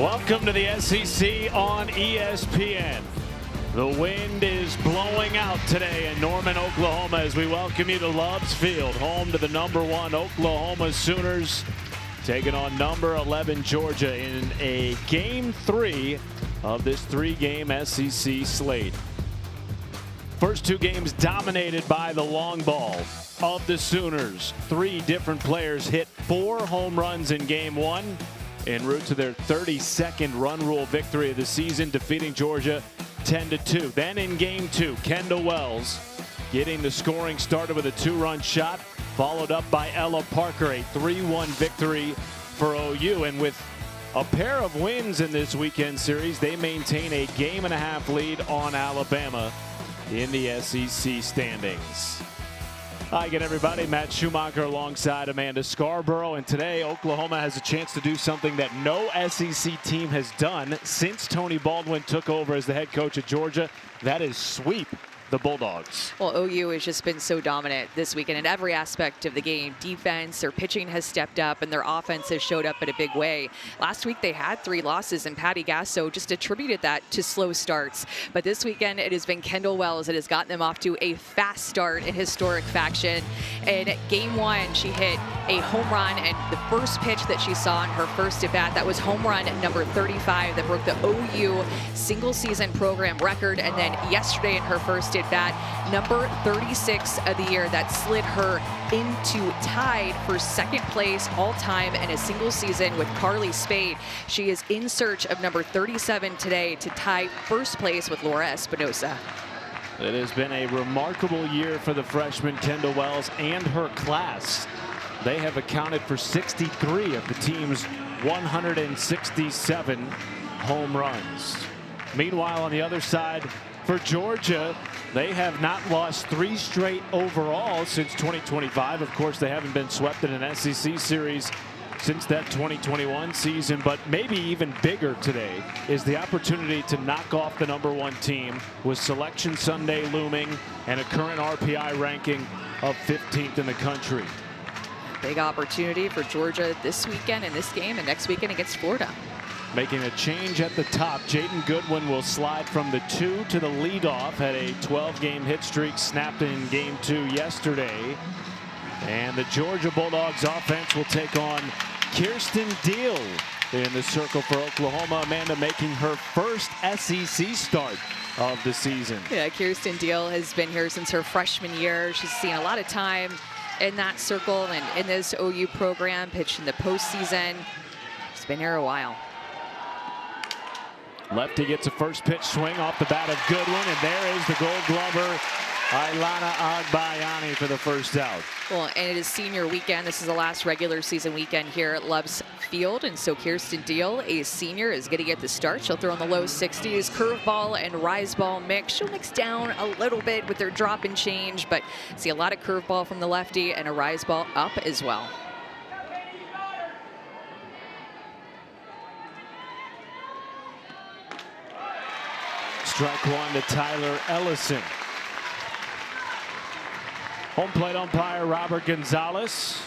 Welcome to the SEC on ESPN. The wind is blowing out today in Norman, Oklahoma, as we welcome you to Love's Field, home to the #1 Oklahoma Sooners, taking on number 11 Georgia in a Game 3 of this 3-game SEC slate. First two games dominated by the long ball of the Sooners. 3 different players hit 4 home runs in Game 1 en route to their 32nd run rule victory of the season, defeating Georgia 10-2. Then in Game 2, Kendall Wells getting the scoring started with a 2-run shot, followed up by Ella Parker, a 3-1 victory for OU. And with a pair of wins in this weekend series, they maintain a game-and-a-half lead on Alabama in the SEC standings. Hi again, everybody. Matt Schumacher alongside Amanda Scarborough. And today, Oklahoma has a chance to do something that no SEC team has done since Tony Baldwin took over as the head coach at Georgia. That is sweep the Bulldogs. Well, OU has just been so dominant this weekend in every aspect of the game. Defense, their pitching has stepped up, and their offense has showed up in a big way. Last week they had 3 losses, and Patty Gasso just attributed that to slow starts. But this weekend it has been Kendall Wells that has gotten them off to a fast start in historic fashion. In Game 1, she hit a home run, and the first pitch that she saw in her first at bat, that was home run number 35 that broke the OU single season program record. And then yesterday in her first at bat, number 36 of the year, that slid her into tied for second place all time in a single season with Carly Spade. She is in search of number 37 today to tie first place with Laura Espinosa. It has been a remarkable year for the freshman Kendall Wells and her class. They have accounted for 63 of the team's 167 home runs. Meanwhile, on the other side, for Georgia, they have not lost 3 straight overall since 2025. Of course, they haven't been swept in an SEC series since that 2021 season, but maybe even bigger today is the opportunity to knock off the #1 team with Selection Sunday looming and a current RPI ranking of 15th in the country. Big opportunity for Georgia this weekend in this game, and next weekend against Florida. Making a change at the top, Jaden Goodwin will slide from the 2 to the leadoff. Had a 12-game hit streak snapped in Game 2 yesterday. And the Georgia Bulldogs offense will take on Kirsten Deal in the circle for Oklahoma. Amanda making her first SEC start of the season. Yeah, Kirsten Deal has been here since her freshman year. She's seen a lot of time in that circle and in this OU program, pitched in the postseason. She's been here a while. Lefty gets a first pitch swing off the bat of Goodwin, and there is the Gold Glover, Ailana Agbayani, for the first out. Well, and it is senior weekend. This is the last regular season weekend here at Love's Field, and so Kirsten Deal, a senior, is going to get the start. She'll throw in the low 60s, curveball and rise ball mix. She'll mix down a little bit with their drop and change, but see a lot of curveball from the lefty and a rise ball up as well. Strike 1 to Tyler Ellison. Home plate umpire Robert Gonzalez.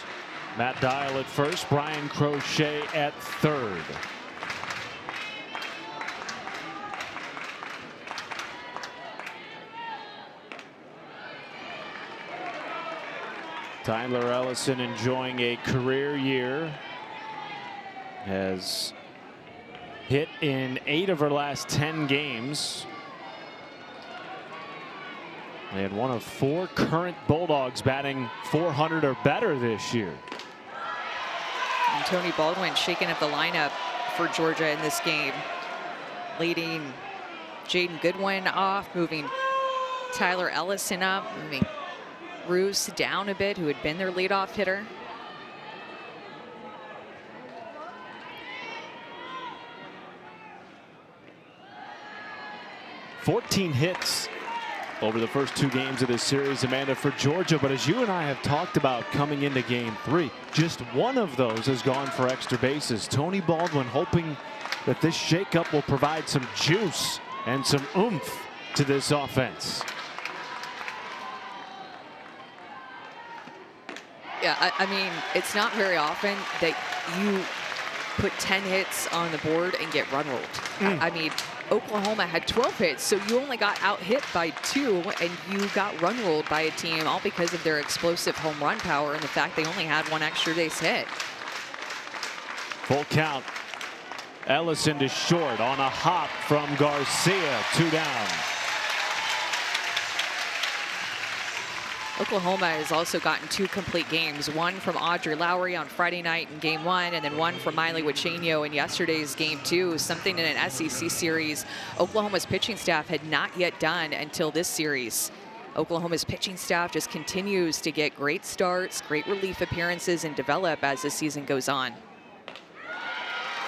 Matt Dial at first, Brian Crochet at third. Tyler Ellison enjoying a career year. Has hit in 8 of her last 10 games. And one of 4 current Bulldogs batting .400 or better this year. And Tony Baldwin shaking up the lineup for Georgia in this game, leading Jaden Goodwin off, moving Tyler Ellison up, moving Roos down a bit, who had been their leadoff hitter. "14 hits over the first 2 games of this series, Amanda, for Georgia. But as you and I have talked about coming into Game 3, just one of those has gone for extra bases. Tony Baldwin hoping that this shakeup will provide some juice and some oomph to this offense. Yeah, I mean, it's not very often that you put 10 hits on the board and get run rolled. I mean, Oklahoma had 12 hits, so you only got out hit by 2, and you got run rolled by a team, all because of their explosive home run power and the fact they only had 1 extra base hit. Full count. Ellison to short on a hop from Garcia. 2 down. Oklahoma has also gotten 2 complete games, one from Audrey Lowry on Friday night in game 1, and then one from Miley Wachenio in yesterday's game 2, something in an SEC series Oklahoma's pitching staff had not yet done until this series. Oklahoma's pitching staff just continues to get great starts, great relief appearances, and develop as the season goes on.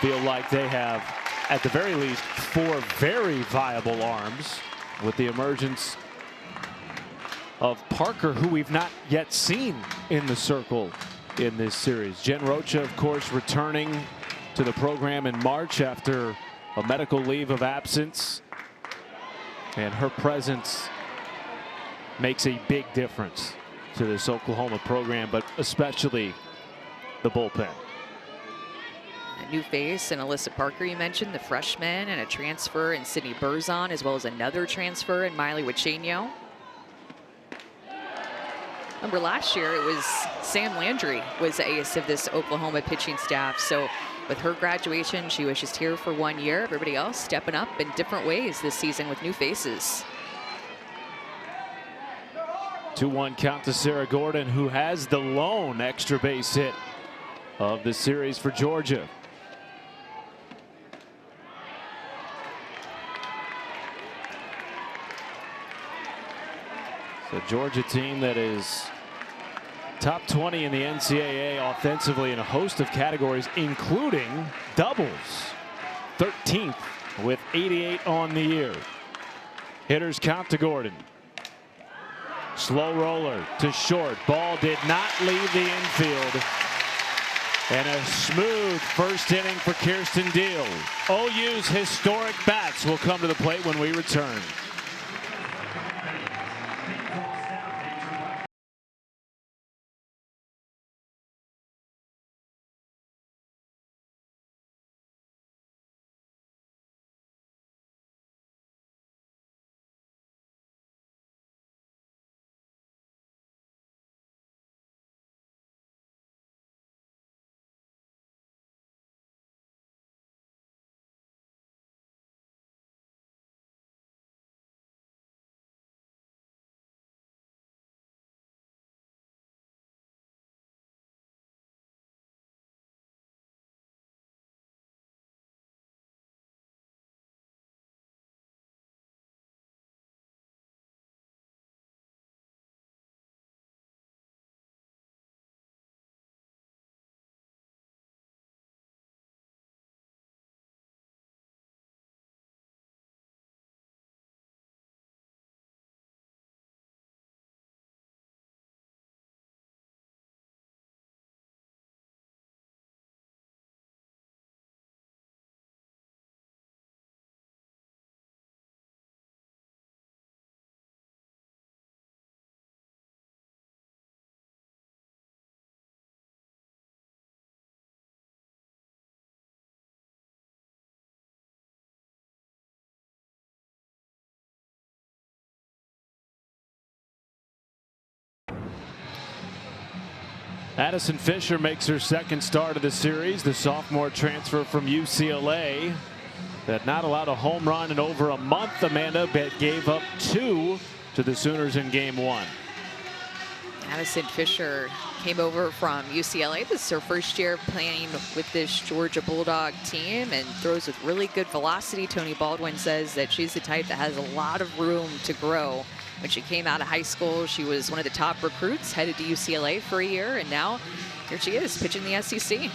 Feel like they have, at the very least, 4 very viable arms with the emergence of Parker, who we've not yet seen in the circle in this series. Jen Rocha, of course, returning to the program in March after a medical leave of absence. And her presence makes a big difference to this Oklahoma program, but especially the bullpen. A new face and Alyssa Parker, you mentioned, the freshman, and a transfer in Sydney Berzon, as well as another transfer in Miley Wachenio. Remember last year it was Sam Landry was the ace of this Oklahoma pitching staff. So with her graduation, she was just here for 1 year. Everybody else stepping up in different ways this season with new faces. 2-1 count to Sarah Gordon, who has the lone extra base hit of the series for Georgia. The Georgia team that is top 20 in the NCAA offensively in a host of categories, including doubles. 13th with 88 on the year. Hitters count to Gordon. Slow roller to short. Ball did not leave the infield. And a smooth first inning for Kirsten Deal. OU's historic bats will come to the plate when we return. Addison Fisher makes her second start of the series. The sophomore transfer from UCLA that not allowed a home run in over a month. Amanda gave up 2 to the Sooners in game 1. Addison Fisher came over from UCLA. This is her first year playing with this Georgia Bulldog team and throws with really good velocity. Tony Baldwin says that she's the type that has a lot of room to grow. When she came out of high school, she was one of the top recruits, headed to UCLA for a year, and now here she is pitching the SEC.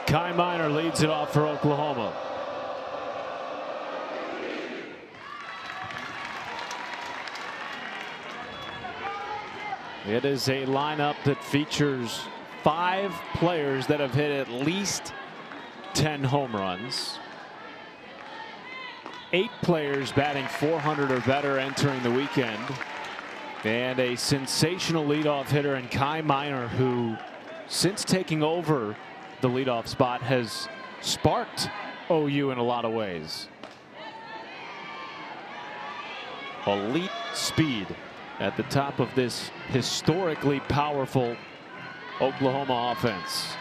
Kai Miner leads it off for Oklahoma. It is a lineup that features 5 players that have hit at least 10 home runs. 8 players batting .400 or better entering the weekend. And a sensational leadoff hitter in Kai Miner, who since taking over the leadoff spot has sparked OU in a lot of ways. Elite speed at the top of this historically powerful Oklahoma offense.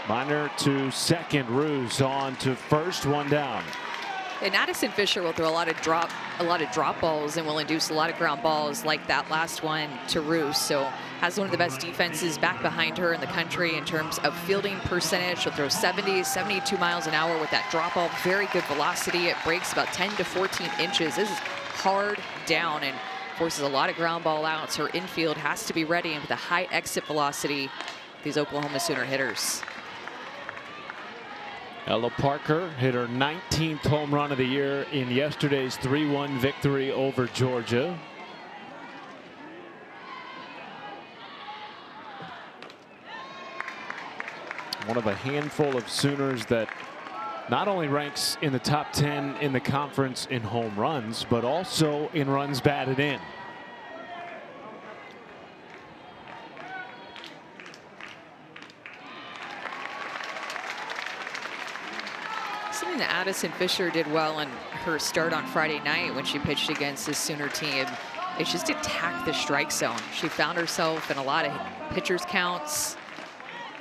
Miner to second, Roos on to first, one down. And Addison Fisher will throw a lot of drop balls and will induce a lot of ground balls like that last one to Roos. So has one of the best defenses back behind her in the country in terms of fielding percentage. She'll throw 70, 72 miles an hour with that drop ball. Very good velocity. It breaks about 10 to 14 inches. This is hard down and forces a lot of ground ball outs. Her infield has to be ready, and with a high exit velocity, these Oklahoma Sooner hitters. Ella Parker hit her 19th home run of the year in yesterday's 3-1 victory over Georgia. One of a handful of Sooners that not only ranks in the top 10 in the conference in home runs, but also in runs batted in. Something that Addison Fisher did well in her start on Friday night when she pitched against this Sooner team is just attack the strike zone. She found herself in a lot of pitchers counts.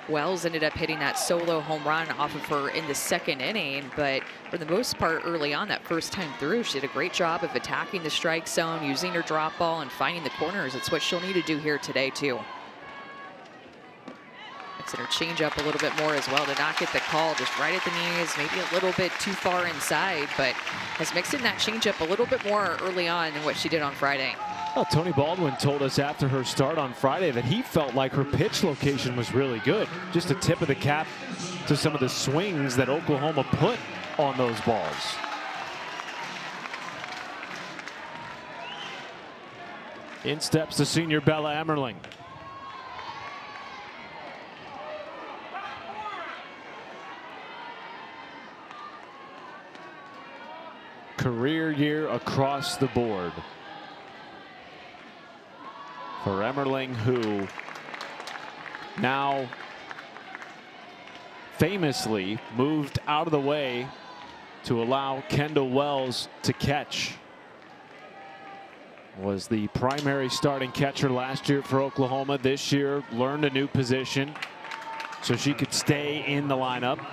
Wells ended up hitting that solo home run off of her in the second inning, but for the most part early on that first time through, she did a great job of attacking the strike zone, using her drop ball and finding the corners. It's what she'll need to do here today too. Mixing her changeup a little bit more as well to not get the call, just right at the knees, maybe a little bit too far inside, but has mixed in that changeup a little bit more early on than what she did on Friday. Well, Tony Baldwin told us after her start on Friday that he felt like her pitch location was really good. Just a tip of the cap to some of the swings that Oklahoma put on those balls. In steps the senior Bella Emmerling. Career year across the board for Emmerling, who now famously moved out of the way to allow Kendall Wells to catch. Was the primary starting catcher last year for Oklahoma. This year learned a new position so she could stay in the lineup.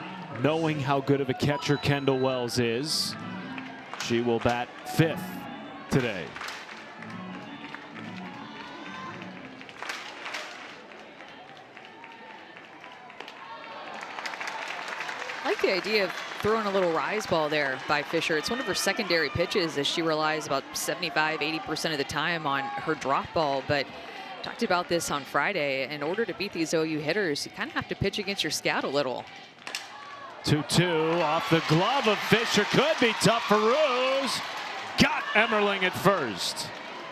Knowing how good of a catcher Kendall Wells is, she will bat fifth today. I like the idea of throwing a little rise ball there by Fisher. It's one of her secondary pitches as she relies about 75–80% of the time on her drop ball. But talked about this on Friday. In order to beat these OU hitters, you kind of have to pitch against your scout a little. 2-2 off the glove of Fisher. Could be tough for Roos. Got Emmerling at first.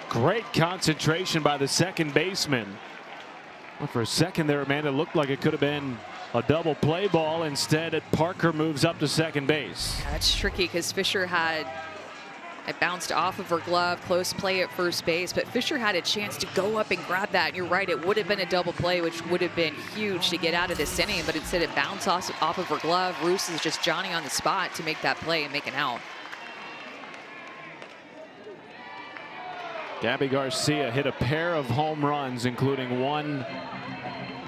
Great concentration by the second baseman. Well, for a second there, Amanda, looked like it could have been a double play ball. Instead, Parker moves up to second base. Yeah, that's tricky because Fisher had it bounced off of her glove, close play at first base, but Fisher had a chance to go up and grab that. And you're right, it would have been a double play, which would have been huge to get out of this inning, but instead it bounced off of her glove. Roos is just Johnny on the spot to make that play and make an out. Gabby Garcia hit a pair of home runs, including one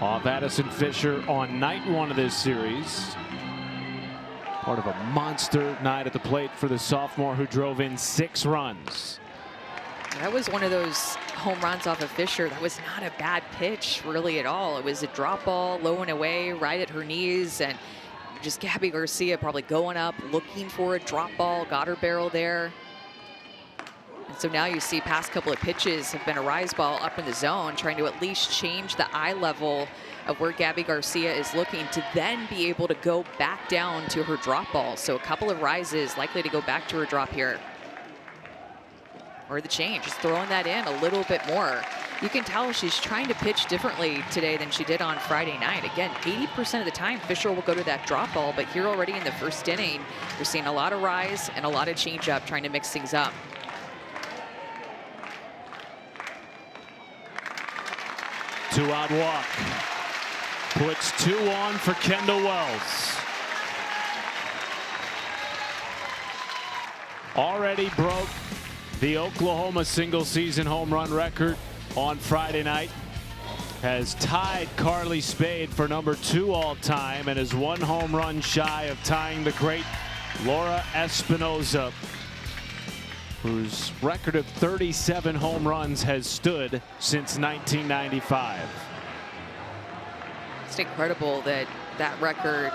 off Addison Fisher on night one of this series. Part of a monster night at the plate for the sophomore, who drove in 6 runs. That was one of those home runs off of Fisher. That was not a bad pitch really at all. It was a drop ball low and away right at her knees, and just Gabby Garcia probably going up looking for a drop ball, got her barrel there. And so now you see past couple of pitches have been a rise ball up in the zone, trying to at least change the eye level of where Gabby Garcia is looking to then be able to go back down to her drop ball. So a couple of rises likely to go back to her drop here. Or the change, just throwing that in a little bit more. You can tell she's trying to pitch differently today than she did on Friday night. Again, 80% of the time, Fisher will go to that drop ball, but here already in the first inning, you're seeing a lot of rise and a lot of changeup, trying to mix things up. Two-out walk. Puts 2 on for Kendall Wells. Already broke the Oklahoma single-season home run record on Friday night. Has tied Carly Spade for number 2 all-time and is 1 home run shy of tying the great Laura Espinoza, whose record of 37 home runs has stood since 1995. It's incredible that that record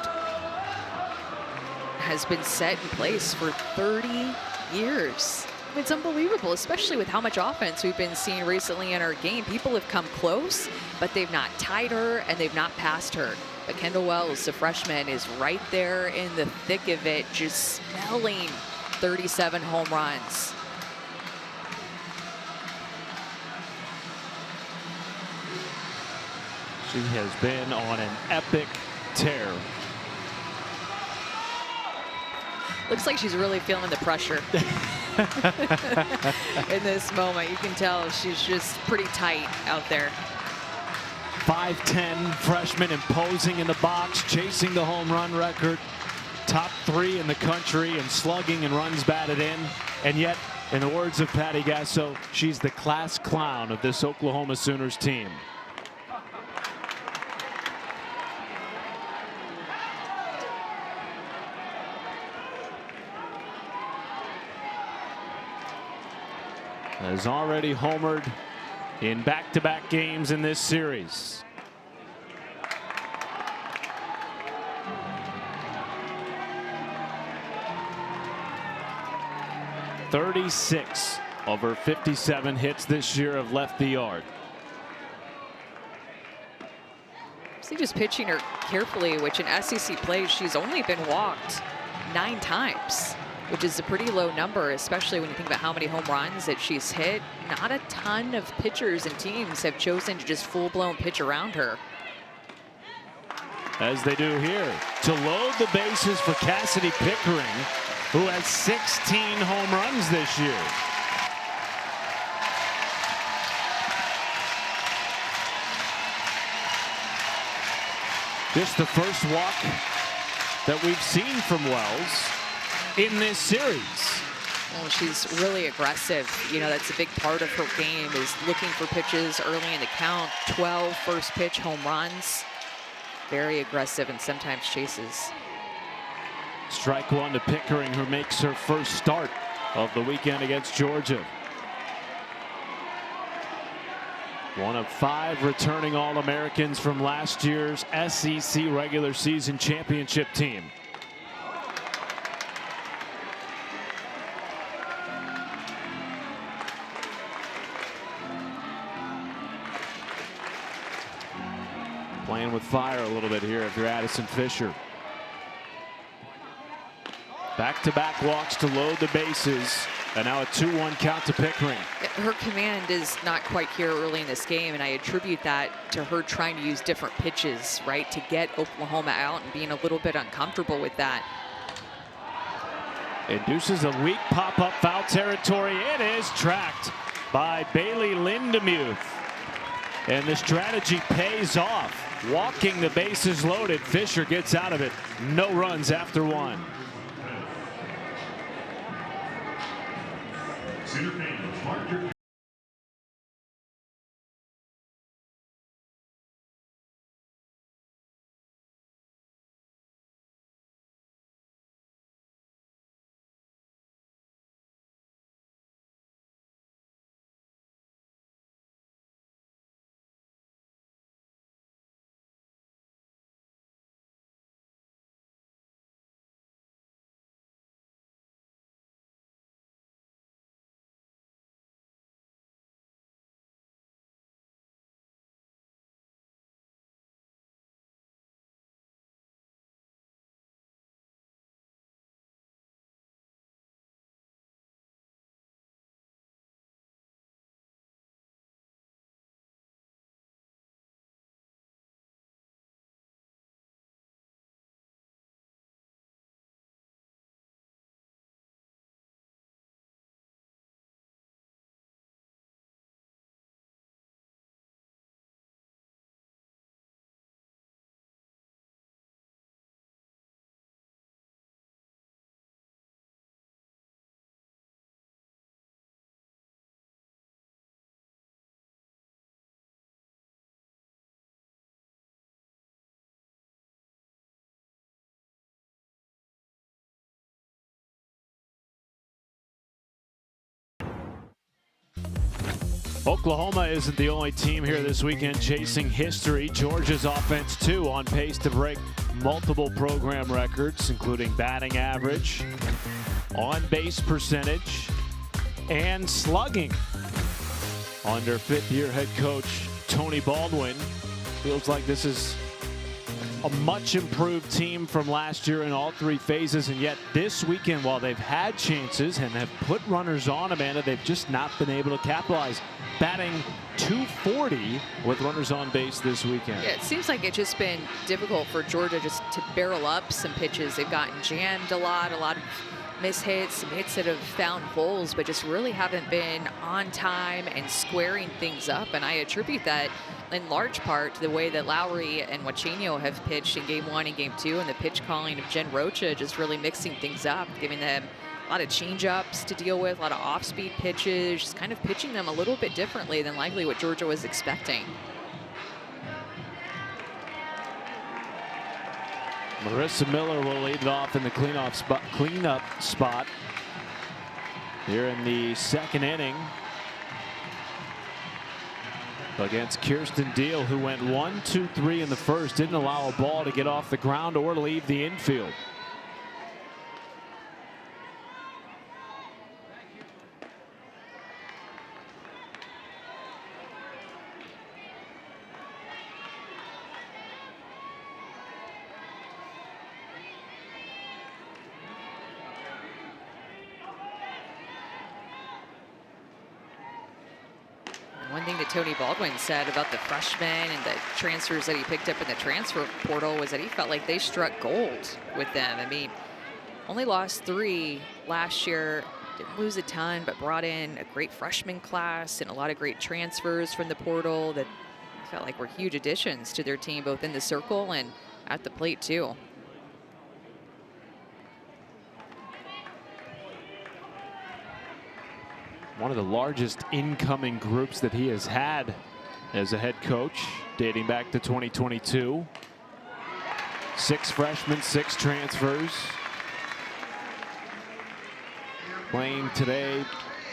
has been set in place for 30 years. It's unbelievable, especially with how much offense we've been seeing recently in our game. People have come close, but they've not tied her and they've not passed her. But Kendall Wells, the freshman, is right there in the thick of it, just smelling 37 home runs. She has been on an epic tear. Looks like she's really feeling the pressure in this moment. You can tell she's just pretty tight out there. 5'10" freshman imposing in the box, chasing the home run record. Top 3 in the country in slugging and runs batted in. And yet, in the words of Patty Gasso, she's the class clown of this Oklahoma Sooners team. Has already homered in back-to-back games in this series. "36 of her 57 hits this year have left the yard." See, just pitching her carefully, which in SEC play, she's only been walked 9 times. Which is a pretty low number, especially when you think about how many home runs that she's hit. Not a ton of pitchers and teams have chosen to just full-blown pitch around her. As they do here, to load the bases for Cassidy Pickering, who has 16 home runs this year. Just the first walk that we've seen from Wells in this series. Well, she's really aggressive. You know, that's a big part of her game, is looking for pitches early in the count. 12 first pitch home runs. Very aggressive and sometimes chases. Strike 1 to Pickering, who makes her first start of the weekend against Georgia. One of 5 returning All-Americans from last year's SEC regular season championship team. Playing with fire a little bit here if you're Addison Fisher. Back-to-back walks to load the bases, and now a 2-1 count to Pickering. Her command is not quite here early in this game, and I attribute that to her trying to use different pitches, right, to get Oklahoma out and being a little bit uncomfortable with that. Induces a weak pop-up foul territory. It is tracked by Bailey Lindemuth. And the strategy pays off. Walking the bases loaded, Fisher gets out of it. No runs after 1. Oklahoma isn't the only team here this weekend chasing history. Georgia's offense, too, on pace to break multiple program records, including batting average, on-base percentage, and slugging. Under fifth-year head coach Tony Baldwin, feels like this is a much improved team from last year in all three phases, and yet this weekend, while they've had chances and have put runners on, Amanda, they've just not been able to capitalize. Batting .240 with runners on base this weekend. Yeah, it seems like it's just been difficult for Georgia just to barrel up some pitches. They've gotten jammed a lot of mishits, some hits that have found holes, but just really haven't been on time and squaring things up. And I attribute that in large part to the way that Lowry and Wachenio have pitched in Game 1 and Game 2, and the pitch calling of Jen Rocha just really mixing things up, giving them a lot of change-ups to deal with, a lot of off-speed pitches, just kind of pitching them a little bit differently than likely what Georgia was expecting. Marissa Miller will lead it off in the cleanup spot here in the second inning against Kirsten Deal, who went 1-2-3 in the first, didn't allow a ball to get off the ground or leave the infield. One thing that Tony Baldwin said about the freshmen and the transfers that he picked up in the transfer portal was that he felt like they struck gold with them. I mean, only lost 3 last year, didn't lose a ton, but brought in a great freshman class and a lot of great transfers from the portal that felt like were huge additions to their team, both in the circle and at the plate too. One of the largest incoming groups that he has had as a head coach, dating back to 2022. 6 freshmen, 6 transfers. Playing today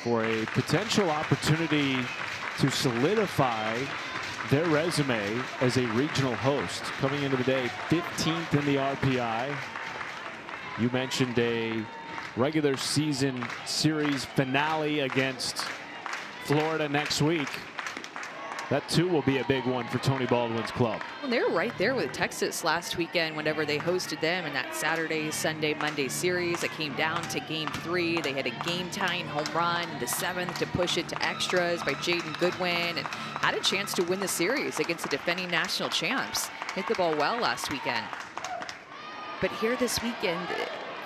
for a potential opportunity to solidify their resume as a regional host. Coming into the day, 15th in the RPI. You mentioned a regular season series finale against Florida next week. That too will be a big one for Tony Baldwin's club. Well, they were right there with Texas last weekend whenever they hosted them in that Saturday, Sunday, Monday series. It came down to Game 3. They had a game-tying home run in the 7th to push it to extras by Jaden Goodwin, and had a chance to win the series against the defending national champs. Hit the ball well last weekend. But here this weekend,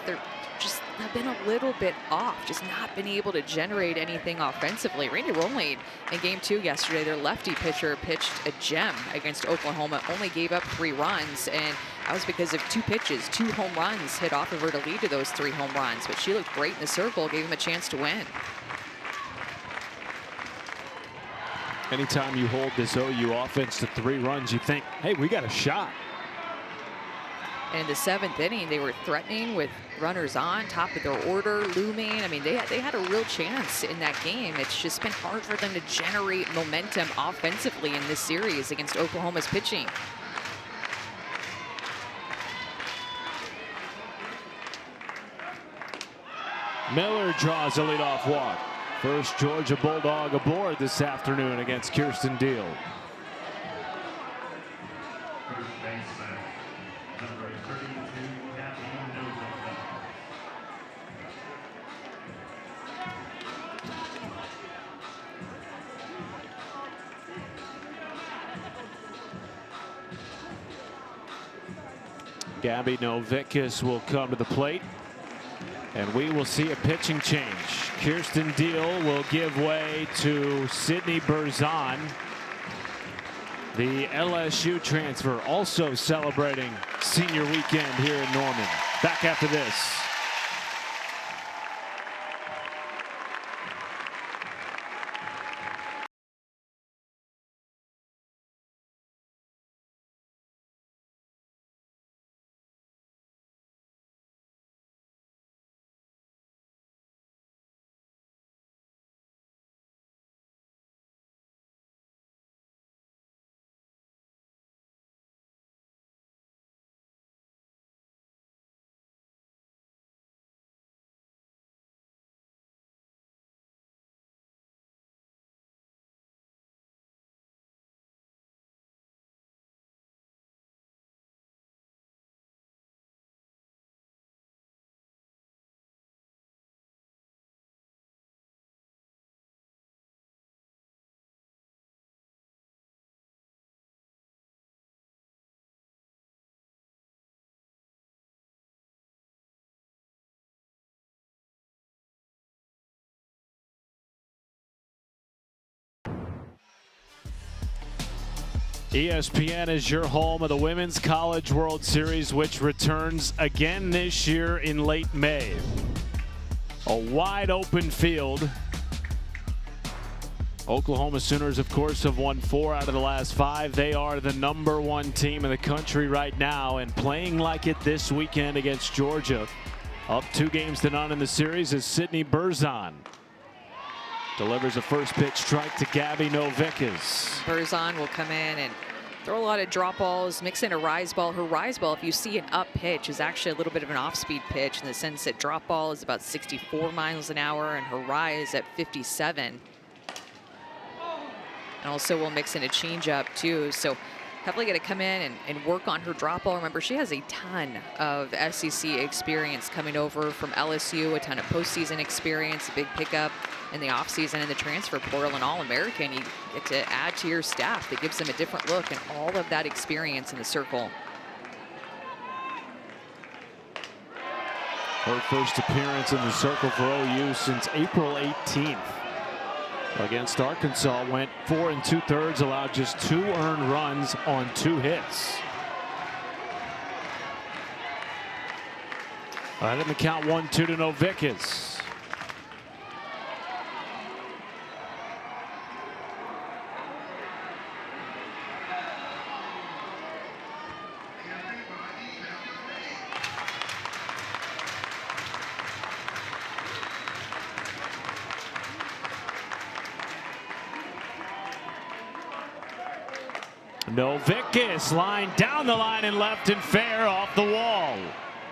they're just have been a little bit off, just not been able to generate anything offensively. Randy Romley in Game 2 yesterday, their lefty pitcher, pitched a gem against Oklahoma, only gave up 3 runs, and that was because of 2 pitches, 2 home runs hit off of her to lead to those 3 home runs. But she looked great in the circle, gave him a chance to win. Anytime you hold this OU offense to 3 runs, you think, hey, we got a shot. And in the 7th inning, they were threatening with runners on, top of their order, looming. I mean, they had a real chance in that game. It's just been hard for them to generate momentum offensively in this series against Oklahoma's pitching. Miller draws a leadoff walk. First Georgia Bulldog aboard this afternoon against Kirsten Deal. Gabby Novickus will come to the plate, and we will see a pitching change. Kirsten Deal will give way to Sydney Berzon, the LSU transfer, also celebrating senior weekend here in Norman. Back after this. ESPN is your home of the Women's College World Series, which returns again this year in late May. A wide open field. Oklahoma Sooners, of course, have won 4 out of the last 5. They are the #1 team in the country right now, and playing like it this weekend against Georgia. Up 2-0 in the series is Sydney Berzon. Delivers a first pitch strike to Gabby Novickas. Berzon will come in and throw a lot of drop balls, mix in a rise ball. Her rise ball, if you see an up pitch, is actually a little bit of an off-speed pitch in the sense that drop ball is about 64 miles an hour and her rise at 57. And also we'll mix in a changeup too. So definitely going to come in and work on her drop ball. Remember, she has a ton of SEC experience coming over from LSU, a ton of postseason experience, a big pickup in the offseason in the transfer portal, and All-American. You get to add to your staff that gives them a different look and all of that experience in the circle. Her first appearance in the circle for OU since April 18th. Against Arkansas, went 4 2/3, allowed just 2 earned runs on 2 hits. All right, in the count 1-2 to Novickas. Novickas line down the line and left and fair off the wall.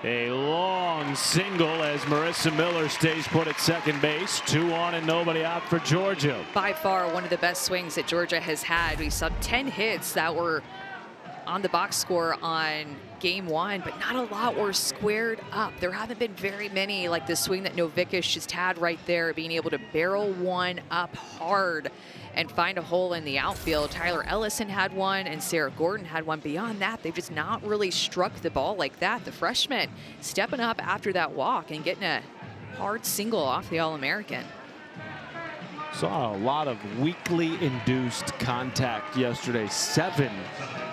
A long single as Marissa Miller stays put at second base. 2 on and nobody out for Georgia. By far one of the best swings that Georgia has had. We saw 10 hits that were on the box score on game 1, but not a lot were squared up. There haven't been very many like the swing that Novickas just had right there, being able to barrel one up hard and find a hole in the outfield. Tyler Ellison had one and Sarah Gordon had one. Beyond that, they've just not really struck the ball like that. The freshman stepping up after that walk and getting a hard single off the All-American. Saw a lot of weakly induced contact yesterday. 7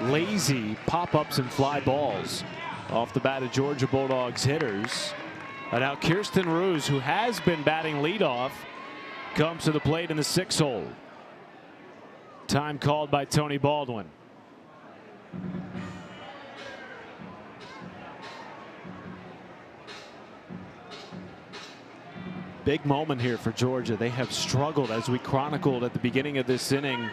lazy pop-ups and fly balls off the bat of Georgia Bulldogs hitters. And now Kirsten Roos, who has been batting leadoff, comes to the plate in the 6 hole. Time called by Tony Baldwin. Big moment here for Georgia. They have struggled, as we chronicled at the beginning of this inning,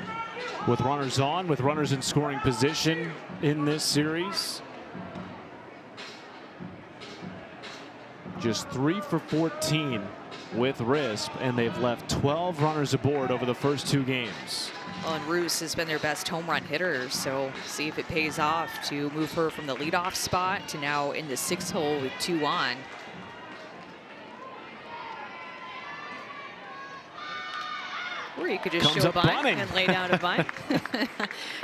with runners on, with runners in scoring position in this series. Just 3 for 14 with RISP, and they've left 12 runners aboard over the first 2 games. Well, and Roos has been their best home run hitter, so see if it pays off to move her from the leadoff spot to now in the 6 hole with 2 on. Or you could just show a bunt and lay down a bunt.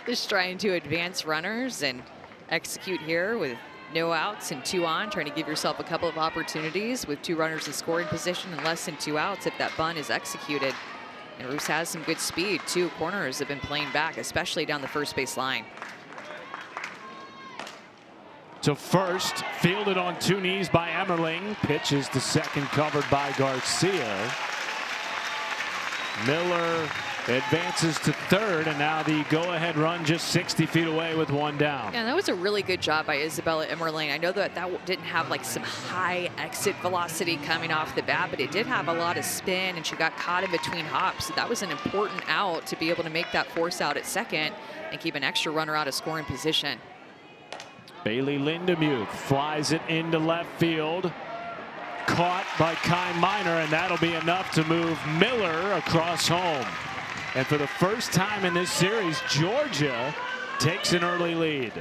Just trying to advance runners and execute here with no outs and 2 on, trying to give yourself a couple of opportunities with 2 runners in scoring position and less than 2 outs if that bunt is executed. And Roos has some good speed. 2 corners have been playing back, especially down the first base line. To first, fielded on 2 knees by Emmerling. Pitches to second, covered by Garcia. Miller advances to third, and now the go-ahead run just 60 feet away with 1 down. Yeah, that was a really good job by Isabella Emmerling. I know that didn't have like some high exit velocity coming off the bat, but it did have a lot of spin, and she got caught in between hops. So that was an important out to be able to make that force out at second and keep an extra runner out of scoring position. Bailey Lindemuth flies it into left field. Caught by Kai Miner, and that'll be enough to move Miller across home. And for the first time in this series, Georgia takes an early lead.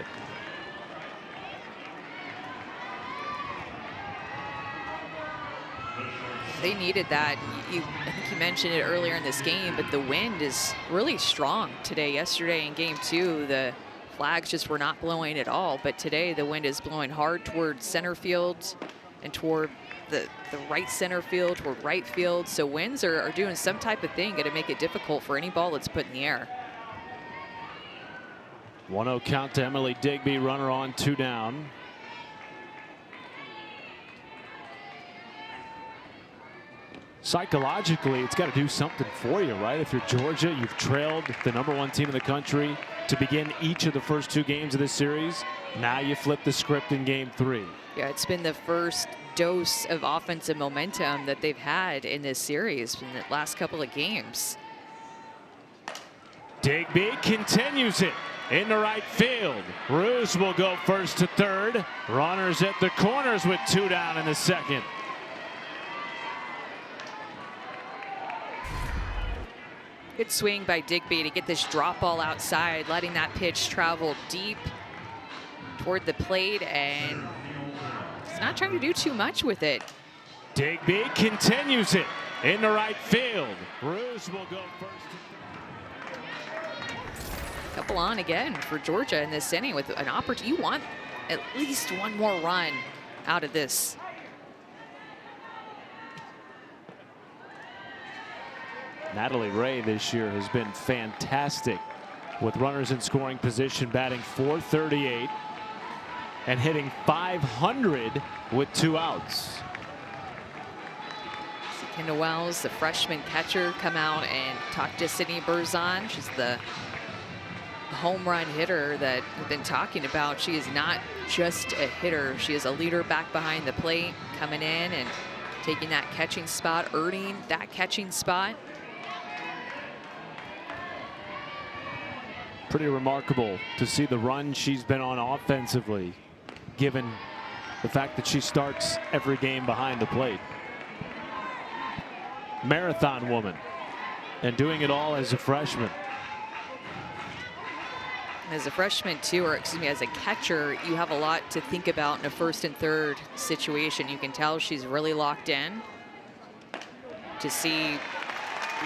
They needed that. I think you mentioned it earlier in this game, but the wind is really strong today. Yesterday in game 2, the flags just were not blowing at all, but today the wind is blowing hard toward center field and toward the right center field, toward right field. So winds are doing some type of thing, going to make it difficult for any ball that's put in the air. 1-0 count to Emily Digby, runner on, 2 down. Psychologically, it's got to do something for you, right? If you're Georgia, you've trailed the #1 team in the country to begin each of the first 2 games of this series. Now you flip the script in game 3. Yeah, it's been the first dose of offensive momentum that they've had in this series in the last couple of games. Digby continues it into right field. Roos will go first to third. Runners at the corners with 2 down in the second. Good swing by Digby to get this drop ball outside, letting that pitch travel deep toward the plate, and he's not trying to do too much with it. Digby continues it into right field. Roos will go first. Couple on again for Georgia in this inning with an opportunity. You want at least one more run out of this. Natalie Ray this year has been fantastic with runners in scoring position, batting .438 and hitting .500 with 2 outs. Kendall Wells, the freshman catcher, come out and talk to Sydney Berzon. She's the home run hitter that we've been talking about. She is not just a hitter. She is a leader back behind the plate, coming in and taking that catching spot, earning that catching spot. Pretty remarkable to see the run she's been on offensively, given the fact that she starts every game behind the plate. Marathon woman, and doing it all as a freshman. As a freshman too, or excuse me, as a catcher, you have a lot to think about in a first and third situation. You can tell she's really locked in to see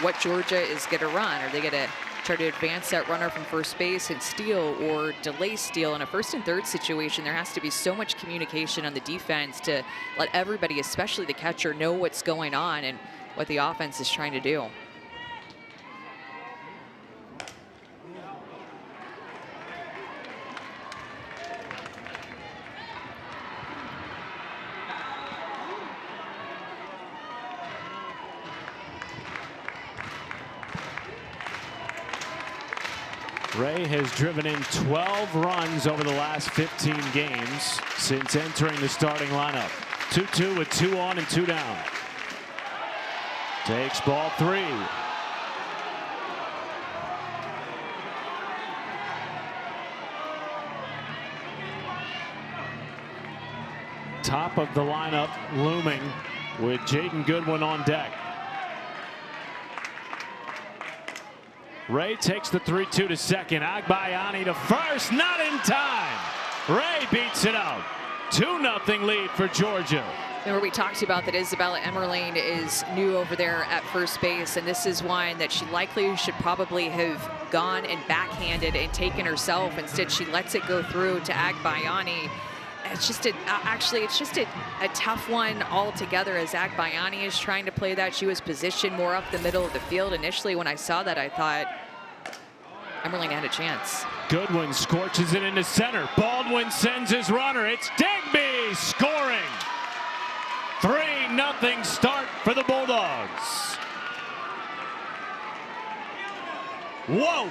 what Georgia is going to run. Are they going to try to advance that runner from first base and steal, or delay steal? In a first and third situation, there has to be so much communication on the defense to let everybody, especially the catcher, know what's going on and what the offense is trying to do. Ray has driven in 12 runs over the last 15 games since entering the starting lineup. 2-2 with 2 on and 2 down. Takes ball 3. Top of the lineup looming with Jaden Goodwin on deck. Ray takes the 3-2 to second. Agbayani to first, not in time. Ray beats it out. 2-0 lead for Georgia. Remember, we talked about that Isabella Emmerling is new over there at first base, and this is one that she likely should probably have gone and backhanded and taken herself. Instead, she lets it go through to Agbayani. It's just a tough one altogether as Agbayani is trying to play that. She was positioned more up the middle of the field. Initially, when I saw that, I thought Emmerling had a chance. Goodwin scorches it into center. Baldwin sends his runner. It's Digby scoring. 3-0 start for the Bulldogs. Whoa!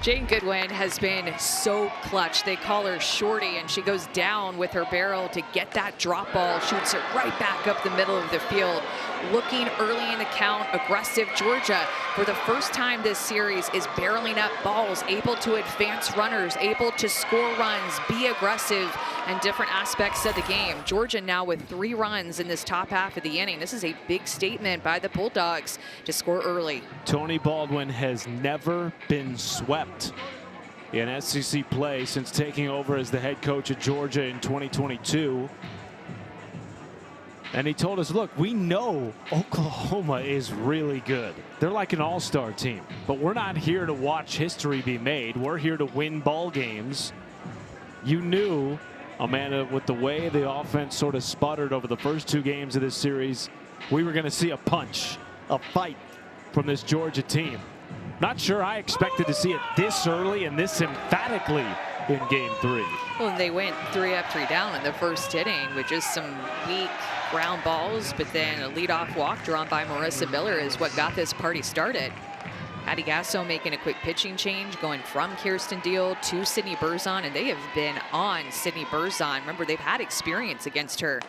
Jane Goodwin has been so clutch. They call her Shorty, and she goes down with her barrel to get that drop ball, shoots it right back up the middle of the field. Looking early in the count, aggressive. Georgia, for the first time this series, is barreling up balls, able to advance runners, able to score runs, be aggressive in different aspects of the game. Georgia now with 3 runs in this top half of the inning. This is a big statement by the Bulldogs to score early. Tony Baldwin has never been swept in SEC play since taking over as the head coach at Georgia in 2022. And he told us, look, we know Oklahoma is really good. They're like an all-star team, but we're not here to watch history be made. We're here to win ball games. You knew, Amanda, with the way the offense sort of sputtered over the first 2 games of this series, we were going to see a punch, a fight from this Georgia team. Not sure I expected to see it this early and this emphatically in Game 3. Well, they went 3 up, 3 down in the first inning with just some weak ground balls, but then a leadoff walk drawn by Marissa Miller is what got this party started. Patty Gasso making a quick pitching change, going from Kirsten Deal to Sydney Berzon, and they have been on Sydney Berzon. Remember, they've had experience against her.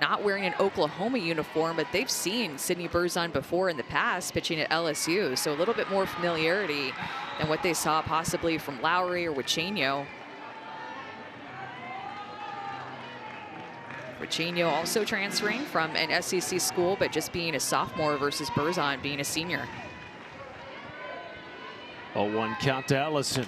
Not wearing an Oklahoma uniform, but they've seen Sydney Berzon before in the past pitching at LSU, so a little bit more familiarity than what they saw possibly from Lowry or Wichenio. Wichenio also transferring from an SEC school, but just being a sophomore versus Berzon being a senior. 0-1 count to Ellison.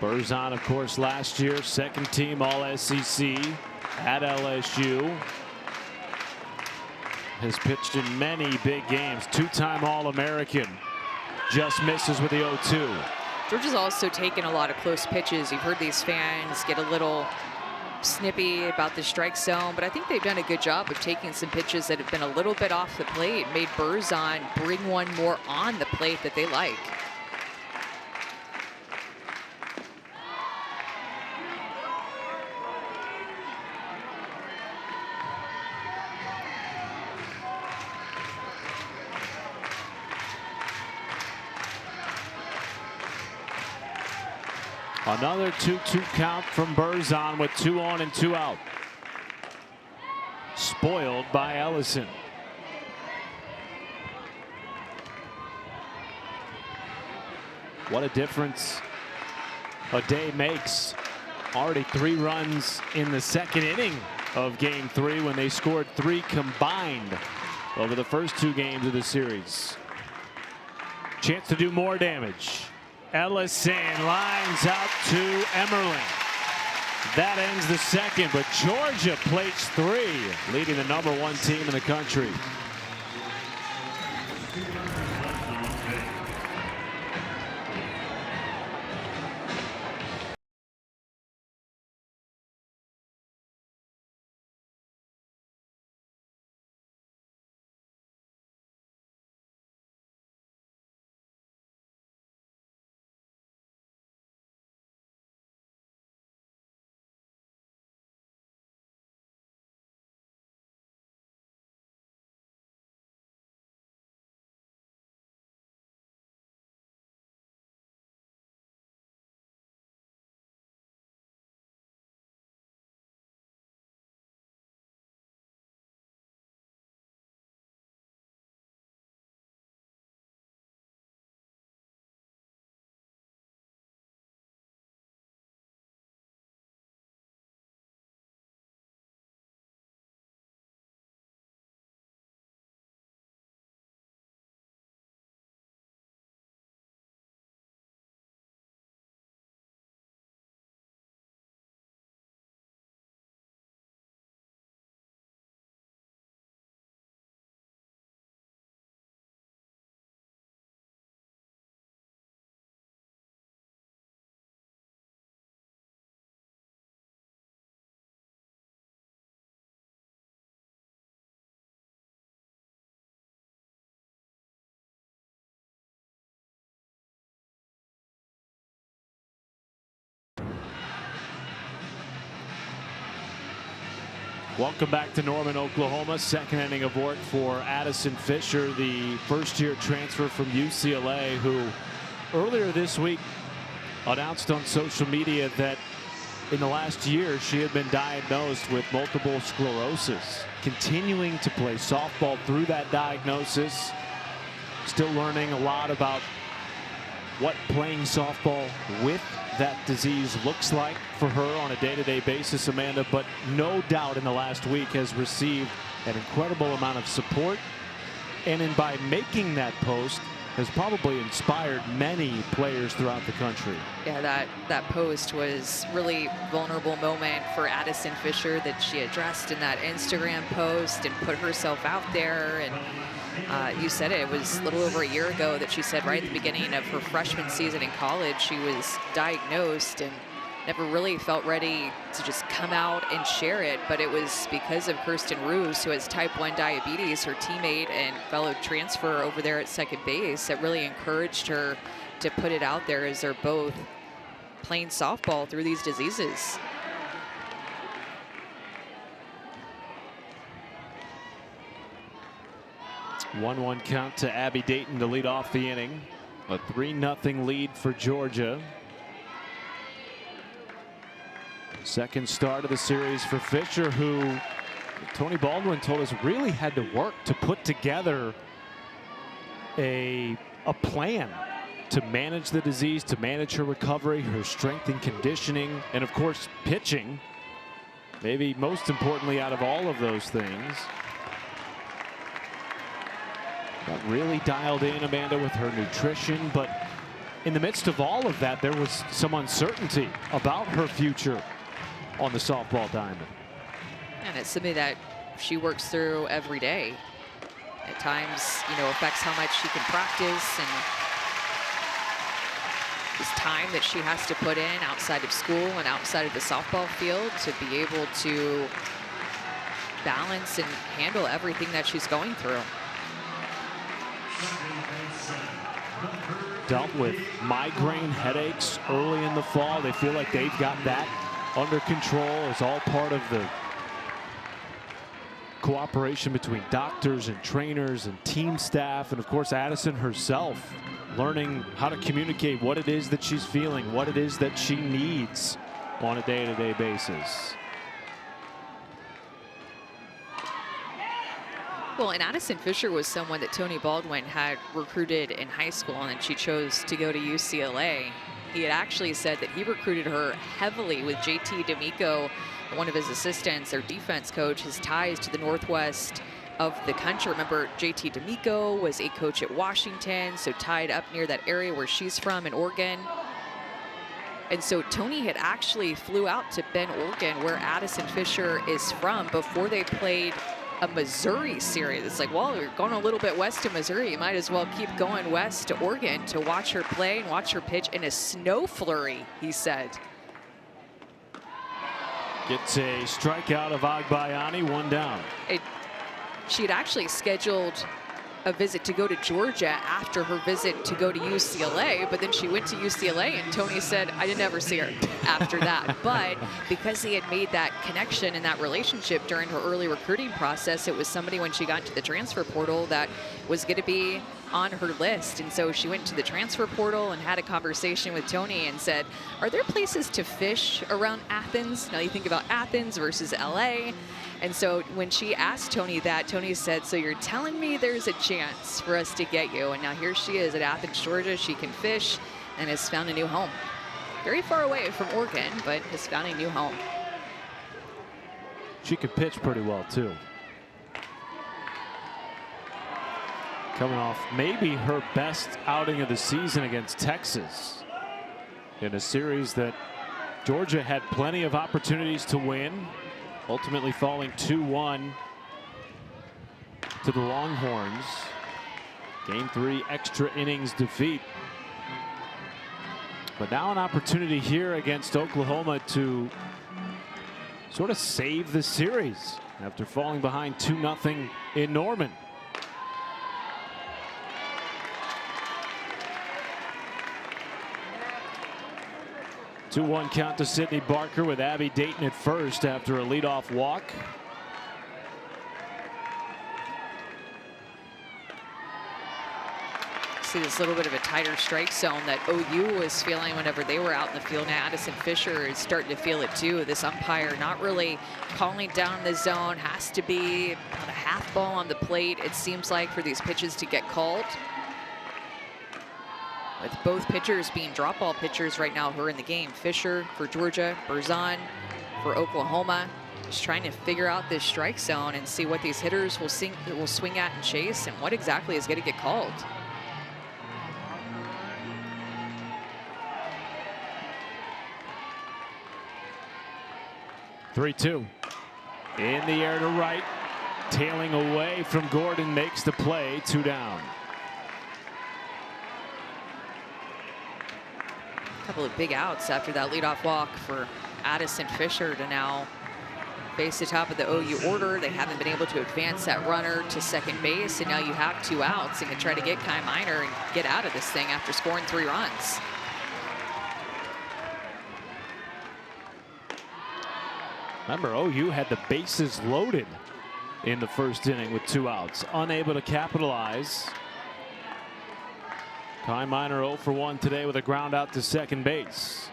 Berzon, of course, last year, second team All-SEC at LSU. Has pitched in many big games. Two-time All-American. Just misses with the 0-2. Georgia's also taken a lot of close pitches. You've heard these fans get a little snippy about the strike zone, but I think they've done a good job of taking some pitches that have been a little bit off the plate, made Berzon bring one more on the plate that they like. Another 2-2 count from Berzon with 2 on and 2 out. Spoiled by Ellison. What a difference a day makes. Already 3 runs in the second inning of Game 3 when they scored 3 combined over the first 2 games of the series. Chance to do more damage. Ellison lines out to Emmerling. That ends the second, but Georgia plates 3, leading the #1 team in the country. Welcome back to Norman, Oklahoma. Second inning of work for Addison Fisher, the first-year transfer from UCLA, who earlier this week announced on social media that in the last year she had been diagnosed with multiple sclerosis. Continuing to play softball through that diagnosis. Still learning a lot about what playing softball with that disease looks like for her on a day-to-day basis, Amanda, but no doubt in the last week has received an incredible amount of support, and by making that post has probably inspired many players throughout the country. Yeah, that post was really vulnerable moment for Addison Fisher that she addressed in that Instagram post and put herself out there. And you said it was a little over a year ago that she said right at the beginning of her freshman season in college, she was diagnosed and never really felt ready to just come out and share it. But it was because of Kirsten Roos, who has type 1 diabetes, her teammate and fellow transfer over there at second base, that really encouraged her to put it out there, as they're both playing softball through these diseases. It's 1-1 count to Abby Dayton to lead off the inning. A 3-0 lead for Georgia. Second start of the series for Fisher, who Tony Baldwin told us really had to work to put together a plan to manage the disease, to manage her recovery, her strength and conditioning, and of course pitching. Maybe most importantly out of all of those things. Got really dialed in, Amanda, with her nutrition, but in the midst of all of that, there was some uncertainty about her future on the softball diamond. And it's something that she works through every day. At times, you know, affects how much she can practice and this time that she has to put in outside of school and outside of the softball field to be able to balance and handle everything that she's going through. Dealt with migraine headaches early in the fall. They feel like they've got that under control. It's all part of the cooperation between doctors and trainers and team staff, and of course Addison herself learning how to communicate what it is that she's feeling, what it is that she needs on a day-to-day basis. Well, and Addison Fisher was someone that Tony Baldwin had recruited in high school, and then she chose to go to UCLA. He had actually said that he recruited her heavily with JT D'Amico, one of his assistants, their defense coach, his ties to the Northwest of the country. Remember, JT D'Amico was a coach at Washington, so tied up near that area where she's from in Oregon. And so Tony had actually flew out to Bend, Oregon, where Addison Fisher is from, before they played a Missouri series. It's like, well, you're going a little bit west to Missouri, you might as well keep going west to Oregon to watch her play and watch her pitch in a snow flurry, he said. Gets a strikeout of Agbayani, one down. She had actually scheduled a visit to go to Georgia after her visit to go to UCLA, but then she went to UCLA and Tony said, I didn't ever see her after that. But because he had made that connection and that relationship during her early recruiting process, it was somebody when she got into the transfer portal that was going to be on her list. And so she went to the transfer portal and had a conversation with Tony and said, are there places to fish around Athens? Now you think about Athens versus LA. And so when she asked Tony that, Tony said, so you're telling me there's a chance for us to get you? And now here she is at Athens, Georgia. She can fish and has found a new home. Very far away from Oregon, but has found a new home. She could pitch pretty well, too. Coming off maybe her best outing of the season against Texas in a series that Georgia had plenty of opportunities to win. Ultimately falling 2-1 to the Longhorns. Game 3 extra innings defeat. But now an opportunity here against Oklahoma to sort of save the series after falling behind 2-0 in Norman. Two-one count to Sydney Barker with Abby Dayton at first after a leadoff walk. See this little bit of a tighter strike zone that OU was feeling whenever they were out in the field. Now Addison Fisher is starting to feel it too. This umpire not really calling down the zone. Has to be about a half ball on the plate, it seems like, for these pitches to get called. With both pitchers being drop ball pitchers right now who are in the game. Fisher for Georgia, Berzon for Oklahoma. Just trying to figure out this strike zone and see what these hitters will swing at and chase and what exactly is going to get called. 3-2. In the air to right. Tailing away from Gordon, makes the play. 2 down. A couple of big outs after that leadoff walk for Addison Fisher to now face the top of the OU order. They haven't been able to advance that runner to second base, and now you have 2 outs and can try to get Kai Miner and get out of this thing after scoring 3 runs. Remember, OU had the bases loaded in the first inning with 2 outs. Unable to capitalize. Kai Miner 0 for 1 today with a ground out to second base.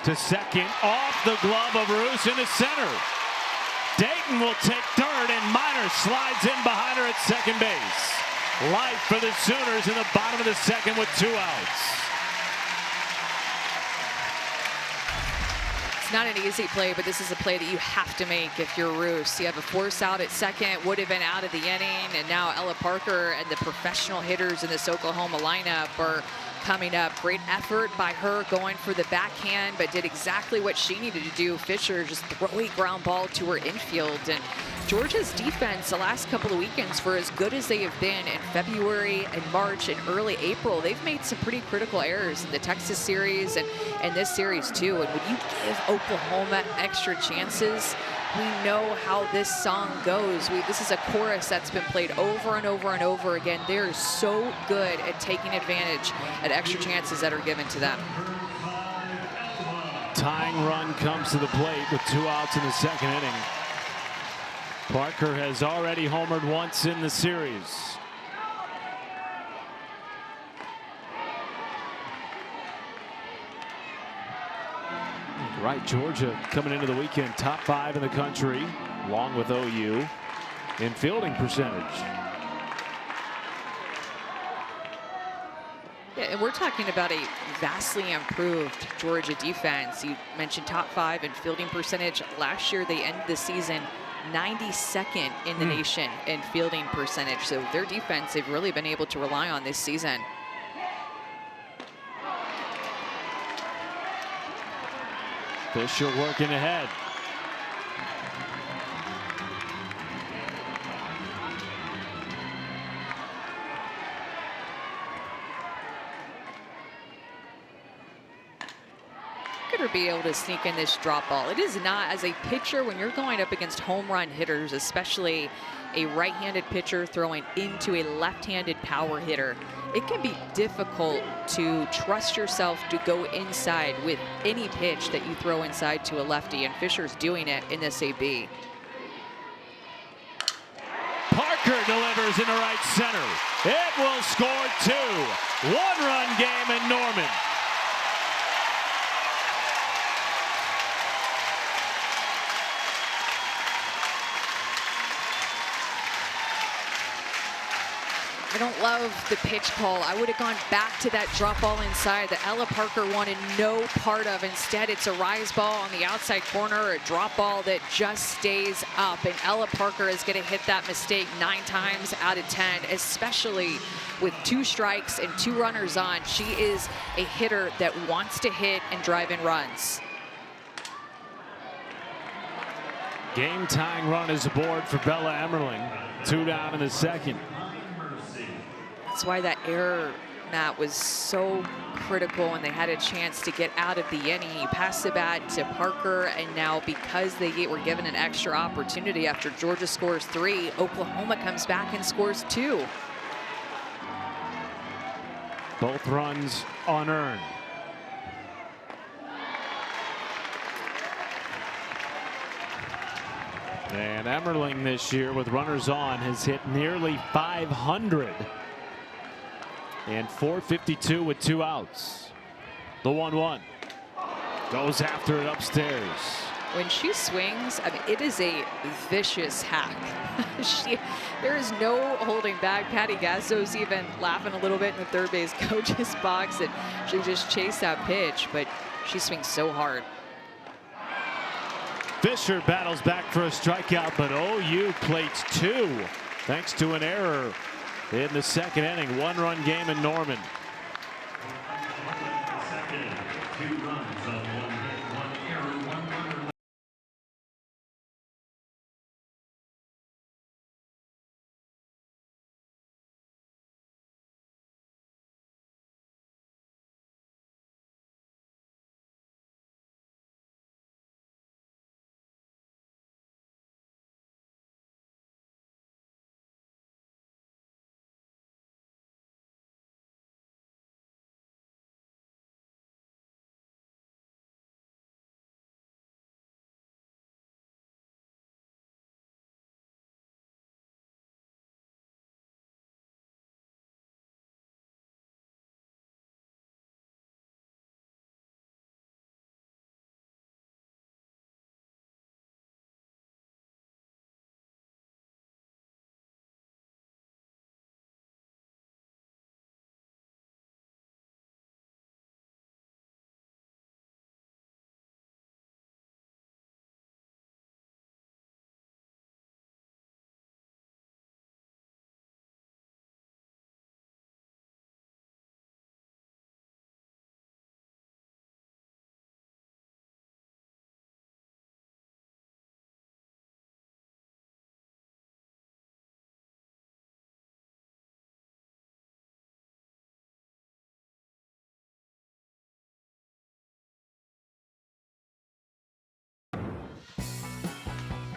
To second, off the glove of Roos into center. Dayton will take third, and Miner slides in behind her at second base. Life for the Sooners in the bottom of the second with 2 outs. It's not an easy play, but this is a play that you have to make if you're Roos. You have a force out at second, would have been out of the inning, and now Ella Parker and the professional hitters in this Oklahoma lineup are coming up. Great effort by her going for the backhand, but did exactly what she needed to do. Fisher just throw a ground ball to her infield. And Georgia's defense the last couple of weekends, for as good as they have been in February and March and early April, they've made some pretty critical errors in the Texas series and this series too. And when you give Oklahoma extra chances, we know how this song goes. This is a chorus that's been played over and over and over again. They're so good at taking advantage at extra chances that are given to them. Tying run comes to the plate with 2 outs in the second inning. Parker has already homered once in the series. Right, Georgia coming into the weekend top 5 in the country, along with OU in fielding percentage. Yeah, and we're talking about a vastly improved Georgia defense. You mentioned top 5 in fielding percentage. Last year they ended the season 92nd in the nation in fielding percentage. So their defense they've really been able to rely on this season. Fisher working ahead. Could be able to sneak in this drop ball. It is not, as a pitcher, when you're going up against home run hitters, especially a right-handed pitcher throwing into a left-handed power hitter, it can be difficult to trust yourself to go inside with any pitch that you throw inside to a lefty, and Fisher's doing it in this AB. Parker delivers into right center. It will score 2. One-run game in Norman. I don't love the pitch call. I would have gone back to that drop ball inside that Ella Parker wanted no part of. Instead, it's a rise ball on the outside corner, a drop ball that just stays up. And Ella Parker is going to hit that mistake 9 times out of 10, especially with 2 strikes and 2 runners on. She is a hitter that wants to hit and drive in runs. Game tying run is aboard for Bella Emmerling. 2 down in the second. That's why that error, Matt, was so critical when they had a chance to get out of the inning. You pass the bat to Parker, and now because they were given an extra opportunity after Georgia scores 3, Oklahoma comes back and scores 2. Both runs unearned. And Emmerling this year with runners on has hit nearly 500. And 452 with 2 outs. The 1-1 goes after it upstairs. When she swings, I mean, it is a vicious hack. There is no holding back. Patty Gasso's even laughing a little bit in the third base coach's box, and she just chased that pitch. But She swings so hard. Fisher battles back for a strikeout, but OU plates 2 thanks to an error in the second inning. 1-run game in Norman.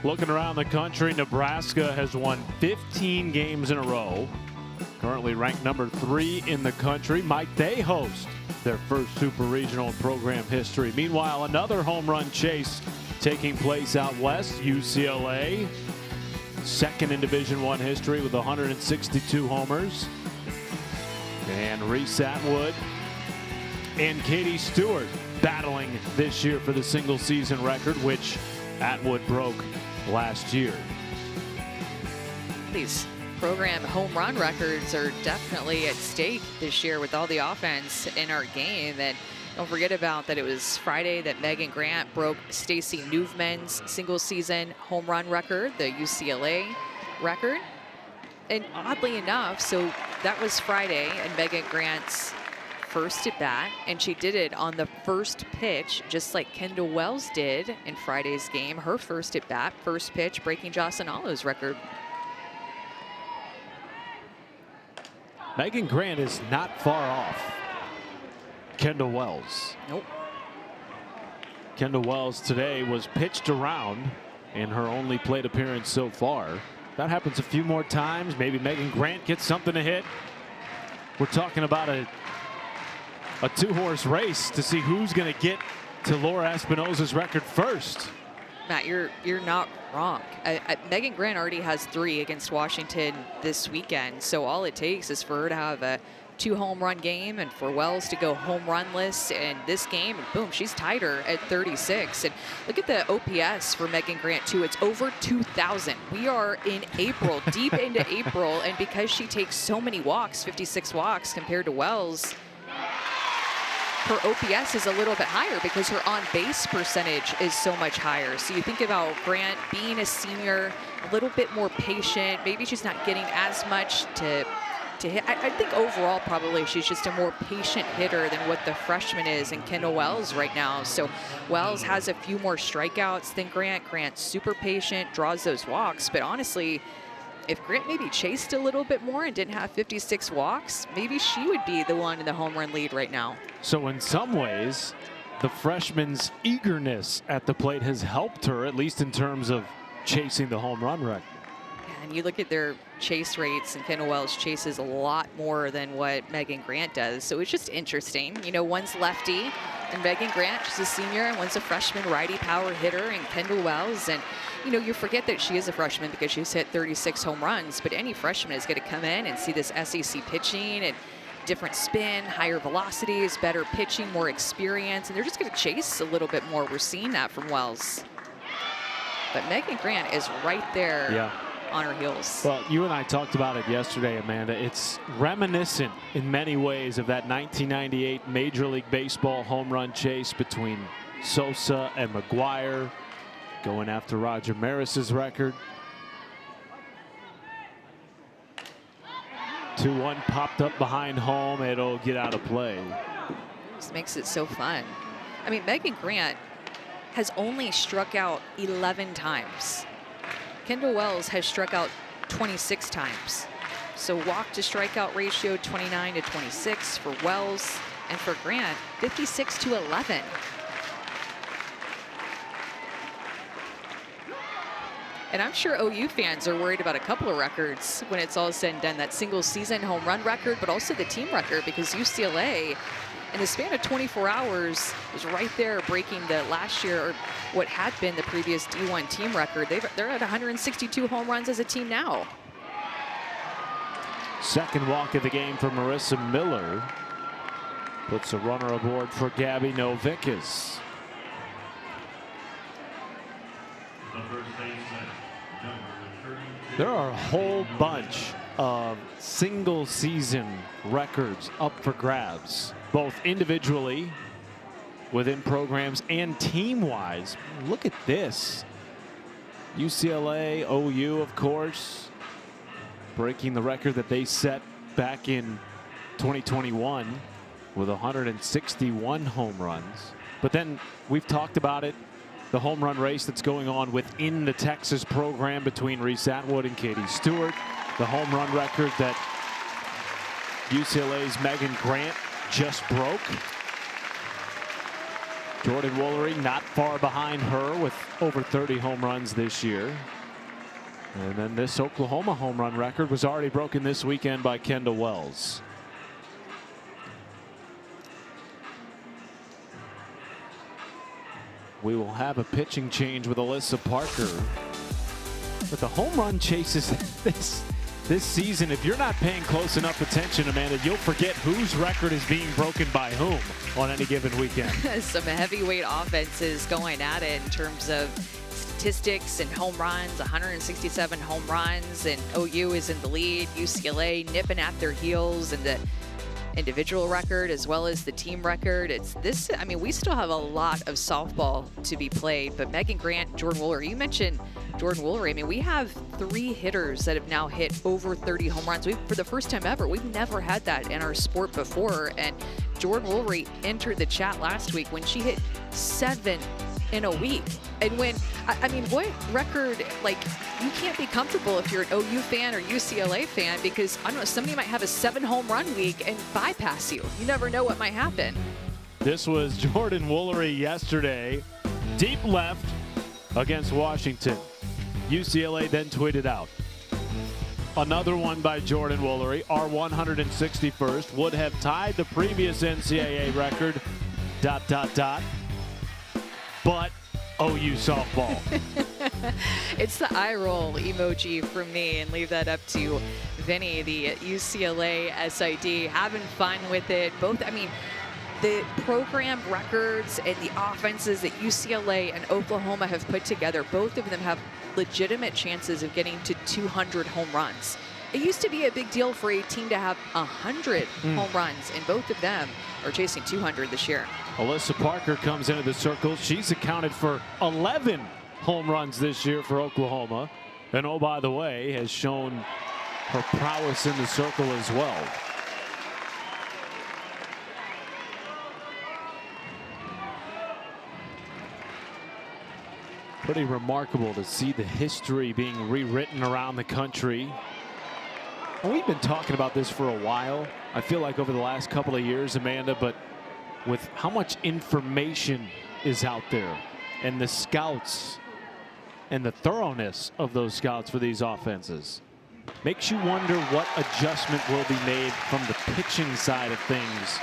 Looking around the country, Nebraska has won 15 games in a row. Currently ranked number 3 in the country. Might they host their first super regional in program history? Meanwhile, another home run chase taking place out west. UCLA, second in Division I history with 162 homers. And Reese Atwood and Katie Stewart battling this year for the single season record, which Atwood broke last year. These program home run records are definitely at stake this year with all the offense in our game. And don't forget about that it was Friday that Megan Grant broke Stacy Newman's single season home run record, the UCLA record. And oddly enough, so that was Friday and Megan Grant's first at bat, and she did it on the first pitch, just like Kendall Wells did in Friday's game. Her first at bat, first pitch, breaking Jocelyn Allo's record. Megan Grant is not far off Kendall Wells. Nope. Kendall Wells today was pitched around in her only plate appearance so far. That happens a few more times. Maybe Megan Grant gets something to hit. We're talking about a two-horse race to see who's going to get to Laura Espinosa's record first. Matt, you're not wrong. Megan Grant already has 3 against Washington this weekend, so all it takes is for her to have a 2-home-run game and for Wells to go home runless in this game, and boom, she's tied her at 36. And look at the OPS for Megan Grant too. It's over 2,000. We are in April, deep into April, and because she takes so many walks, 56 walks compared to Wells, her OPS is a little bit higher because her on-base percentage is so much higher. So you think about Grant being a senior, a little bit more patient. Maybe she's not getting as much to hit. I think overall probably she's just a more patient hitter than what the freshman is in Kendall Wells right now. So Wells has a few more strikeouts than Grant. Grant's super patient, draws those walks. But honestly, if Grant maybe chased a little bit more and didn't have 56 walks, maybe she would be the one in the home run lead right now. So in some ways, the freshman's eagerness at the plate has helped her, at least in terms of chasing the home run record. And you look at their chase rates, and Kendall Wells chases a lot more than what Megan Grant does. So it's just interesting. You know, one's lefty, and Megan Grant, she's a senior, and one's a freshman righty power hitter, and Kendall Wells. And, you know, you forget that she is a freshman because she's hit 36 home runs, but any freshman is going to come in and see this SEC pitching and different spin, higher velocities, better pitching, more experience, and they're just going to chase a little bit more. We're seeing that from Wells. But Megan Grant is right there on her heels. Well, you and I talked about it yesterday, Amanda. It's reminiscent in many ways of that 1998 Major League Baseball home run chase between Sosa and McGuire, going after Roger Maris's record. 2-1 popped up behind home. It'll get out of play. This makes it so fun. I mean, Megan Grant has only struck out 11 times. Kendall Wells has struck out 26 times. So walk to strikeout ratio 29-26 for Wells, and for Grant 56-11. And I'm sure OU fans are worried about a couple of records when it's all said and done. That single season home run record, but also the team record, because UCLA, in the span of 24 hours, was right there breaking the last year, or what had been the previous D1 team record. They're at 162 home runs as a team now. Second walk of the game for Marissa Miller. Puts a runner aboard for Gabby Novickas. There are a whole bunch of single season records up for grabs, both individually within programs and team wise. Look at this. UCLA, OU, of course, breaking the record that they set back in 2021 with 161 home runs. But then we've talked about it, the home run race that's going on within the Texas program between Reese Atwood and Katie Stewart. The home run record that UCLA's Megan Grant just broke. Jordan Woolery not far behind her with over 30 home runs this year. And then this Oklahoma home run record was already broken this weekend by Kendall Wells. We will have a pitching change with Alyssa Parker. But the home run chases this season, if you're not paying close enough attention, Amanda, you'll forget whose record is being broken by whom on any given weekend. Some heavyweight offenses going at it in terms of statistics and home runs. 167 home runs, and OU is in the lead. UCLA nipping at their heels, and the individual record as well as the team record. It's this, I mean, we still have a lot of softball to be played, but Megan Grant, Jordan Woolery, you mentioned Jordan Woolery. I mean, we have 3 hitters that have now hit over 30 home runs. For the first time ever, we've never had that in our sport before. And Jordan Woolery entered the chat last week when she hit 7 in a week. And when, I mean, what record, like, you can't be comfortable if you're an OU fan or UCLA fan, because, I don't know, somebody might have a 7 home run week and bypass you. You never know what might happen. This was Jordan Woolery yesterday, deep left against Washington. UCLA then tweeted out, another one by Jordan Woolery, our 161st, would have tied the previous NCAA record, ... but OU softball. It's the eye roll emoji from me, and leave that up to Vinny, the UCLA SID, having fun with it. Both, I mean, the program records and the offenses that UCLA and Oklahoma have put together, both of them have legitimate chances of getting to 200 home runs. It used to be a big deal for a team to have 100 home runs, and both of them are chasing 200 this year. Alyssa Parker comes into the circle. She's accounted for 11 home runs this year for Oklahoma. And oh, by the way, has shown her prowess in the circle as well. Pretty remarkable to see the history being rewritten around the country. And we've been talking about this for a while, I feel like, over the last couple of years, Amanda, but with how much information is out there and the scouts and the thoroughness of those scouts for these offenses, makes you wonder what adjustment will be made from the pitching side of things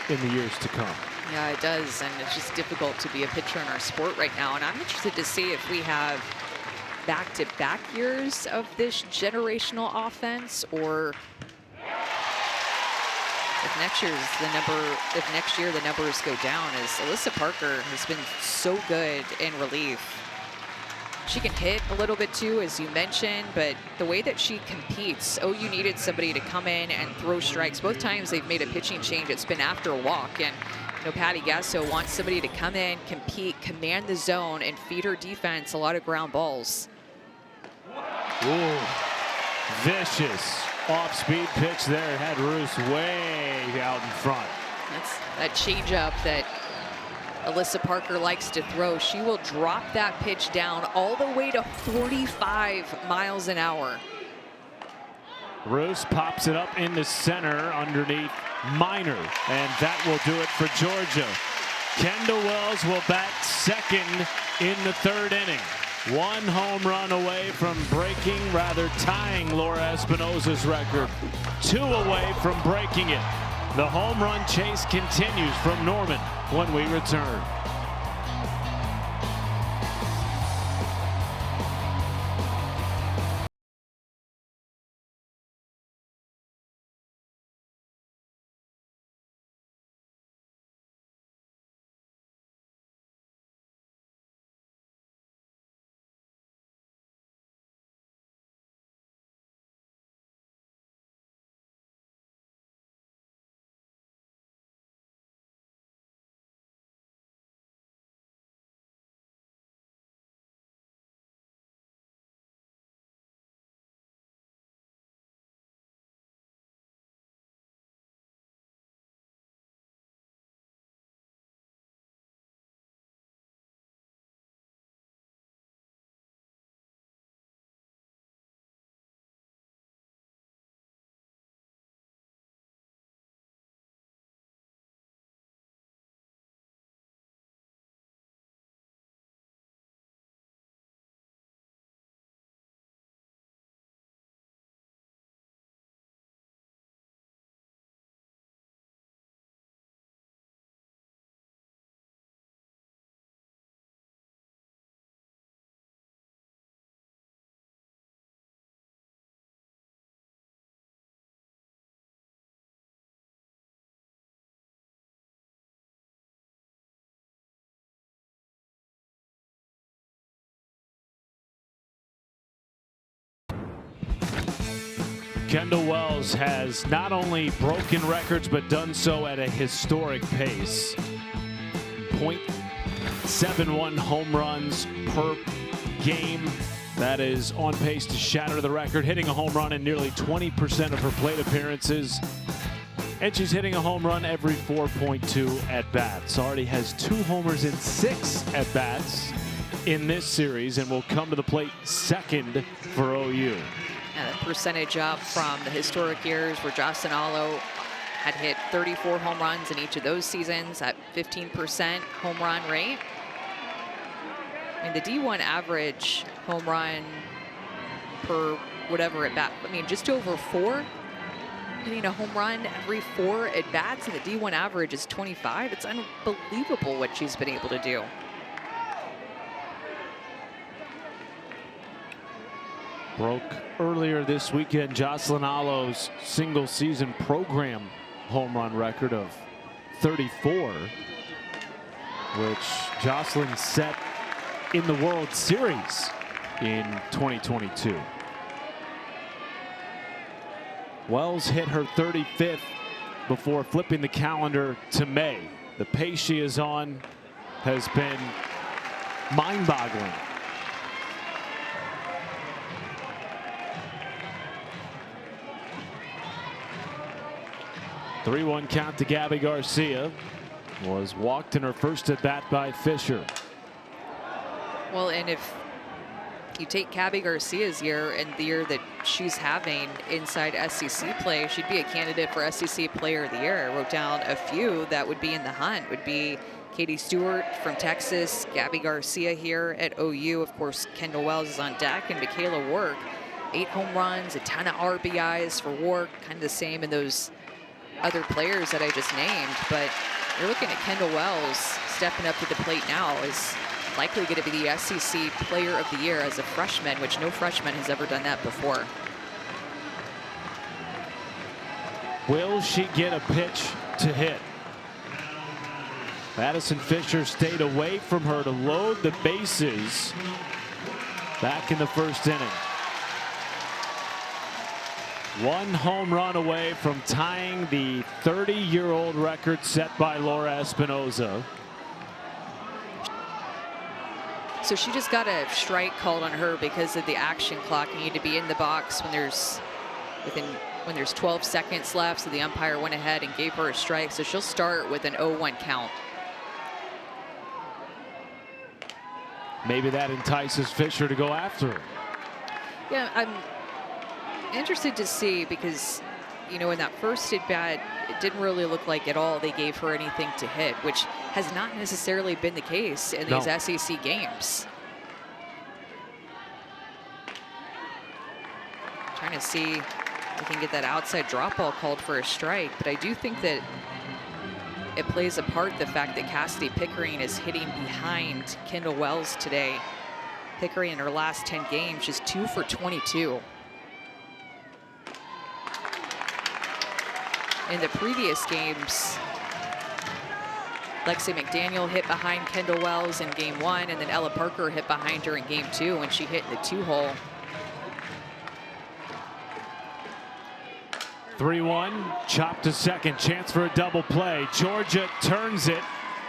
in the years to come. Yeah, it does, and it's just difficult to be a pitcher in our sport right now. And I'm interested to see if we have back-to-back years of this generational offense, or if next year the numbers go down, as Alyssa Parker has been so good in relief. She can hit a little bit too, as you mentioned, but the way that she competes, OU needed somebody to come in and throw strikes. Both times they've made a pitching change, it's been after a walk. And Patty Gasso wants somebody to come in, compete, command the zone, and feed her defense a lot of ground balls. Ooh, vicious off-speed pitch there. It had Roos way out in front. That's that changeup that Alyssa Parker likes to throw. She will drop that pitch down all the way to 45 miles an hour. Roos pops it up in the center underneath Minor, and that will do it for Georgia. Kendall Wells will bat second in the third inning. One home run away from tying Laura Espinosa's record. Two away from breaking it. The home run chase continues from Norman when we return. Kendall Wells has not only broken records, but done so at a historic pace. .71 home runs per game. That is on pace to shatter the record, hitting a home run in nearly 20% of her plate appearances. And she's hitting a home run every 4.2 at-bats. Already has 2 homers in 6 at-bats in this series, and will come to the plate second for OU. And a percentage up from the historic years where Jocelyn Alo had hit 34 home runs in each of those seasons at 15% home run rate. I mean, the D1 average home run per whatever at bat, I mean, just over 4. Hitting a home run every 4 at bats, and the D1 average is 25. It's unbelievable what she's been able to do. Broke earlier this weekend Jocelyn Alo's single season program home run record of 34, which Jocelyn set in the World Series in 2022. Wells hit her 35th before flipping the calendar to May. The pace she is on has been mind-boggling. The 3-1 count to Gabby Garcia. Was walked in her first at bat by Fisher. Well, and if you take Gabby Garcia's year and the year that she's having inside SEC play, she'd be a candidate for SEC Player of the Year. I wrote down a few that would be in the hunt. Would be Katie Stewart from Texas, Gabby Garcia here at OU. Of course, Kendall Wells is on deck, and Michaela Wark. 8 home runs, a ton of RBIs for Wark. Kind of the same in those other players that I just named, but you're looking at Kendall Wells stepping up to the plate now is likely going to be the SEC Player of the Year as a freshman, which no freshman has ever done that before. Will she get a pitch to hit? Madison Fisher stayed away from her to load the bases. back in the first inning. One home run away from tying the 30-year-old record set by Laura Espinoza. So she just got a strike called on her because of the action clock. You need to be in the box when there's 12 seconds left. So the umpire went ahead and gave her a strike. So she'll start with an 0-1 count. Maybe that entices Fisher to go after her. Yeah, I'm interested to see because, you know, in that first at bat, it didn't really look like at all they gave her anything to hit, which has not necessarily been the case in these SEC games. Trying to see if we can get that outside drop ball called for a strike, but I do think that it plays a part, the fact that Cassidy Pickering is hitting behind Kendall Wells today. Pickering in her last 10 games, she's 2 for 22. In the previous games, Lexi McDaniel hit behind Kendall Wells in game 1, and then Ella Parker hit behind her in game 2 when she hit in the 2-hole. 3-1, chop to second, chance for a double play. Georgia turns it,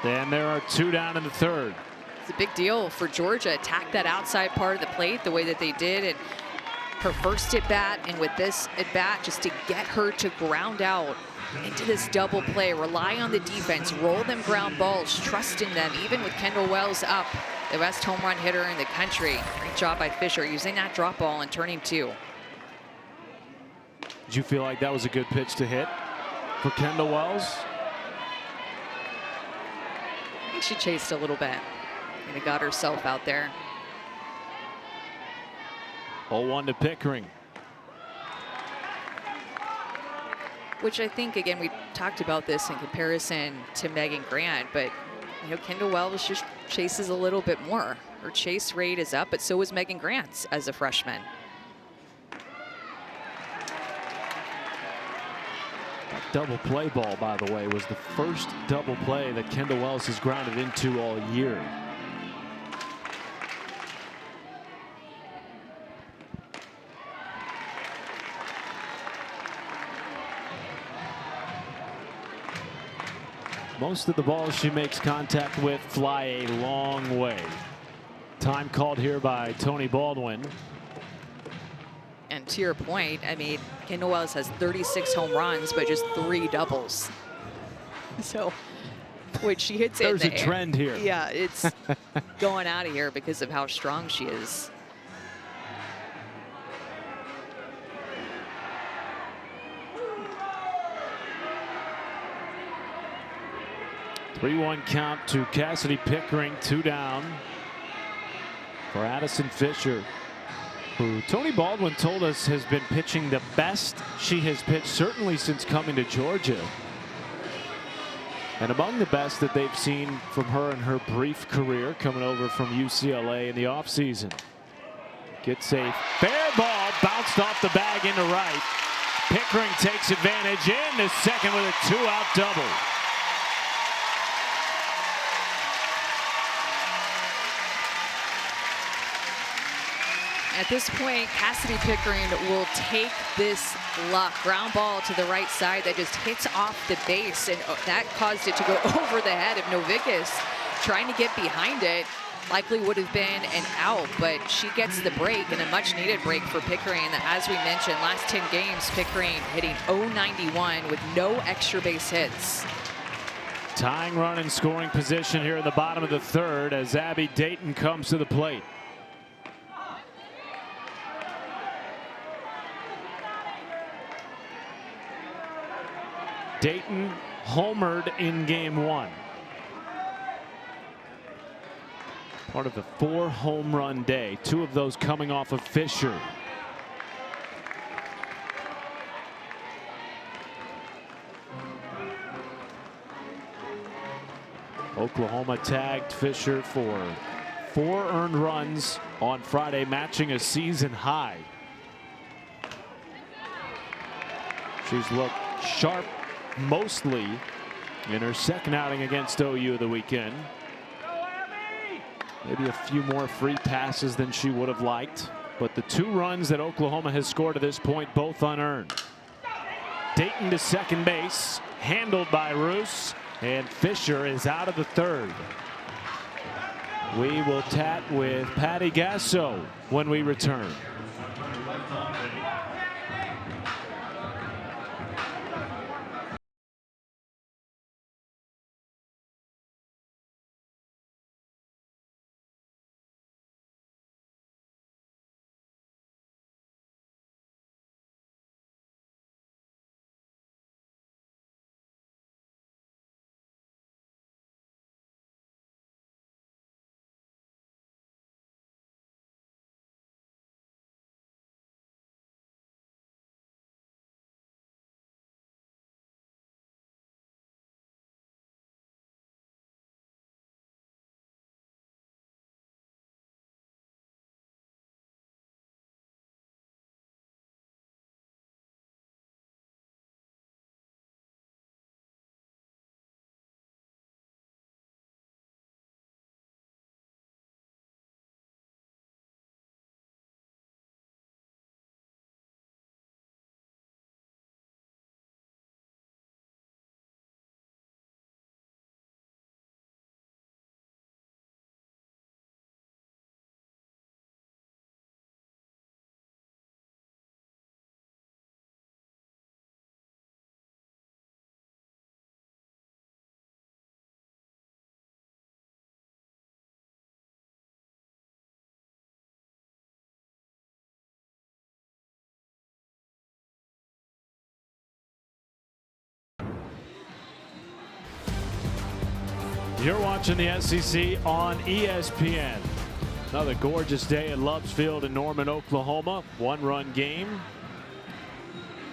and there are 2 down in the third. It's a big deal for Georgia. Attack that outside part of the plate the way that they did in her first at bat, and with this at bat, just to get her to ground out into this double play. Rely on the defense, roll them ground balls, trust in them, even with Kendall Wells up, the best home run hitter in the country. Great job by Fisher using that drop ball and turning 2. Did you feel like that was a good pitch to hit for Kendall Wells? I think she chased a little bit and got herself out there. 0-1 to Pickering. Which I think, again, we talked about this in comparison to Megan Grant, but you know, Kendall Wells just chases a little bit more. Her chase rate is up, but so is Megan Grant's as a freshman. That double play ball, by the way, was the first double play that Kendall Wells has grounded into all year. Most of the balls she makes contact with fly a long way. Time called here by Tony Baldwin. And to your point, I mean, Kendall Wells has 36 home runs, but just 3 doubles. So, when she hits it in the air, there's a trend here. Yeah, it's going out of here because of how strong she is. Three-one count to Cassidy Pickering, 2 down for Addison Fisher, who Tony Baldwin told us has been pitching the best she has pitched certainly since coming to Georgia, and among the best that they've seen from her in her brief career coming over from UCLA in the offseason. Gets a fair ball, bounced off the bag into right. Pickering takes advantage into second with a 2-out double. At this point, Cassidy Pickering will take this ground ball to the right side that just hits off the base, and that caused it to go over the head of Novickus. Trying to get behind it, likely would have been an out, but she gets the break, and a much-needed break for Pickering. As we mentioned, last 10 games, Pickering hitting .091 with no extra base hits. Tying run in scoring position here in the bottom of the third as Abby Dayton comes to the plate. Dayton homered in game 1. Part of the 4 home run day, 2 of those coming off of Fisher. Oklahoma tagged Fisher for 4 earned runs on Friday, matching a season high. She's looked sharp mostly in her second outing against OU of the weekend. Maybe a few more free passes than she would have liked. But the 2 runs that Oklahoma has scored to this point, both unearned. Dayton to second base, handled by Roos, and Fisher is out of the 3rd. We will chat with Patty Gasso when we return. You're watching the SEC on ESPN. Another gorgeous day at Loves Field in Norman, Oklahoma. 1-run game.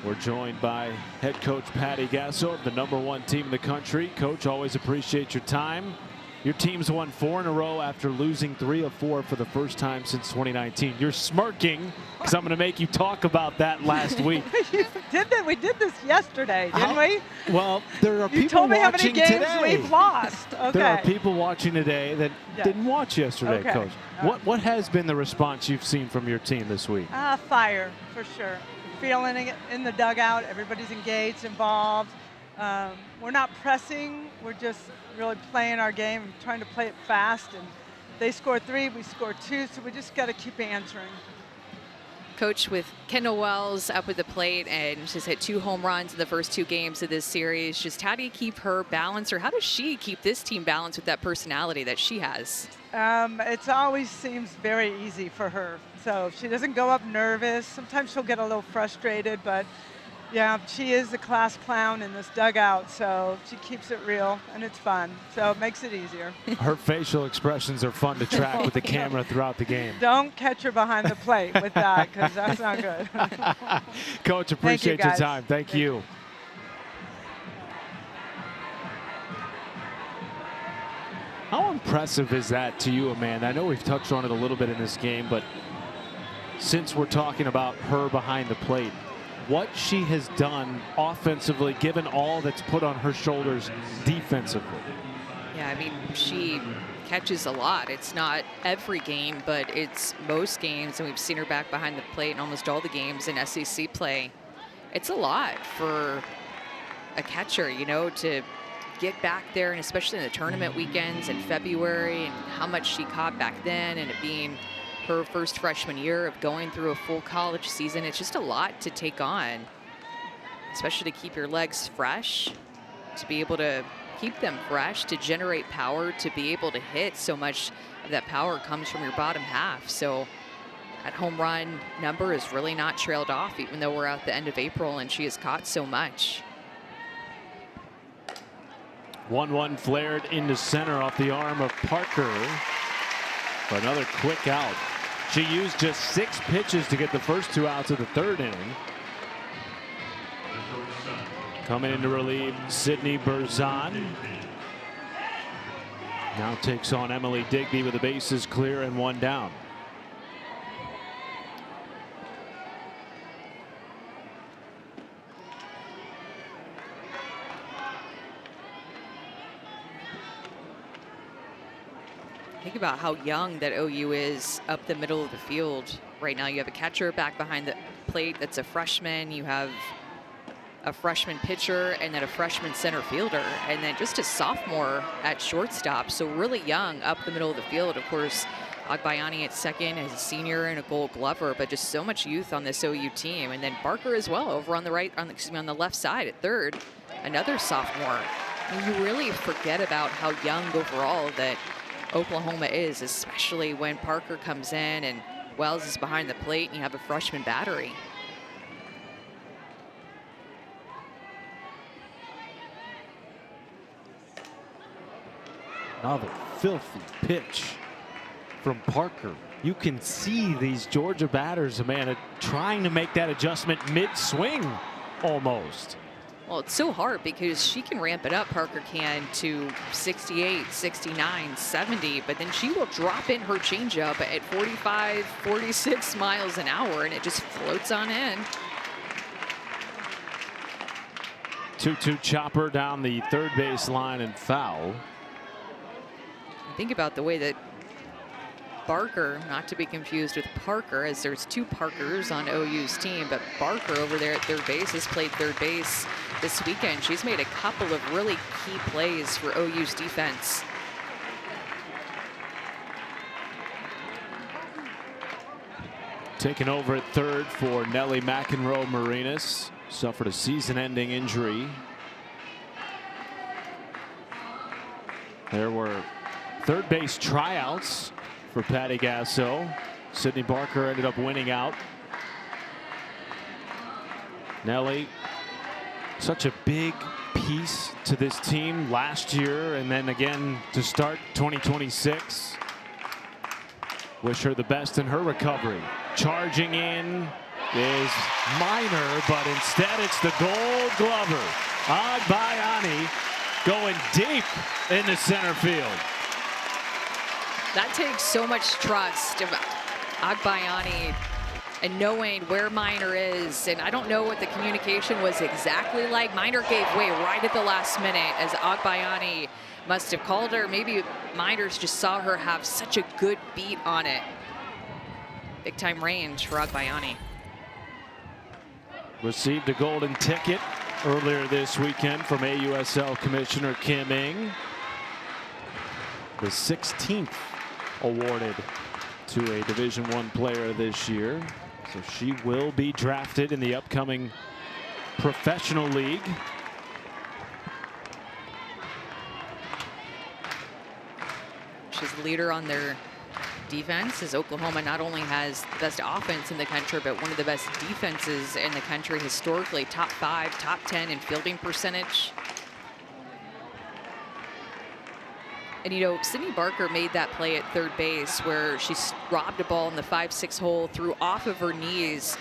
We're joined by head coach Patty Gasso of the #1 team in the country. Coach, always appreciate your time. Your team's won 4 in a row after losing 3 of 4 for the first time since 2019. You're smirking because I'm going to make you talk about that last week. You did that. We did this yesterday, didn't we? Well, there are You people told me how watching many games today. we've lost. Okay. There are people watching today that didn't watch yesterday, Okay. Coach. What has been the response you've seen from your team this week? Fire, for sure. Feeling it in the dugout. Everybody's engaged, involved. We're not pressing. We're just really playing our game and trying to play it fast. And they score 3, we score 2, so we just got to keep answering. Coach, with Kendall Wells up at the plate and she's hit 2 home runs in the first 2 games of this series, just how do you keep her balanced, or how does she keep this team balanced with that personality that she has? It always seems very easy for her. So she doesn't go up nervous. Sometimes she'll get a little frustrated, but yeah, she is the class clown in this dugout, so she keeps it real, and it's fun. So it makes it easier. Her facial expressions are fun to track with the camera throughout the game. Don't catch her behind the plate with that, because that's not good. Coach, appreciate your time. Thank you. How impressive is that to you, Amanda? I know we've touched on it a little bit in this game, but since we're talking about her behind the plate, what she has done offensively, given all that's put on her shoulders defensively. Yeah, I mean, she catches a lot. It's not every game, but it's most games, and we've seen her back behind the plate in almost all the games in SEC play. It's a lot for a catcher, you know, to get back there, and especially in the tournament weekends in February, and how much she caught back then, and it being her first freshman year of going through a full college season. It's just a lot to take on, especially to keep your legs fresh, to be able to keep them fresh, to generate power, to be able to hit. So much of that power comes from your bottom half. So that home run number is really not trailed off, even though we're at the end of April and she has caught so much. 1-1 flared into center off the arm of Parker for another quick out. She used just 6 pitches to get the first 2 outs of the 3rd inning. Coming in to relieve Sydney Berzon. Now takes on Emily Digby with the bases clear and 1 down. think about how young that OU is up the middle of the field right now. You have a catcher back behind the plate that's a freshman. You have a freshman pitcher and then a freshman center fielder, and then just a sophomore at shortstop. So really young up the middle of the field. Of course, Agbayani at second as a senior and a Gold Glover, but just so much youth on this OU team. And then Barker as well over on the right, on the left side at third, another sophomore. And you really forget about how young overall that Oklahoma is, especially when Parker comes in and Wells is behind the plate and you have a freshman battery. Another filthy pitch from Parker. You can see these Georgia batters, Amanda, trying to make that adjustment mid-swing almost. Well, it's so hard because she can ramp it up, Parker can, to 68, 69, 70, but then she will drop in her changeup at 45, 46 miles an hour, and it just floats on in. 2-2 chopper down the third base line and foul. Think about the way that Barker, not to be confused with Parker, as there's two Parkers on OU's team, but Barker over there at third base has played third base this weekend. She's made a couple of really key plays for OU's defense. Taking over at third for Nellie McEnroe-Marinas. Suffered a season-ending injury. There were third base tryouts for Patty Gasso. Sydney Barker ended up winning out. Nellie, such a big piece to this team last year and then again to start 2026. Wish her the best in her recovery. Charging in is Minor, but instead it's the Gold Glover. Agbayani going deep in the center field. That takes so much trust of Agbayani and knowing where Minor is. And I don't know what the communication was exactly like. Minor gave way right at the last minute as Agbayani must have called her. Maybe Miners just saw her have such a good beat on it. Big time range for Agbayani. Received a golden ticket earlier this weekend from AUSL Commissioner Kim Ng. The 16th awarded to a Division I player this year. So she will be drafted in the upcoming professional league. She's the leader on their defense, as Oklahoma not only has the best offense in the country, but one of the best defenses in the country historically. Top 5, top 10 in fielding percentage. And, you know, Sydney Barker made that play at third base where she robbed a ball in the 5-6 hole, threw off of her knees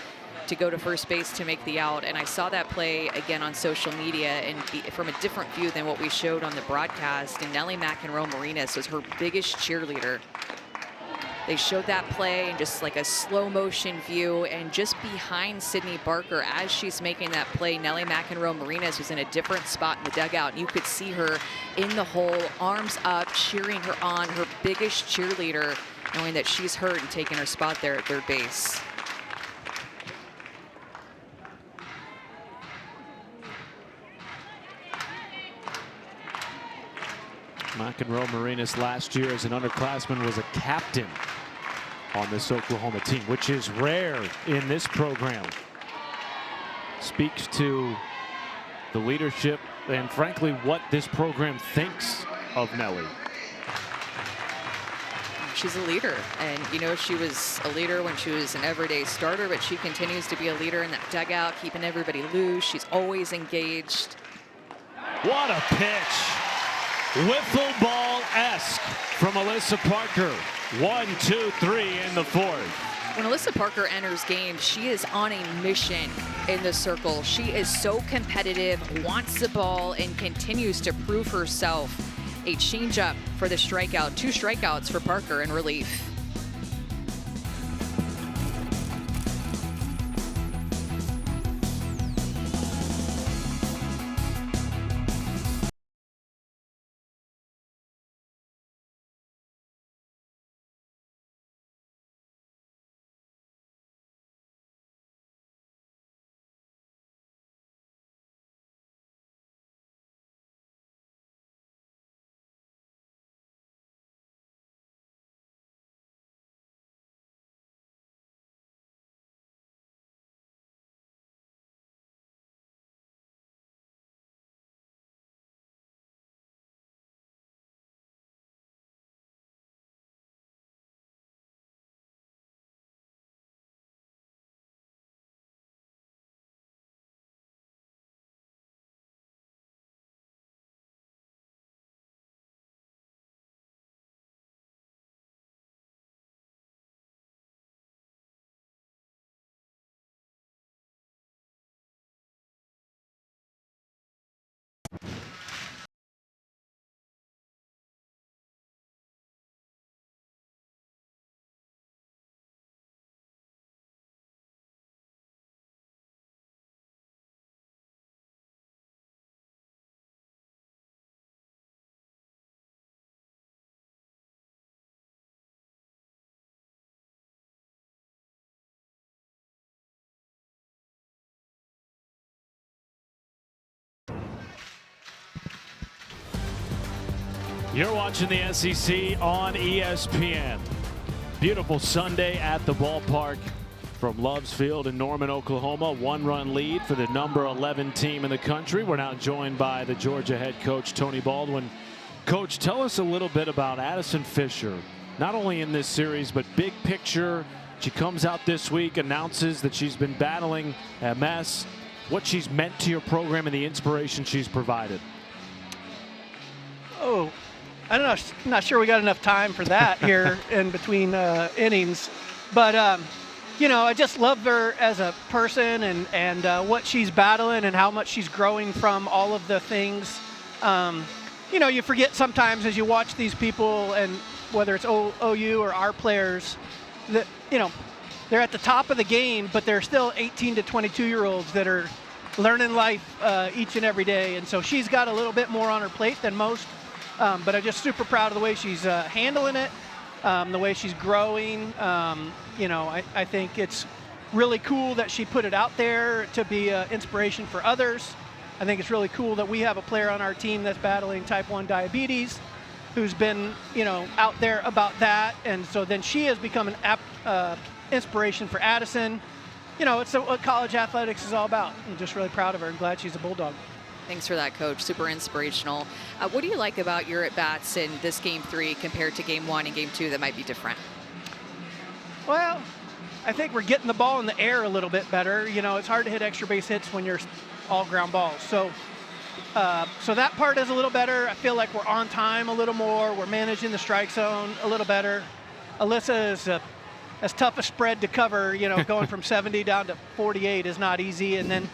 to go to first base to make the out. And I saw that play again on social media and from a different view than what we showed on the broadcast. And Nellie McEnroe-Marinas was her biggest cheerleader. They showed that play in just like a slow motion view, and just behind Sydney Barker as she's making that play, Nellie McEnroe-Marinas was in a different spot in the dugout. You could see her in the hole, arms up, cheering her on, her biggest cheerleader, knowing that she's hurt and taking her spot there at third base. McEnroe-Marinas last year as an underclassman was a captain on this Oklahoma team, which is rare in this program. Speaks to the leadership and frankly what this program thinks of Nellie. She's a leader, and you know, she was a leader when she was an everyday starter, but she continues to be a leader in that dugout, keeping everybody loose. She's always engaged. What a pitch! Wiffle ball-esque from Alyssa Parker. 1, 2, 3 in the fourth. When Alyssa Parker enters games, she is on a mission in the circle. She is so competitive, wants the ball, and continues to prove herself. A changeup for the strikeout, 2 strikeouts for Parker in relief. You're watching the SEC on ESPN. Beautiful Sunday at the ballpark from Loves Field in Norman, Oklahoma. One-run lead for the number 11 team in the country. We're now joined by the Georgia head coach, Tony Baldwin. Coach, tell us a little bit about Addison Fisher, not only in this series, but big picture. She comes out this week, announces that she's been battling MS, what she's meant to your program and the inspiration she's provided. Oh, I don't know. I'm not sure we got enough time for that here in between innings. But, you know, I just love her as a person and what she's battling and how much she's growing from all of the things. You know, you forget sometimes as you watch these people, and whether it's OU or our players, that, you know, they're at the top of the game, but they're still 18 to 22-year-olds that are learning life each and every day. And so she's got a little bit more on her plate than most. But I'm just super proud of the way she's handling it, the way she's growing. You know, I think it's really cool that she put it out there to be an inspiration for others. I think it's really cool that we have a player on our team that's battling type 1 diabetes, who's been, you know, out there about that. And so then she has become an inspiration for Addison. You know, it's what college athletics is all about. I'm just really proud of her and glad she's a Bulldog. Thanks for that, Coach. Super inspirational. What do you like about your at-bats in this Game 3 compared to Game 1 and Game 2 that might be different? Well, I think we're getting the ball in the air a little bit better. You know, it's hard to hit extra base hits when you're all ground balls. So that part is a little better. I feel like we're on time a little more. We're managing the strike zone a little better. Alyssa is as tough a spread to cover. You know, going from 70 down to 48 is not easy. And then,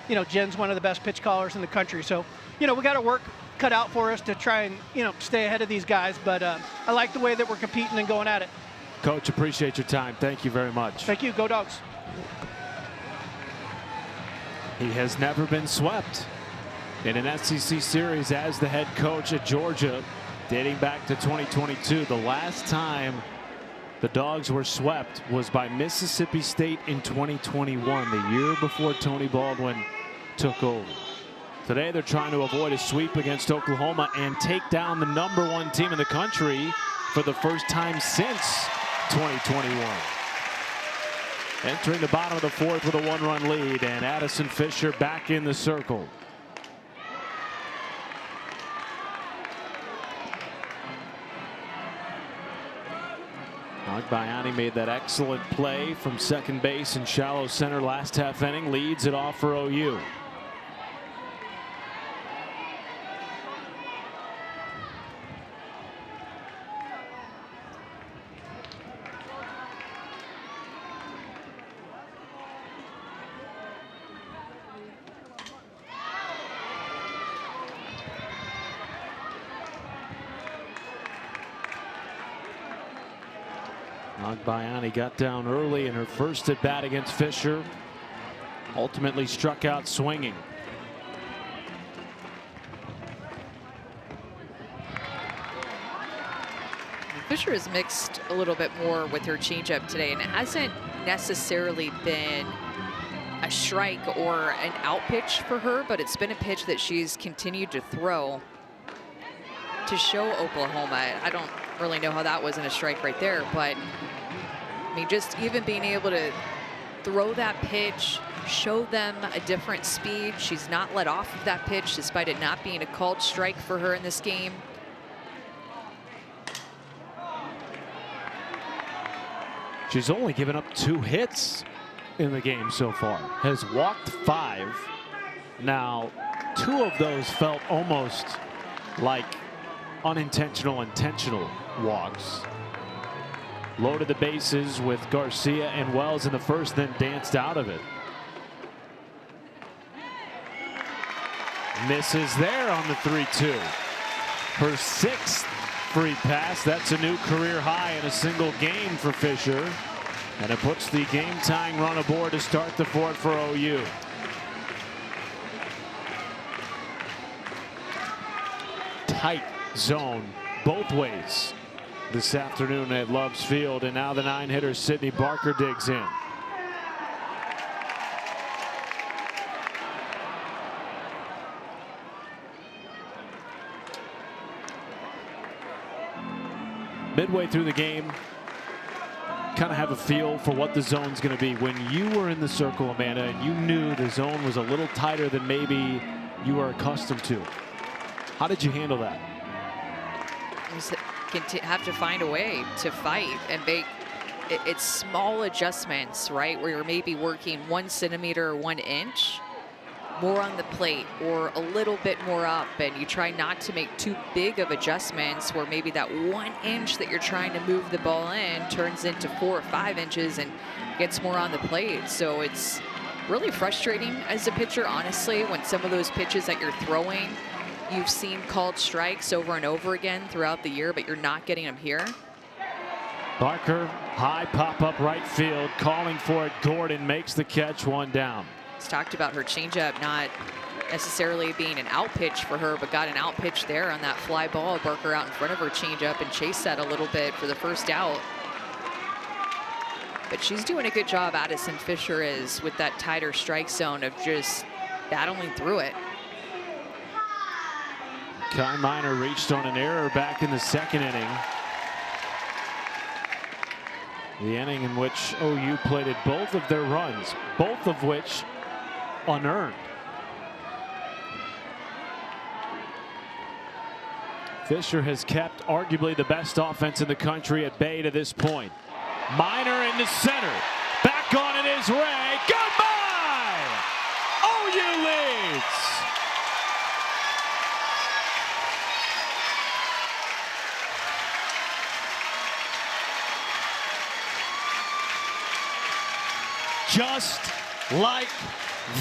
you know, Jen's one of the best pitch callers in the country. So, you know, we got our work cut out for us to try and, you know, stay ahead of these guys. But I like the way that we're competing and going at it. Coach, appreciate your time. Thank you very much. Thank you. Go Dogs. He has never been swept in an SEC series as the head coach at Georgia, dating back to 2022. The last time the Dogs were swept was by Mississippi State in 2021, the year before Tony Baldwin took over. Today they're trying to avoid a sweep against Oklahoma and take down the number 1 team in the country for the first time since 2021. Entering the bottom of the 4th with a 1-run lead, and Addison Fisher back in the circle. Agbayani made that excellent play from second base and shallow center last half inning, leads it off for OU. Agbayani got down early in her first at bat against Fisher. Ultimately struck out swinging. Fisher has mixed a little bit more with her changeup today, and it hasn't necessarily been a strike or an out pitch for her, but it's been a pitch that she's continued to throw to show Oklahoma. I don't really know how that wasn't a strike right there, but I mean, just even being able to throw that pitch, show them a different speed. She's not let off of that pitch despite it not being a called strike for her in this game. She's only given up 2 hits in the game so far, has walked 5. Now, 2 of those felt almost like unintentional, intentional walks. Loaded the bases with Garcia and Wells in the first, then danced out of it. Misses there on the 3-2. Her 6th free pass. That's a new career high in a single game for Fisher. And it puts the game-tying run aboard to start the 4th for OU. Tight zone both ways this afternoon at Loves Field, and now the 9-hitter Sydney Barker digs in. midway through the game, kind of have a feel for what the zone's going to be. When you were in the circle, Amanda, and you knew the zone was a little tighter than maybe you were accustomed to, how did you handle that? You have to find a way to fight and make it's small adjustments, right? Where you're maybe working 1 centimeter or 1 inch more on the plate or a little bit more up, and you try not to make too big of adjustments where maybe that 1 inch that you're trying to move the ball in turns into 4 or 5 inches and gets more on the plate. So it's really frustrating as a pitcher, honestly, when some of those pitches that you're throwing, you've seen called strikes over and over again throughout the year, but you're not getting them here. Barker, high pop up right field, calling for it. Gordon makes the catch, 1 down. He's talked about her changeup not necessarily being an out pitch for her, but got an out pitch there on that fly ball. Barker out in front of her changeup and chased that a little bit for the first out. But she's doing a good job, Addison Fisher is, with that tighter strike zone of just battling through it. Kai Miner reached on an error back in the 2nd inning. The inning in which OU plated both of their runs, both of which unearned. Fisher has kept arguably the best offense in the country at bay to this point. Miner into center. Back on it is Ray. Goodbye! OU leads! Just like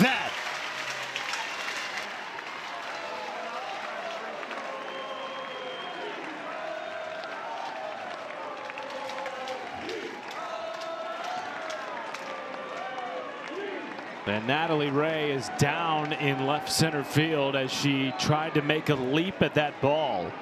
that. And Natalie Ray is down in left center field as she tried to make a leap at that ball.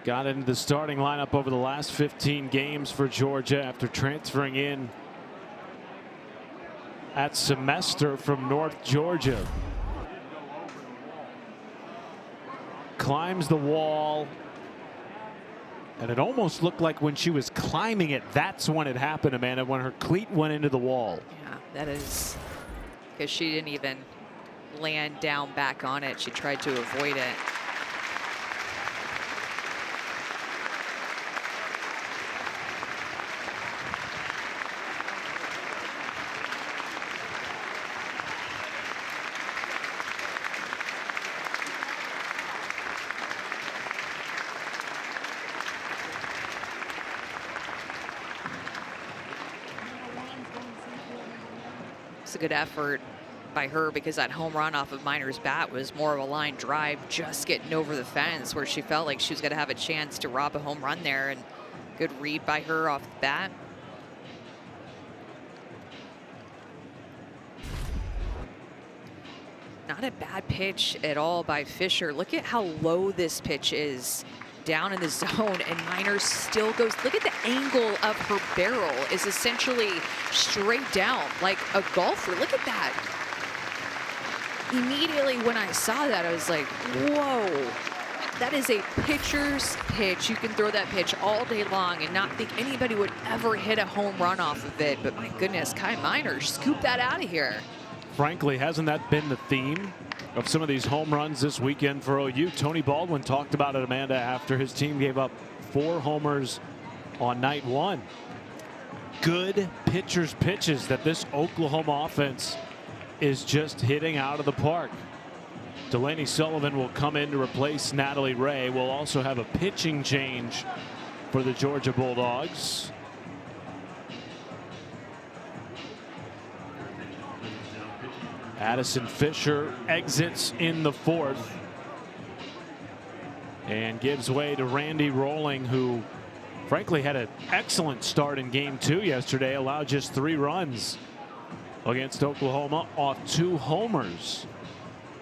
Got into the starting lineup over the last 15 games for Georgia after transferring in at semester from North Georgia. Climbs the wall. And it almost looked like when she was climbing it, that's when it happened, Amanda, when her cleat went into the wall. Yeah, that is because she didn't even land down back on it. She tried to avoid it. A good effort by her because that home run off of Miner's bat was more of a line drive, just getting over the fence where she felt like she was going to have a chance to rob a home run there, and good read by her off the bat. Not a bad pitch at all by Fisher. Look at how low this pitch is down in the zone, and Miner still goes. Look at the angle of her barrel is essentially straight down like a golfer. Look at that. Immediately when I saw that, I was like, whoa, that is a pitcher's pitch. You can throw that pitch all day long and not think anybody would ever hit a home run off of it. But my goodness, Kai Miner scooped that out of here. Frankly, hasn't that been the theme of some of these home runs this weekend for OU? Tony Baldwin talked about it, Amanda, after his team gave up 4 homers on night 1. Good pitchers' pitches that this Oklahoma offense is just hitting out of the park. Delaney Sullivan will come in to replace Natalie Ray. We'll also have a pitching change for the Georgia Bulldogs. Addison Fisher exits in the 4th and gives way to Randy Rolling, who frankly had an excellent start in game 2 yesterday, allowed just 3 runs against Oklahoma off 2 homers.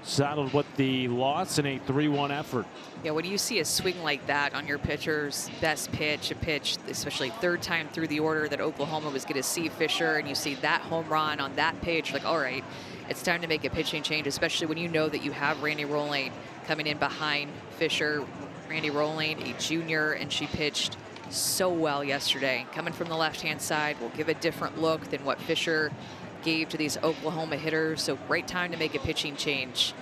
saddled with the loss in a 3-1 effort. Yeah, when you see a swing like that on your pitcher's best pitch, a pitch, especially third time through the order that Oklahoma was going to see Fisher, and you see that home run on that pitch, like, all right, it's time to make a pitching change, especially when you know that you have Randy Rolling coming in behind Fisher. Randy Rolling, a junior, and she pitched so well yesterday. Coming from the left-hand side will give a different look than what Fisher gave to these Oklahoma hitters, so great time to make a pitching change.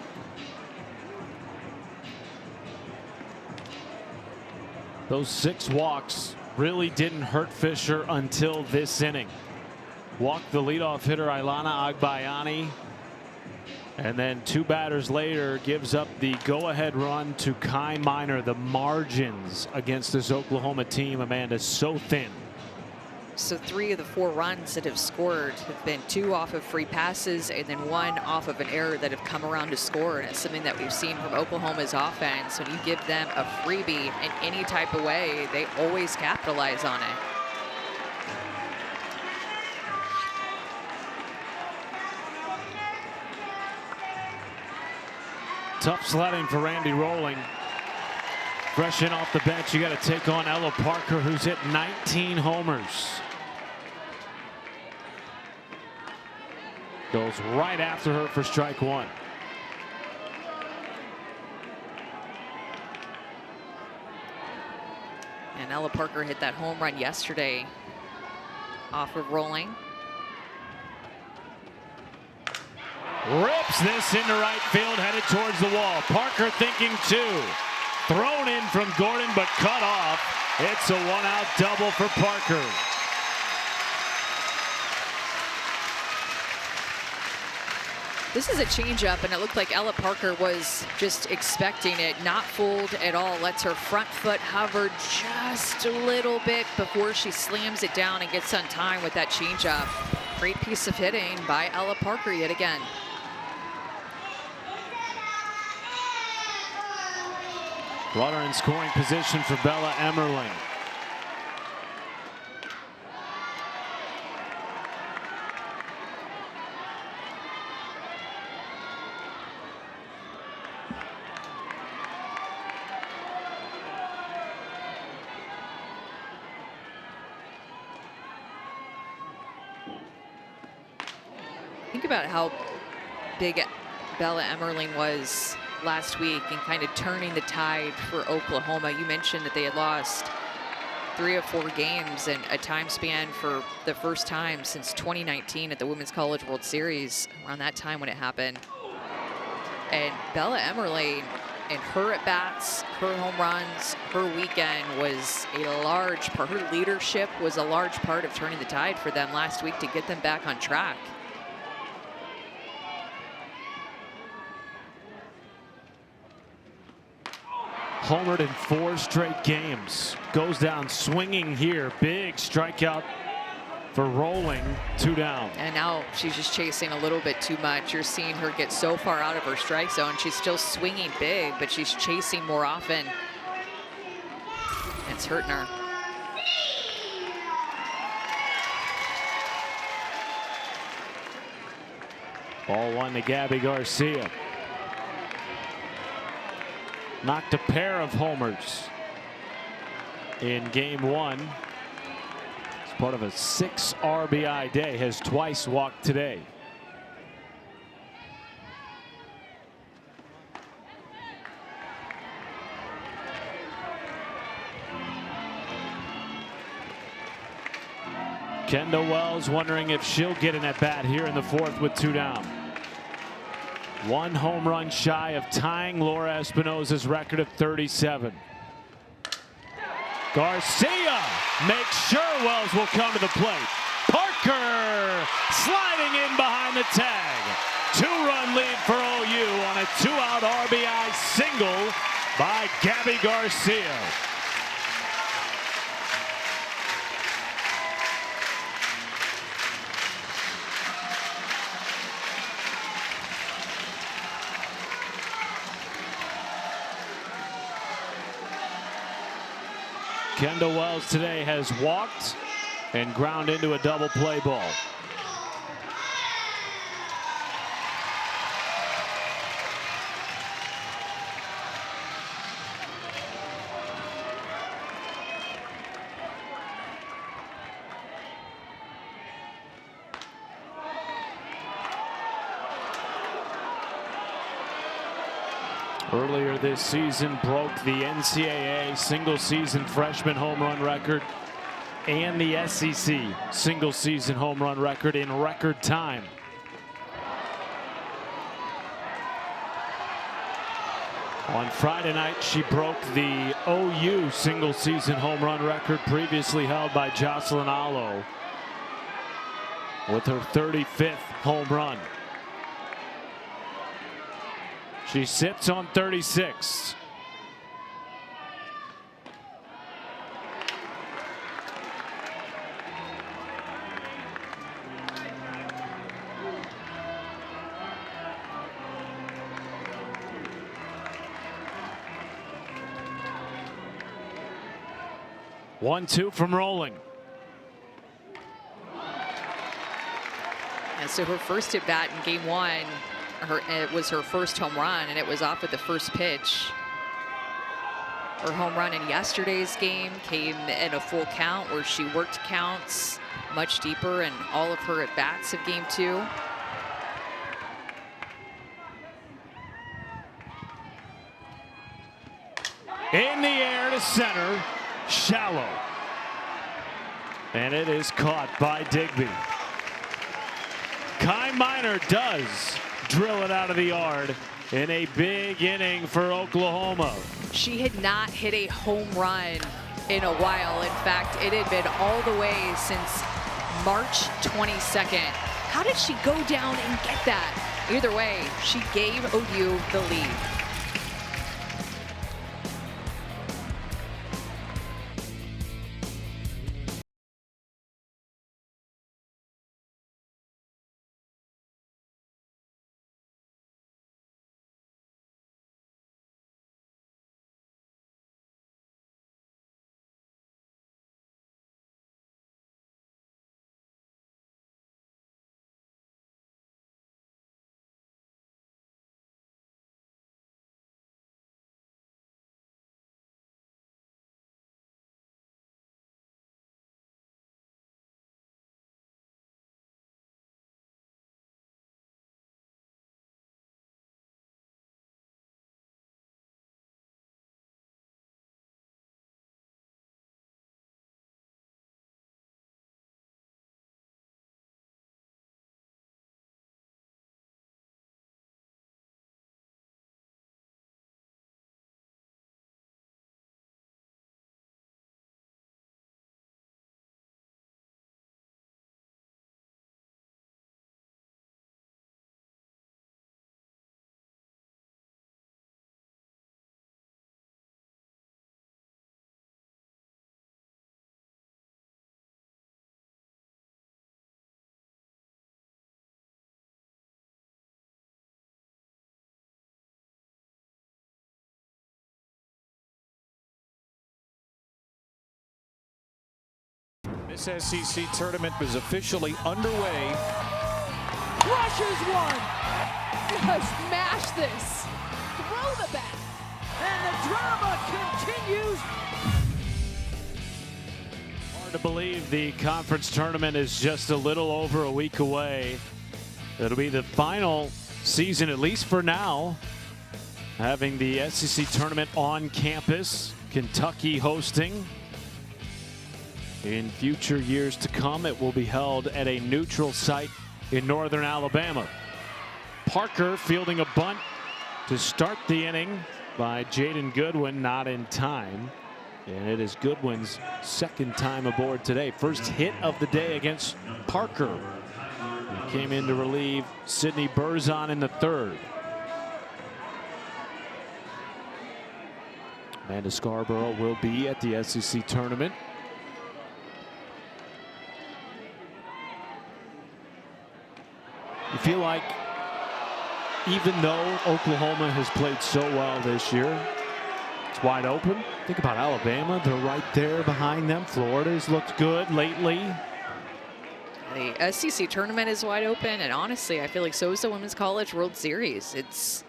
Those 6 walks really didn't hurt Fisher until this inning. Walked the leadoff hitter Ilana Agbayani, and then 2 batters later gives up the go-ahead run to Kai Minor. The margins against this Oklahoma team, Amanda, so thin. So 3 of the 4 runs that have scored have been 2 off of free passes and then 1 off of an error that have come around to score. And it's something that we've seen from Oklahoma's offense. When you give them a freebie in any type of way, they always capitalize on it. Tough sledding for Randy Rolling. Fresh in off the bench, you got to take on Ella Parker, who's hit 19 homers. Goes right after her for strike 1. And Ella Parker hit that home run yesterday off of Rolling. Rips this into right field, headed towards the wall. Parker thinking 2. Thrown in from Gordon, but cut off. It's a 1-out double for Parker. This is a changeup, and it looked like Ella Parker was just expecting it, not fooled at all. Lets her front foot hover just a little bit before she slams it down and gets on time with that changeup. Great piece of hitting by Ella Parker yet again. Runner in scoring position for Bella Emmerling. Think about how big Bella Emmerling was last week and kind of turning the tide for Oklahoma. You mentioned that they had lost 3 or 4 games in a time span for the first time since 2019 at the Women's College World Series, around that time when it happened. And Bella Emmerling, and her at-bats, her home runs, her weekend was a large part. Her leadership was a large part of turning the tide for them last week to get them back on track. Homered in 4 straight games. Goes down swinging here. Big strikeout for Rolling. 2 down. And now she's just chasing a little bit too much. You're seeing her get so far out of her strike zone. She's still swinging big, but she's chasing more often. It's hurting her. Ball 1 to Gabby Garcia. Knocked a pair of homers in game 1. It's part of a 6 RBI day. Has twice walked today. Kendall Wells wondering if she'll get an at-bat here in the 4th with 2 down. 1 home run shy of tying Laura Espinosa's record of 37. Garcia makes sure Wells will come to the plate. Parker sliding in behind the tag. 2-run lead for OU on a 2-out RBI single by Gabby Garcia. Kendall Wells today has walked and ground into a double play ball. earlier this season broke the NCAA single-season freshman home run record and the SEC single-season home run record in record time. On Friday night, she broke the OU single-season home run record previously held by Jocelyn Alo with her 35th home run. She sits on 36. One-two from Rolling. And so her first at bat in game one, it was her first home run, and it was off at the first pitch. Her home run in yesterday's game came in a full count where she worked counts much deeper in all of her at bats of game two. In the air to center, shallow. And it is caught by Digby. Kai Minor does drill it out of the yard in a big inning for Oklahoma. She had not hit a home run in a while. In fact, it had been all the way since March 22nd. How did she go down and get that? Either way, she gave OU the lead. This SEC tournament is officially underway. Crushes one. Just smash this. Throw the bat. And the drama continues. Hard to believe the conference tournament is just a little over a week away. It'll be the final season, at least for now, having the SEC tournament on campus. Kentucky hosting. In future years to come, it will be held at a neutral site in northern Alabama. Parker fielding a bunt to start the inning by Jaden Goodwin, not in time. And it is Goodwin's second time aboard today. First hit of the day against Parker. He came in to relieve Sidney Berzon in the third. Amanda Scarborough will be at the SEC tournament. You feel like even though Oklahoma has played so well this year, it's wide open. Think about Alabama. They're right there behind them. Florida's looked good lately. The SEC tournament is wide open, and honestly, I feel like so is the Women's College World Series. It's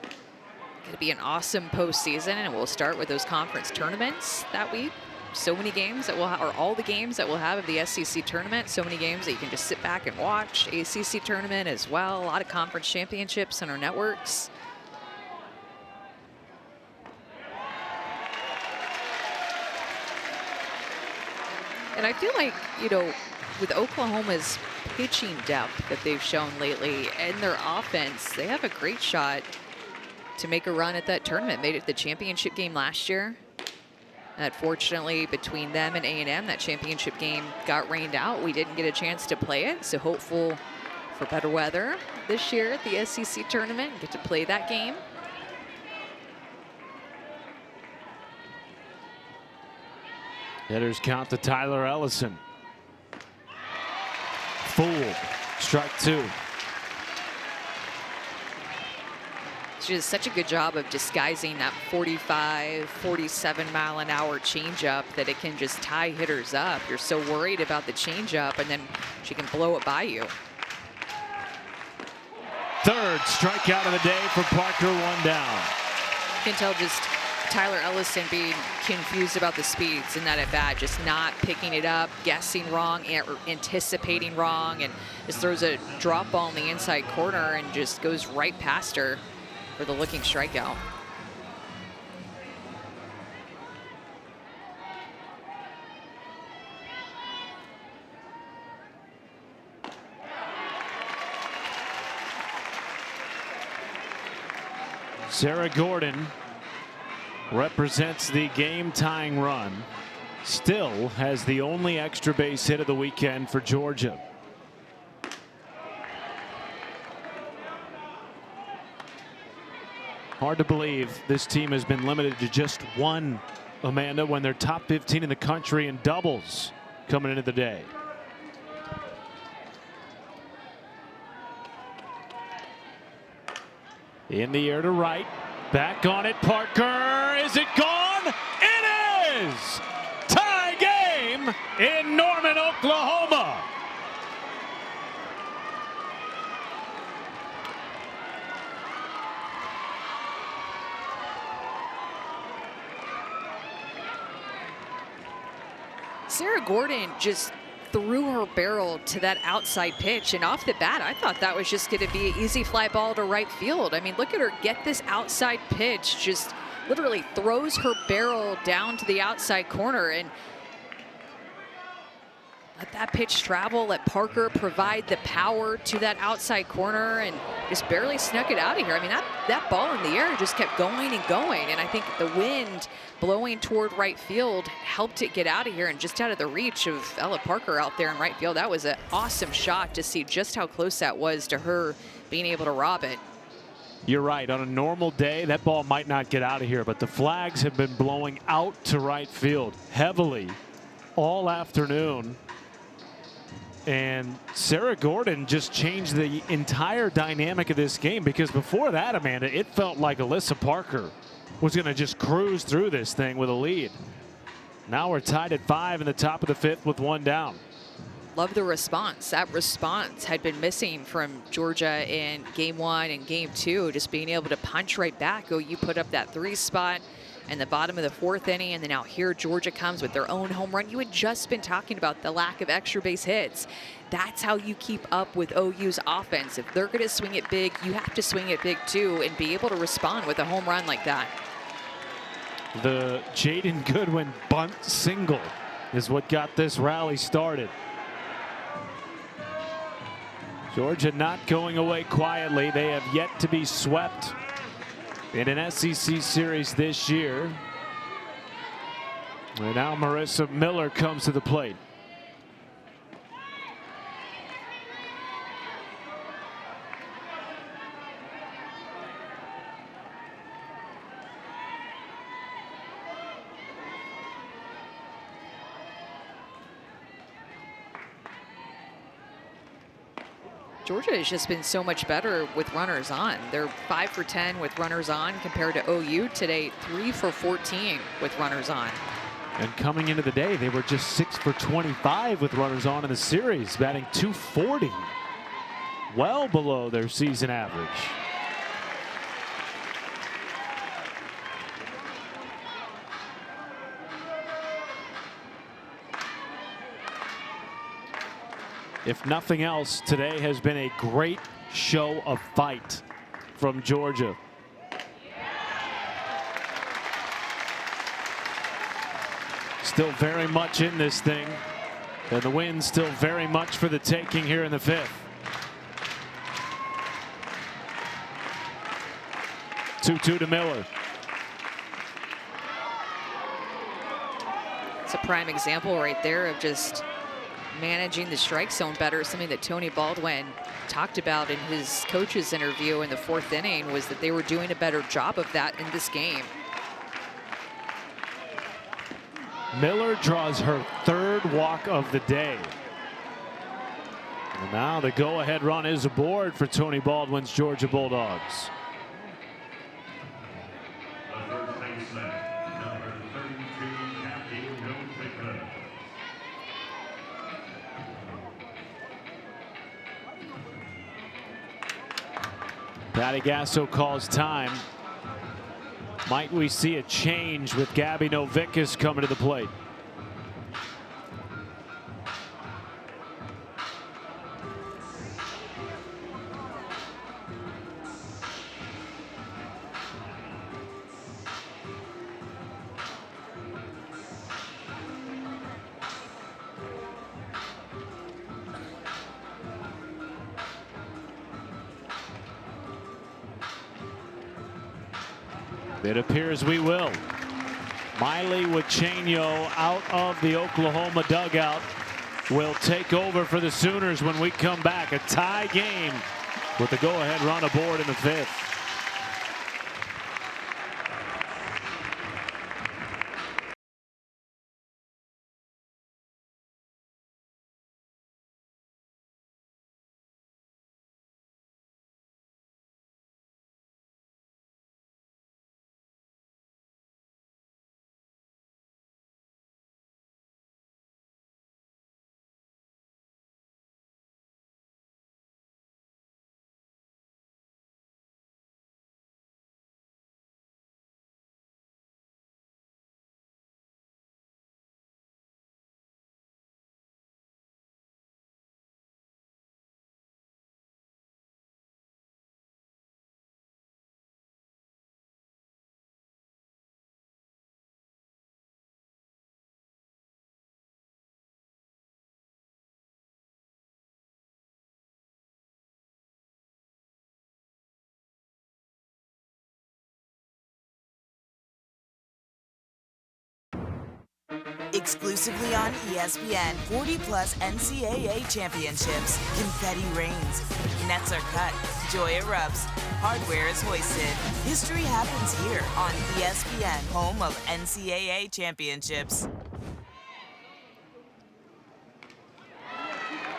going to be an awesome postseason, and we'll start with those conference tournaments that week. So many games that we'll have, or all the games that we'll have of the SEC tournament. So many games that you can just sit back and watch. ACC tournament as well. A lot of conference championships on our networks. And I feel like, you know, with Oklahoma's pitching depth that they've shown lately and their offense, they have a great shot to make a run at that tournament. Made it the championship game last year. Unfortunately, between them and A&M, that championship game got rained out. We didn't get a chance to play it, so hopeful for better weather this year at the SEC tournament. Get to play that game. Hitters count to Tyler Ellison. Fooled. Strike 2. She does such a good job of disguising that 45, 47 mile an hour changeup that it can just tie hitters up. You're so worried about the changeup, and then she can blow it by you. Third strikeout of the day for Parker, 1 down. You can tell just Tyler Ellison being confused about the speeds in that at bat, just not picking it up, guessing wrong, anticipating wrong, and just throws a drop ball in the inside corner and just goes right past her for the looking strikeout. Sarah Gordon represents the game-tying run. Still has the only extra base hit of the weekend for Georgia. Hard to believe this team has been limited to just one, Amanda, when they're top 15 in the country in doubles coming into the day. In the air to right. Back on it, Parker. Is it gone? It is! Tie game in Norman, Oklahoma. Sarah Gordon just threw her barrel to that outside pitch, and off the bat I thought that was just going to be an easy fly ball to right field. I mean, look at her get this outside pitch, just literally throws her barrel down to the outside corner and let that pitch travel, let Parker provide the power to that outside corner and just barely snuck it out of here. I mean, that ball in the air just kept going and going, and I think the wind blowing toward right field helped it get out of here and just out of the reach of Ella Parker out there in right field. That was an awesome shot to see just how close that was to her being able to rob it. You're right. On a normal day, that ball might not get out of here, but the flags have been blowing out to right field heavily all afternoon. And Sarah Gordon just changed the entire dynamic of this game, because before that, Amanda, it felt like Alyssa Parker was going to just cruise through this thing with a lead. Now we're tied at 5 in the top of the 5th with 1 down. Love the response. That response had been missing from Georgia in game 1 and game 2, just being able to punch right back. OU put up that 3 spot in the bottom of the 4th inning, and then now here Georgia comes with their own home run. You had just been talking about the lack of extra base hits. That's how you keep up with OU's offense. If they're going to swing it big, you have to swing it big too and be able to respond with a home run like that. The Jaden Goodwin bunt single is what got this rally started. Georgia not going away quietly. They have yet to be swept in an SEC series this year. And now Marissa Miller comes to the plate. Georgia has just been so much better with runners on. They're 5 for 10 with runners on compared to OU today, 3 for 14 with runners on. And coming into the day, they were just 6 for 25 with runners on in the series, batting .240, well below their season average. If nothing else, today has been a great show of fight from Georgia. Still very much in this thing. And the win still very much for the taking here in the 5th. 2-2 to Miller. It's a prime example right there of just managing the strike zone better. Something that Tony Baldwin talked about in his coach's interview in the 4th inning was that they were doing a better job of that in this game. Miller draws her 3rd walk of the day. And now the go-ahead run is aboard for Tony Baldwin's Georgia Bulldogs. Patty Gasso calls time. Might we see a change with Gabby Novickus coming to the plate? It appears we will. Miley Wichenio out of the Oklahoma dugout will take over for the Sooners when we come back. A tie game with the go-ahead run aboard in the 5th. Exclusively on ESPN, 40-plus NCAA championships, confetti rains, nets are cut, joy erupts, hardware is hoisted. History happens here on ESPN, home of NCAA championships.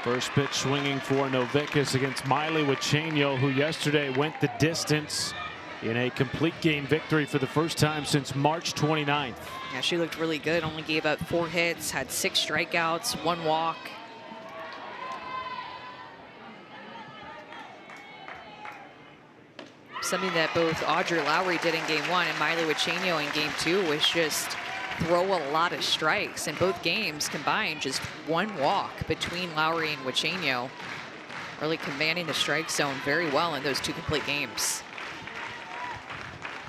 First pitch swinging for Novickus against Miley Wichenio, who yesterday went the distance in a complete game victory for the first time since March 29th. Yeah, she looked really good. Only gave up 4 hits, had 6 strikeouts, 1 walk. Something that both Audrey Lowry did in game 1 and Miley Wichenio in game 2 was just throw a lot of strikes. In both games combined, just 1 walk between Lowry and Wichenio. Really commanding the strike zone very well in those 2 complete games.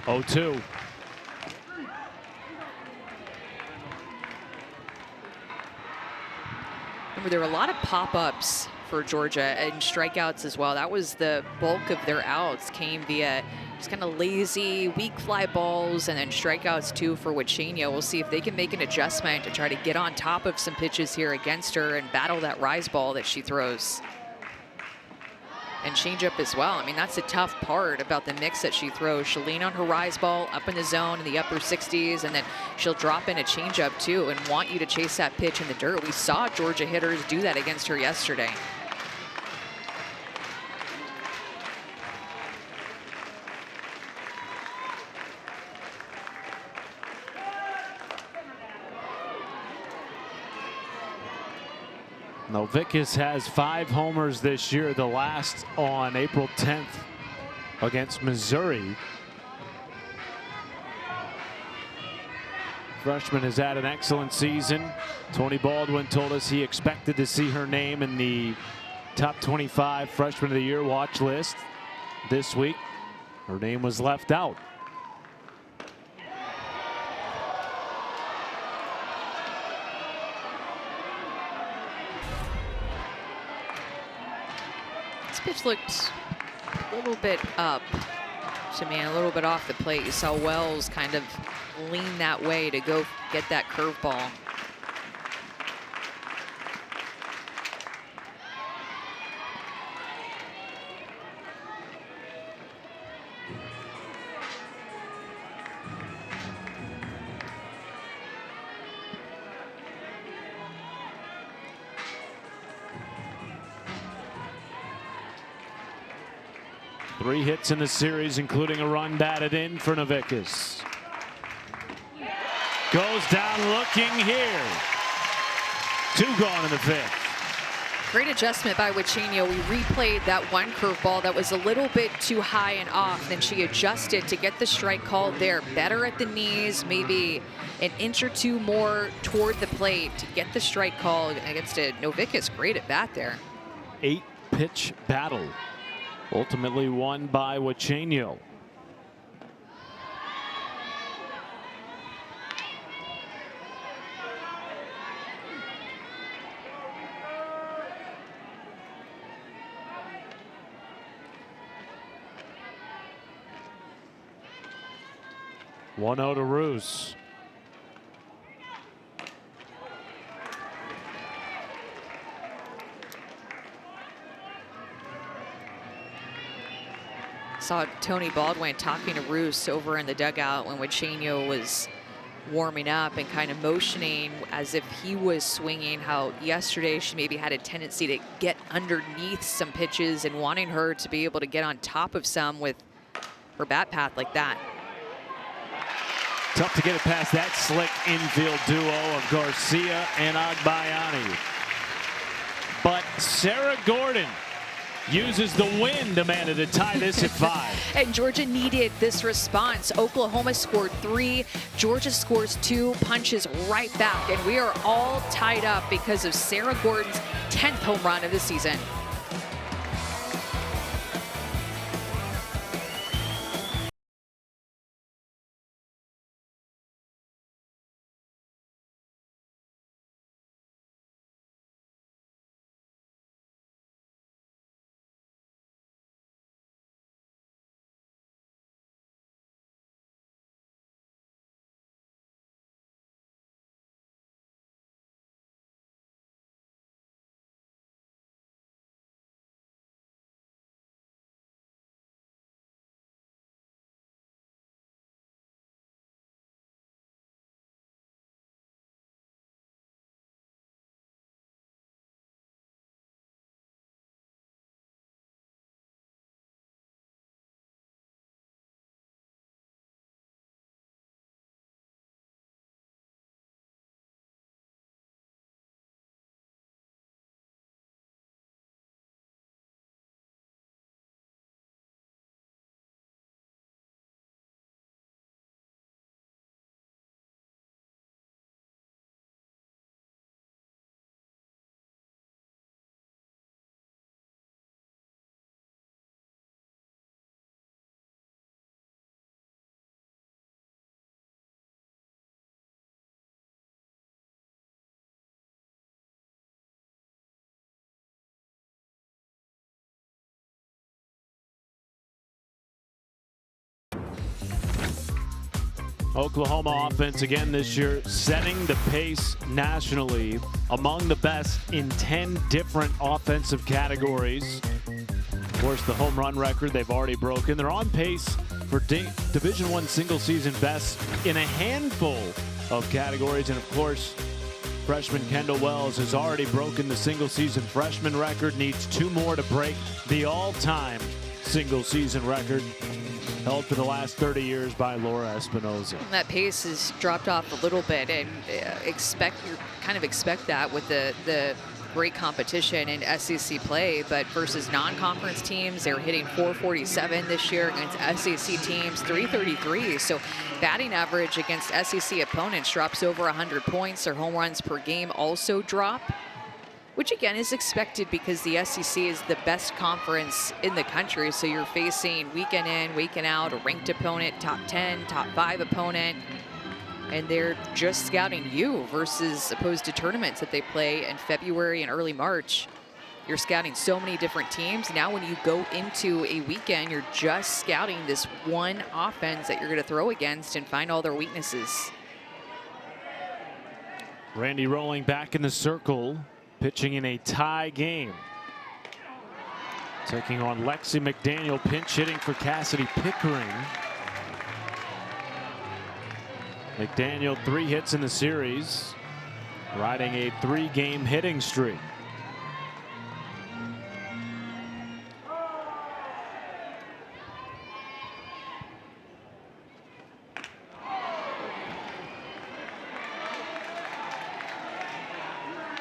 0-2. Remember, there were a lot of pop-ups for Georgia and strikeouts as well. That was the bulk of their outs, came via just kind of lazy, weak fly balls, and then strikeouts too for Wichenio. We'll see if they can make an adjustment to try to get on top of some pitches here against her and battle that rise ball that she throws. And changeup as well. I mean, that's the tough part about the mix that she throws. She'll lean on her rise ball up in the zone in the upper 60s, and then she'll drop in a changeup too and want you to chase that pitch in the dirt. We saw Georgia hitters do that against her yesterday. Novickus has 5 homers this year, the last on April 10th against Missouri. Freshman has had an excellent season. Tony Baldwin told us he expected to see her name in the top 25 Freshman of the Year watch list this week. Her name was left out. pitch looked a little bit up to me, a little bit off the plate. You saw Wells kind of lean that way to go get that curveball. Three hits in the series, including a run batted in for Novickas. Goes down looking here. 2 gone in the 5th. Great adjustment by Wachenio. We replayed that one curveball that was a little bit too high and off. Then she adjusted to get the strike called there. Better at the knees, maybe an inch or 2 more toward the plate to get the strike called against a Novickas. Great at bat there. 8-pitch battle. Ultimately won by Wachenio. One out to Roos. Saw Tony Baldwin talking to Roos over in the dugout when Wachenio was warming up and kind of motioning as if he was swinging, how yesterday she maybe had a tendency to get underneath some pitches and wanting her to be able to get on top of some with her bat path like that. Tough to get it past that slick infield duo of Garcia and Agbayani. But Sarah Gordon uses the win to manage to tie this at 5. And Georgia needed this response. Oklahoma scored 3, Georgia scores 2, punches right back, and we are all tied up because of Sarah Gordon's 10th home run of the season. Oklahoma offense again this year, setting the pace nationally, among the best in 10 different offensive categories. Of course, the home run record they've already broken. They're on pace for Division I single season best in a handful of categories. And of course, freshman Kendall Wells has already broken the single season freshman record, needs 2 more to break the all-time single season record held for the last 30 years by Laura Espinoza. That pace has dropped off a little bit, and you kind of expect that with the great competition in SEC play, but versus non-conference teams, they're hitting 447 this year. Against SEC teams, 333. So batting average against SEC opponents drops over 100 points. Their home runs per game also drop, which again is expected because the SEC is the best conference in the country. So you're facing weekend in, weekend out, a ranked opponent, top 10, top 5 opponent, and they're just scouting you versus opposed to tournaments that they play in February and early March. you're scouting so many different teams. Now when you go into a weekend, you're just scouting this one offense that you're going to throw against and find all their weaknesses. Randy Rolling back in the circle, pitching in a tie game. Taking on Lexi McDaniel, pinch hitting for Cassidy Pickering. McDaniel 3 hits in the series, riding a 3-game hitting streak.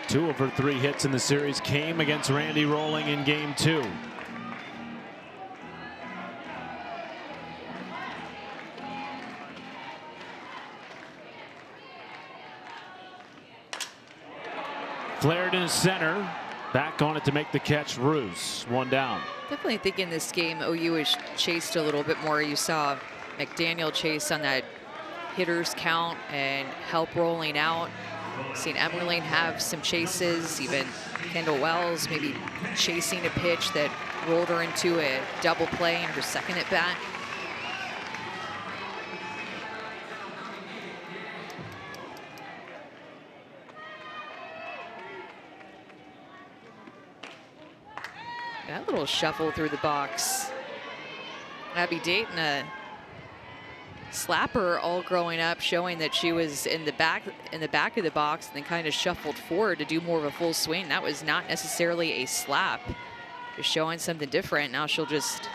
Two of her 3 hits in the series came against Randy Rolling in game 2. Flared in center, back on it to make the catch. Roos, 1 down. Definitely think in this game OU is chased a little bit more. You saw McDaniel chase on that hitters count and help rolling out. Seen Emerling have some chases, even Kendall Wells maybe chasing a pitch that rolled her into a double play in her second at bat. That little shuffle through the box. Abby Dayton, a slapper all growing up, showing that she was in the back of the box and then kind of shuffled forward to do more of a full swing. That was not necessarily a slap. Just showing something different. Now she'll just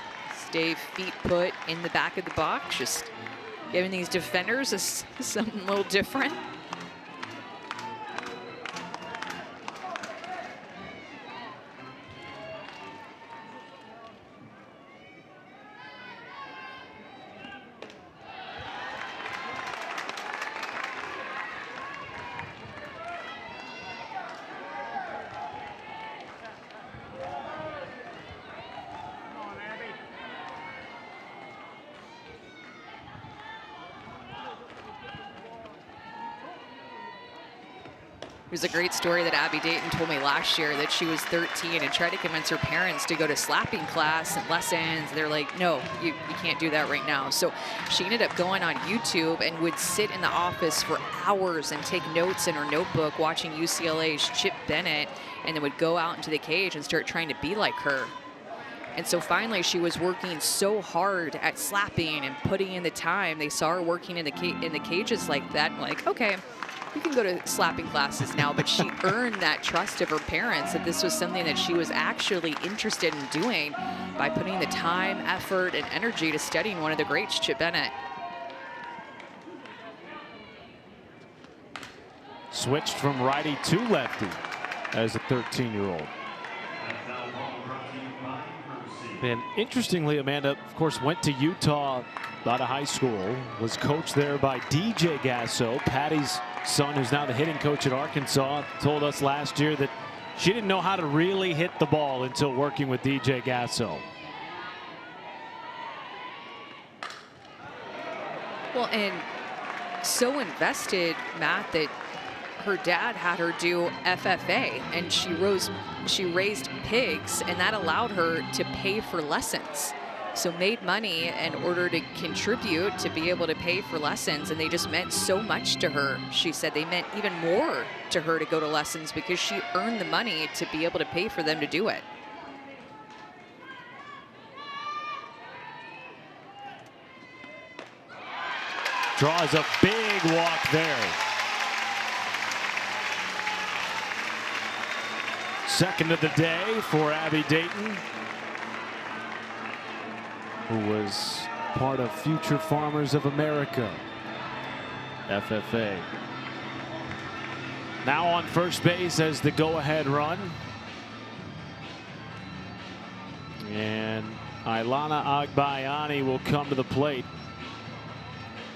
stay feet put in the back of the box, just giving these defenders something a little different. It was a great story that Abby Dayton told me last year, that she was 13 and tried to convince her parents to go to slapping class and lessons. They're like, no, you can't do that right now. So she ended up going on YouTube and would sit in the office for hours and take notes in her notebook watching UCLA's Chip Bennett, and then would go out into the cage and start trying to be like her. And so finally she was working so hard at slapping and putting in the time. They saw her working in the cages like that, and like, okay, you can go to slapping classes now. But she earned that trust of her parents that this was something that she was actually interested in doing by putting the time, effort, and energy to studying one of the greats, Chip Bennett. Switched from righty to lefty as a 13-year-old. And interestingly, Amanda, of course, went to Utah out of high school, was coached there by DJ Gasso. Patty's son, who's now the hitting coach at Arkansas, told us last year that she didn't know how to really hit the ball until working with DJ Gasso. Well, and so invested, Matt, that her dad had her do FFA, and she raised pigs, and that allowed her to pay for lessons. So made money in order to contribute to be able to pay for lessons, and they just meant so much to her. She said they meant even more to her to go to lessons because she earned the money to be able to pay for them to do it. Draws a big walk there. Second of the day for Abby Dayton, who was part of Future Farmers of America, FFA. Now on first base as the go-ahead run. And Ailana Agbayani will come to the plate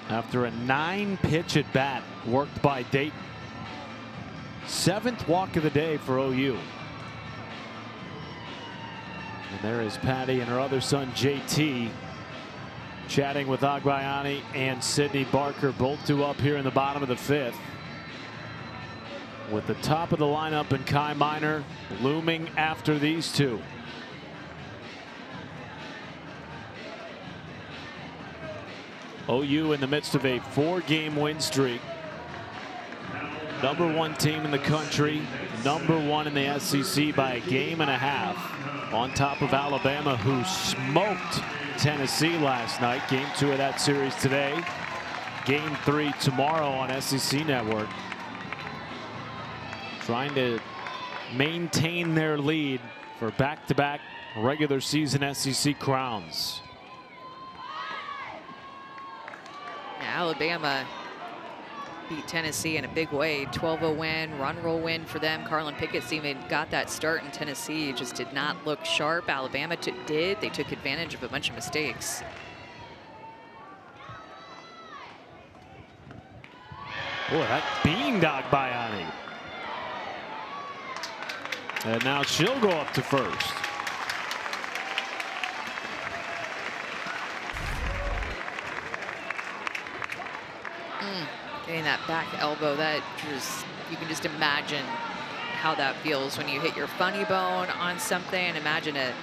after a 9-pitch at bat worked by Dayton. 7th walk of the day for OU. And there is Patty and her other son JT chatting with Agbayani and Sydney Barker, both 2 up here in the bottom of the 5th. with the top of the lineup and Kai Miner looming after these two. OU in the midst of a 4-game win streak. #1 team in the country, #1 in the SEC by a game and a half. On top of Alabama, who smoked Tennessee last night. Game 2 of that series today. Game 3 tomorrow on SEC Network. Trying to maintain their lead for back-to-back regular season SEC crowns. Alabama beat Tennessee in a big way. 12-0 win, run roll win for them. Carlin Pickett's even got that start in Tennessee. Just did not look sharp. Alabama did. They took advantage of a bunch of mistakes. Boy, that beandog by Ani. And now she'll go up to first. Getting that back elbow, that just, you can just imagine how that feels when you hit your funny bone on something. Imagine a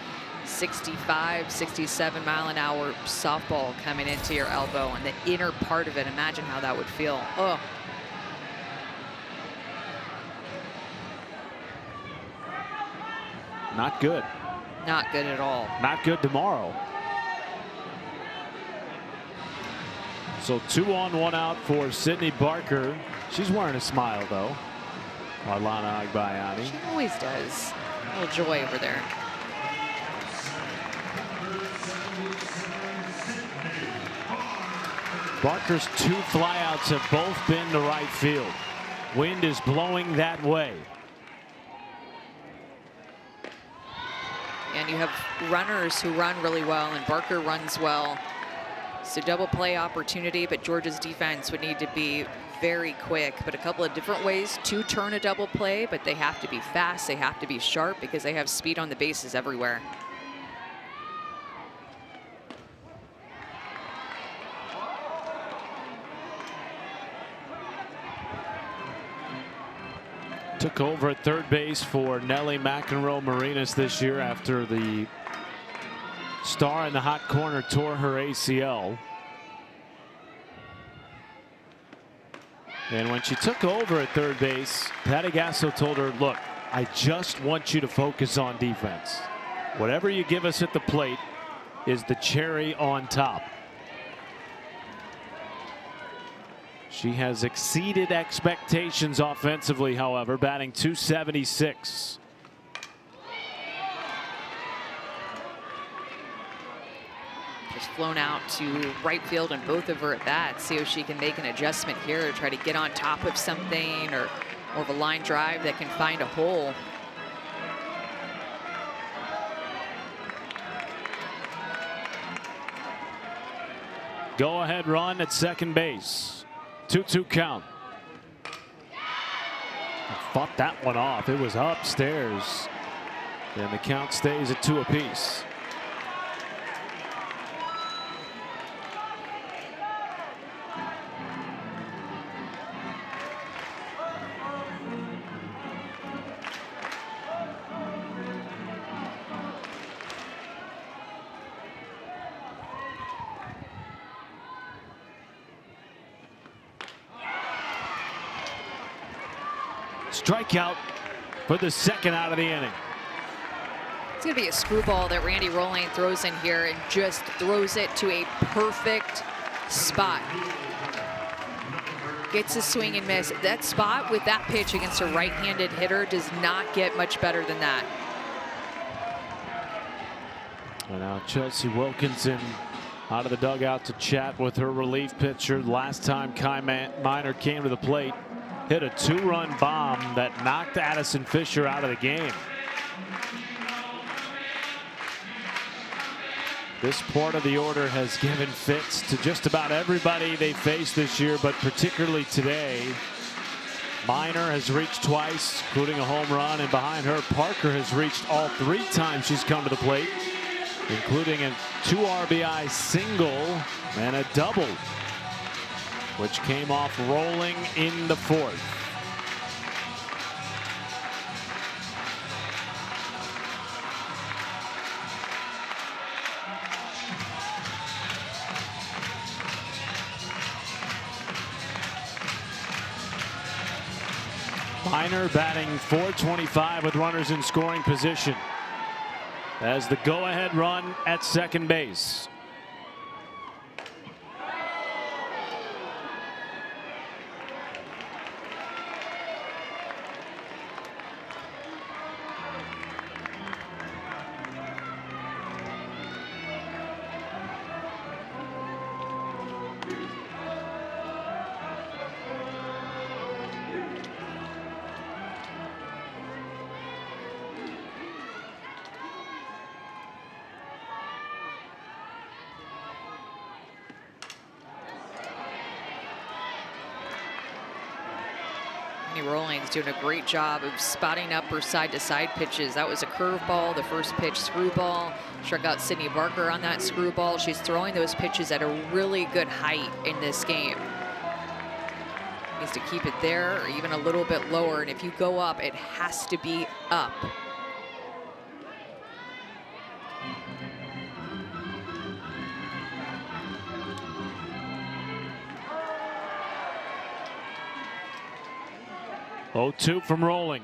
65, 67 mile an hour softball coming into your elbow and the inner part of it. Imagine how that would feel. Oh. Not good. Not good at all. Not good tomorrow. So 2 on 1 out for Sydney Barker. She's wearing a smile though. Marlana Agbayani. She always does. A little joy over there. Barker's 2 flyouts have both been to right field. Wind is blowing that way. And you have runners who run really well, and Barker runs well. So double play opportunity, but Georgia's defense would need to be very quick. But a couple of different ways to turn a double play, but they have to be fast, they have to be sharp, because they have speed on the bases everywhere. Took over at third base for Nelly McEnroe Marinas this year after the star in the hot corner tore her ACL. And when she took over at third base, Patty Gasso told her, look, I just want you to focus on defense. Whatever you give us at the plate is the cherry on top. She has exceeded expectations offensively, however, batting .276. Just flown out to right field in both of her at bats. See if she can make an adjustment here to try to get on top of something, or more of a line drive that can find a hole. Go ahead run at second base. 2-2 count. Fought that one off. It was upstairs. And the count stays at 2 apiece. Strikeout for the second out of the inning. It's going to be a screwball that Randy Rolling throws in here, and just throws it to a perfect spot. Gets a swing and miss. That spot with that pitch against a right-handed hitter does not get much better than that. And now Chelsea Wilkinson out of the dugout to chat with her relief pitcher. Last time Kai Miner came to the plate, hit a 2-run bomb that knocked Addison Fisher out of the game. This part of the order has given fits to just about everybody they faced this year, but particularly today. Miner has reached twice, including a home run, and behind her, Parker has reached all 3 times she's come to the plate, including a 2 RBI single and a double, which came off Rolling in the 4th. Minor batting .425 with runners in scoring position as the go-ahead run at second base. Rollins doing a great job of spotting up her side-to-side pitches. That was a curveball, the first pitch screwball. Struck out Sydney Barker on that screwball. She's throwing those pitches at a really good height in this game. Needs to keep it there or even a little bit lower, and if you go up, it has to be up. Oh, 2 from Rolling.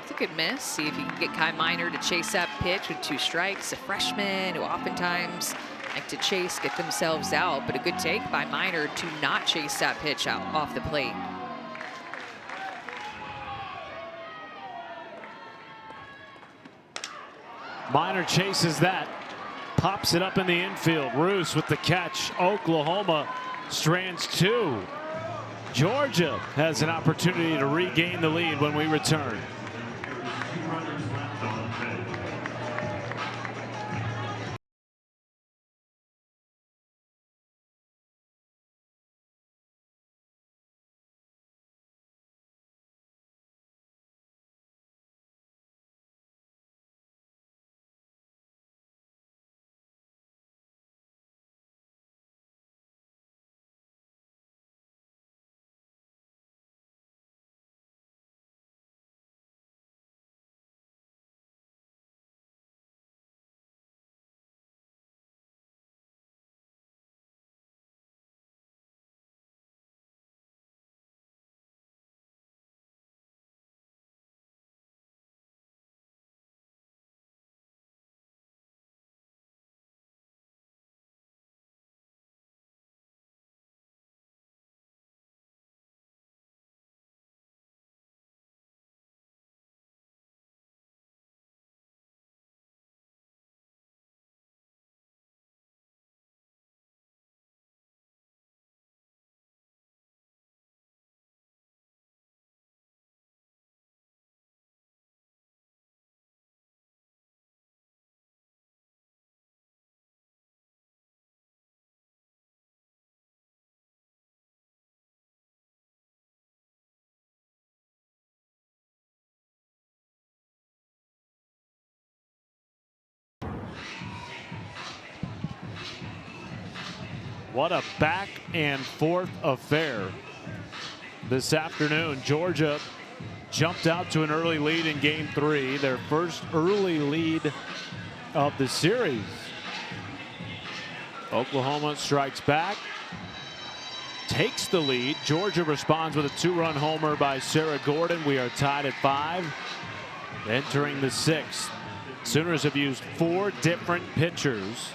It's a good miss. See if you can get Kai Minor to chase that pitch with 2 strikes. A freshman who oftentimes like to chase, get themselves out, but a good take by Minor to not chase that pitch out off the plate. Minor chases that, pops it up in the infield. Roos with the catch. Oklahoma strands 2. Georgia has an opportunity to regain the lead when we return. What a back and forth affair this afternoon. Georgia jumped out to an early lead in game 3, their first early lead of the series. Oklahoma strikes back, takes the lead. Georgia responds with a 2-run homer by Sarah Gordon. We are tied at 5, entering the 6th. Sooners have used 4 different pitchers.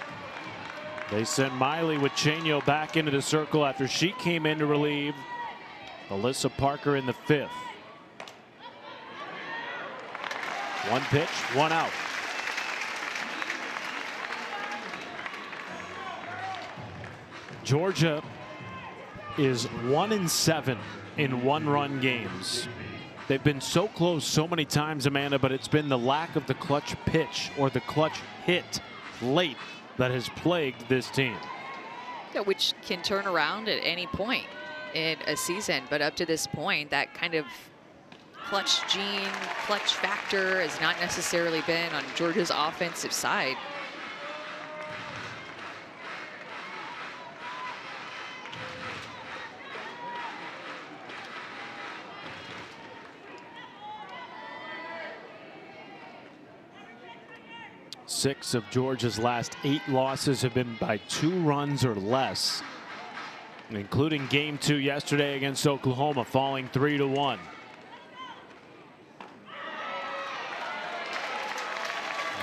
They sent Miley with Chenio back into the circle after she came in to relieve Alyssa Parker in the 5th. 1 pitch, 1 out. Georgia is 1-7 in 1-run games. They've been so close so many times, Amanda, but it's been the lack of the clutch pitch or the clutch hit late that has plagued this team. Yeah, which can turn around at any point in a season, but up to this point, that kind of clutch gene, clutch factor has not necessarily been on Georgia's offensive side. 6 of Georgia's last 8 losses have been by 2 runs or less, including game 2 yesterday against Oklahoma, falling 3-1.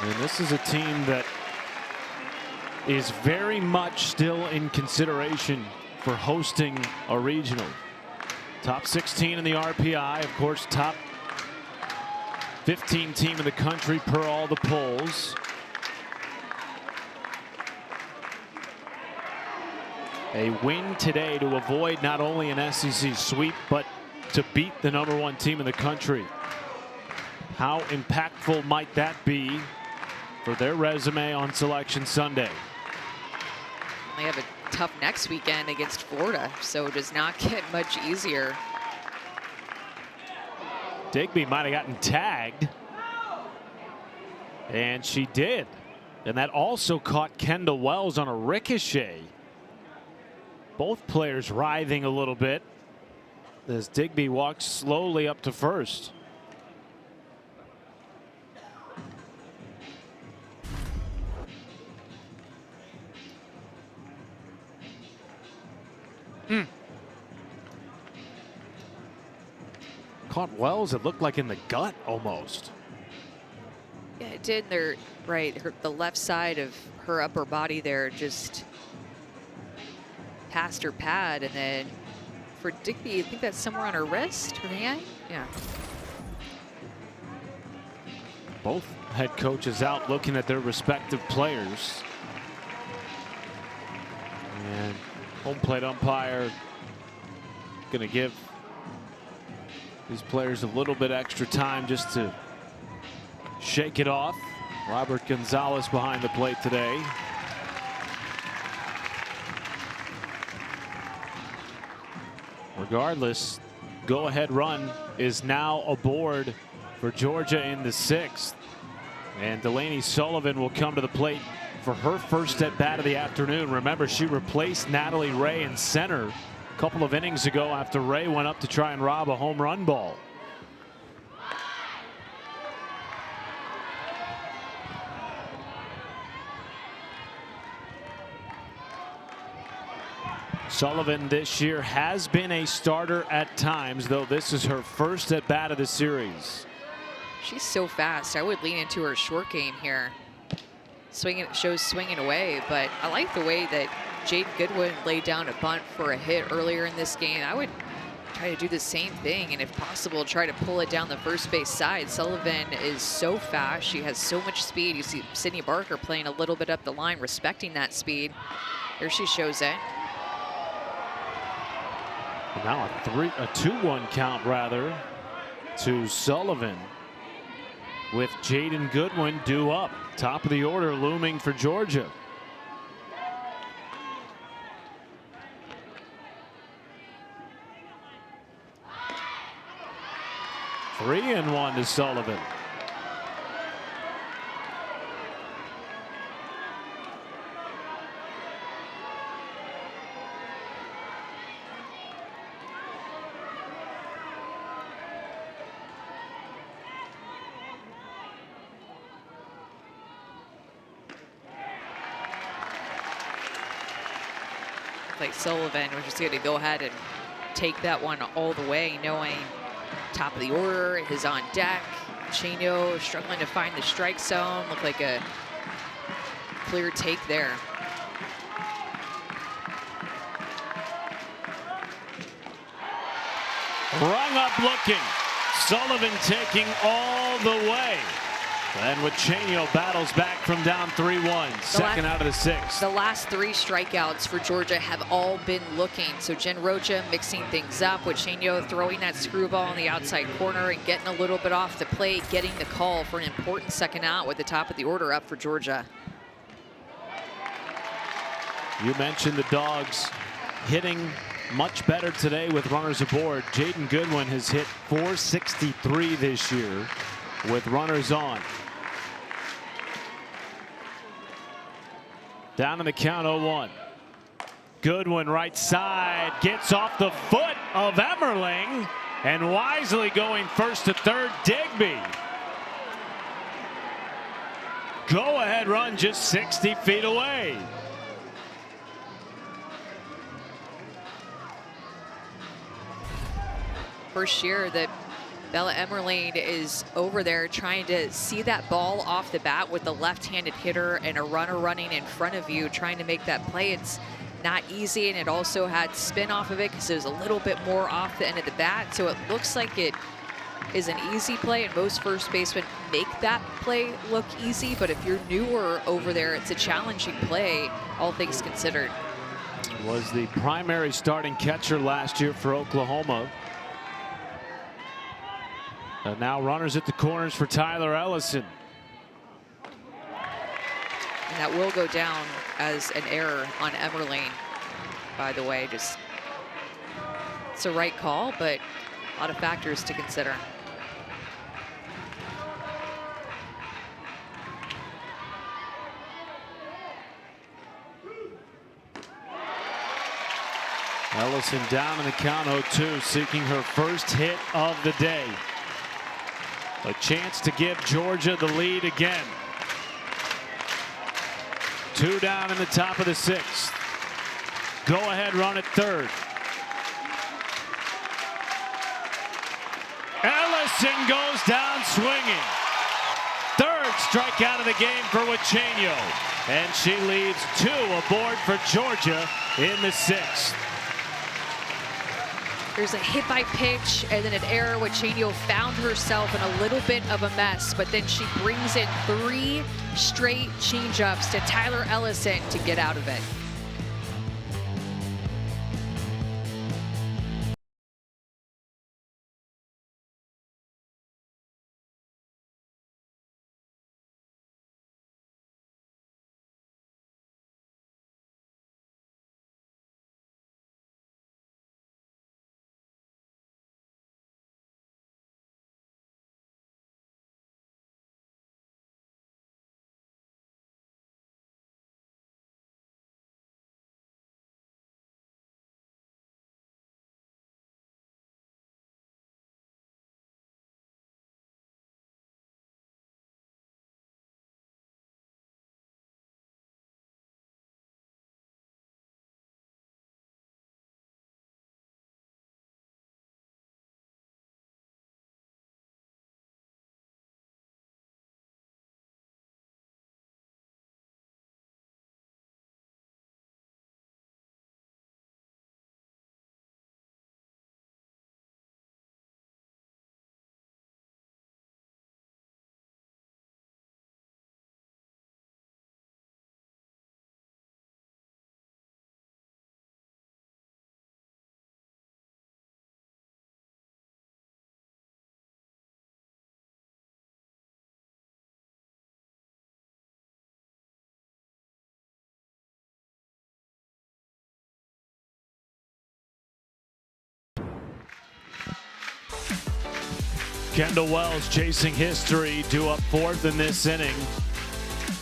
And this is a team that is very much still in consideration for hosting a regional. Top 16 in the RPI, of course, top 15 team in the country per all the polls. A win today to avoid not only an SEC sweep, but to beat the #1 team in the country. How impactful might that be for their resume on Selection Sunday? They have a tough next weekend against Florida, so it does not get much easier. Digby might have gotten tagged, and she did. And that also caught Kendall Wells on a ricochet. Both players writhing a little bit as Digby walks slowly up to first. Caught Wells, it looked like in the gut almost. Yeah, it did. They're right. The left side of her upper body there just past her pad, and then for Digby, I think that's somewhere on her wrist, her hand. Yeah. Both head coaches out looking at their respective players. And home plate umpire going to give these players a little bit extra time just to shake it off. Robert Gonzalez behind the plate today. Regardless, go-ahead run is now aboard for Georgia in the 6th. And Delaney Sullivan will come to the plate for her first at-bat of the afternoon. Remember, she replaced Natalie Ray in center a couple of innings ago after Ray went up to try and rob a home run ball. Sullivan this year has been a starter at times, though this is her first at bat of the series. She's so fast. I would lean into her short game here. Swinging, shows swinging away, but I like the way that Jaden Goodwin laid down a bunt for a hit earlier in this game. I would try to do the same thing, and if possible, try to pull it down the first base side. Sullivan is so fast. She has so much speed. You see Sydney Barker playing a little bit up the line, respecting that speed. Here she shows it. Now a 2-1 count rather to Sullivan, with Jaden Goodwin due up. Top of the order looming for Georgia. Three and one to Sullivan. Like Sullivan, we're just going to go ahead and take that one all the way, knowing top of the order is on deck. Chino struggling to find the strike zone. Looked like a clear take there. Rung up looking. Sullivan taking all the way. And Wichenio battles back from down 3-1, second out of the 6th. The last 3 strikeouts for Georgia have all been looking. So Jen Rocha mixing things up. Wichenio throwing that screwball in the outside corner and getting a little bit off the plate, getting the call for an important second out with the top of the order up for Georgia. You mentioned the Dogs hitting much better today with runners aboard. Jaden Goodwin has hit .463 this year with runners on. Down in the count, 0-1. Goodwin right side, gets off the foot of Emmerling, and wisely going first to third, Digby. go-ahead run just 60 feet away. First year that Bella Emerling is over there trying to see that ball off the bat with the left-handed hitter and a runner running in front of you, trying to make that play. It's not easy, and it also had spin off of it because it was a little bit more off the end of the bat. So it looks like it is an easy play, and most first basemen make that play look easy. But if you're newer over there, it's a challenging play, all things considered. Was the primary starting catcher last year for Oklahoma. And now runners at the corners for Tyler Ellison. And that will go down as an error on Emerling, by the way. Just, it's a right call, but a lot of factors to consider. Ellison down in the count 0-2, seeking her first hit of the day. A chance to give Georgia the lead again. 2 down in the top of the 6th. Go ahead run at third. Ellison goes down swinging. Third strikeout of the game for Uchenio. And she leaves 2 aboard for Georgia in the 6th. There's a hit by pitch and then an error. Uchenio found herself in a little bit of a mess, but then she brings in 3 straight changeups to Tyler Ellison to get out of it. Kendall Wells chasing history, due up 4th in this inning.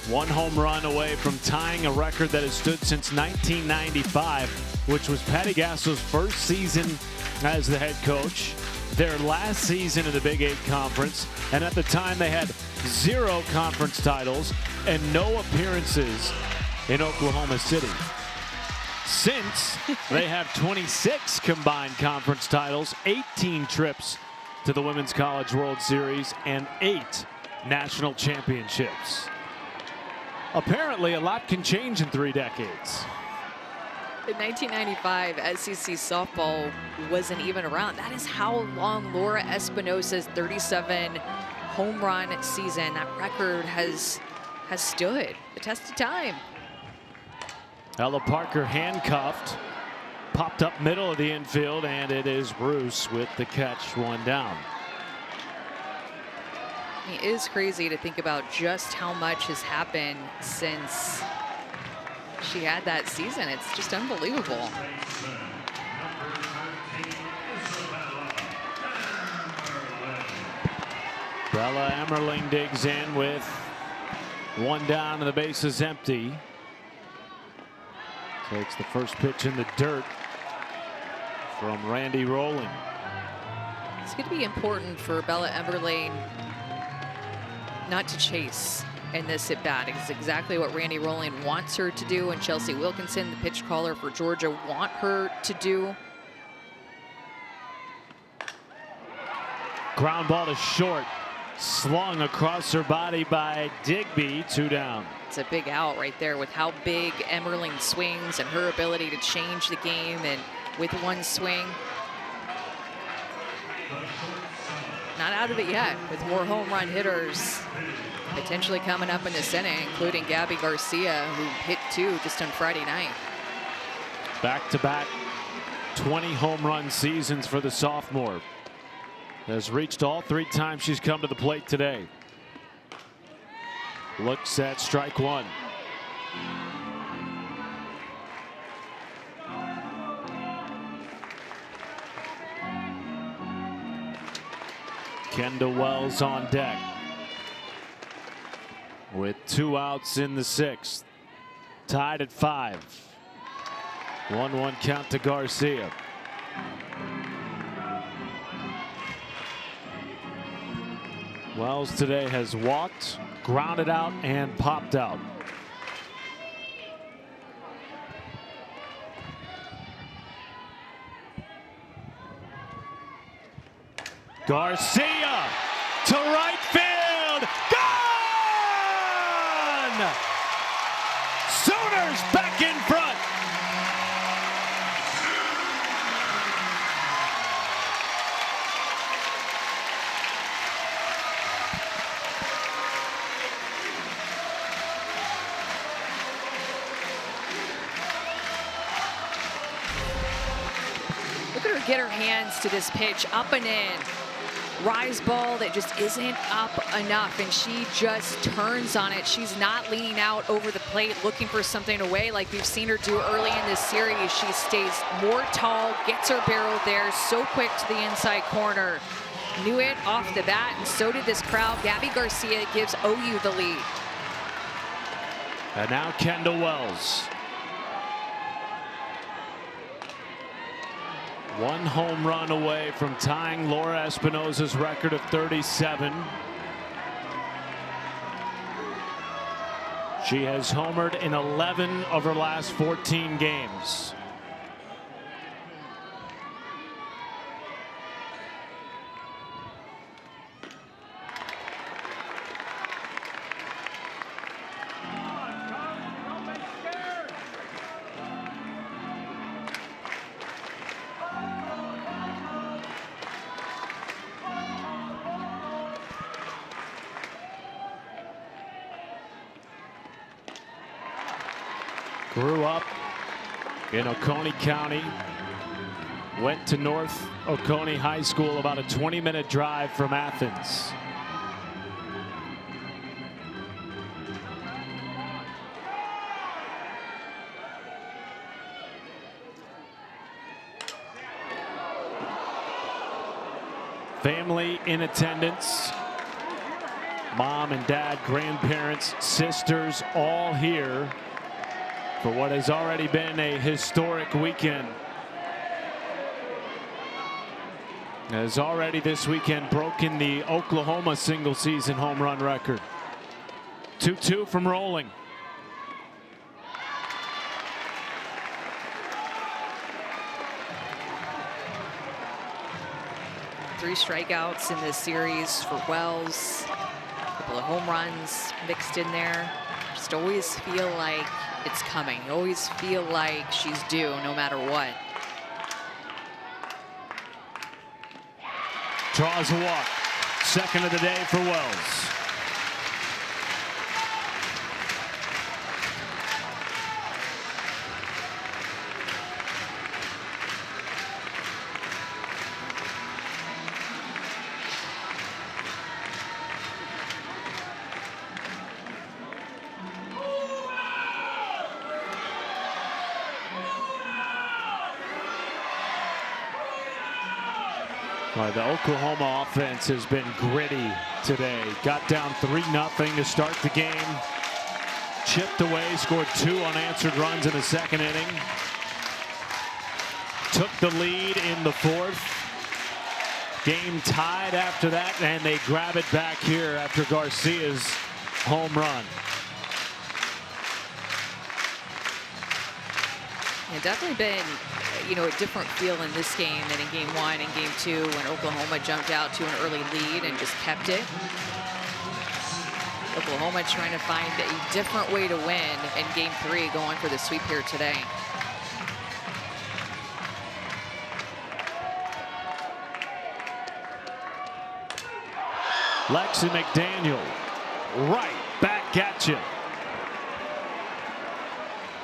1 home run away from tying a record that has stood since 1995, which was Patty Gasso's first season as the head coach, their last season in the Big 8 Conference, and at the time they had 0 conference titles and no appearances in Oklahoma City. Since, they have 26 combined conference titles, 18 trips to the Women's College World Series, and 8 national championships. Apparently, a lot can change in 3 decades. In 1995, SEC softball wasn't even around. That is how long Laura Espinosa's 37 home run season, that record has stood the test of time. Ella Parker handcuffed, popped up middle of the infield, and it is Bruce with the catch, 1 down. It is crazy to think about just how much has happened since she had that season. It's just unbelievable. Bella Emerling digs in with 1 down and the base is empty. Takes the first pitch in the dirt from Randy Rowling. It's going to be important for Bella Emerling not to chase in this at bat. It's exactly what Randy Rowland wants her to do, and Chelsea Wilkinson, the pitch caller for Georgia, want her to do. Ground ball to short, slung across her body by Digby, 2 down. It's a big out right there with how big Emmerling swings and her ability to change the game, and with one swing. Not out of it yet, with more home run hitters potentially coming up in this inning, including Gabby Garcia, who hit 2 just on Friday night. Back-to-back 20 home run seasons for the sophomore. Has reached all 3 times she's come to the plate today. Looks at strike 1. Kendall Wells on deck with 2 outs in the 6th. Tied at 5. 1-1 count to Garcia. Wells today has walked, grounded out, and popped out. Garcia to right field. Gone! Sooners back in front. Look at her get her hands to this pitch, up and in. Rise ball that just isn't up enough, and she just turns on it. She's not leaning out over the plate looking for something away like we've seen her do early in this series. She stays more tall, gets her barrel there, so quick to the inside corner. Knew it off the bat, and so did this crowd. Gabby Garcia gives OU the lead. And now Kendall Wells. 1 home run away from tying Laura Espinosa's record of 37. She has homered in 11 of her last 14 games. Grew up in Oconee County. Went to North Oconee High School, about a 20-minute drive from Athens. Family in attendance. Mom and dad, grandparents, sisters, all here for what has already been a historic weekend. Has already this weekend broken the Oklahoma single season home run record. 2-2 from Rolling. Three strikeouts in this series for Wells. A couple of home runs mixed in there. Just always feel like it's coming. You always feel like she's due no matter what. Draws a walk. Second of the day for Wells. The Oklahoma offense has been gritty today. Got down 3-0 to start the game. Chipped away, scored 2 unanswered runs in the second inning. Took the lead in the 4th. Game tied after that, and they grab it back here after Garcia's home run. It's definitely been, a different feel in this game than in game 1 and game 2 when Oklahoma jumped out to an early lead and just kept it. Oklahoma trying to find a different way to win in game 3, going for the sweep here today. Lexi McDaniel, right back at you.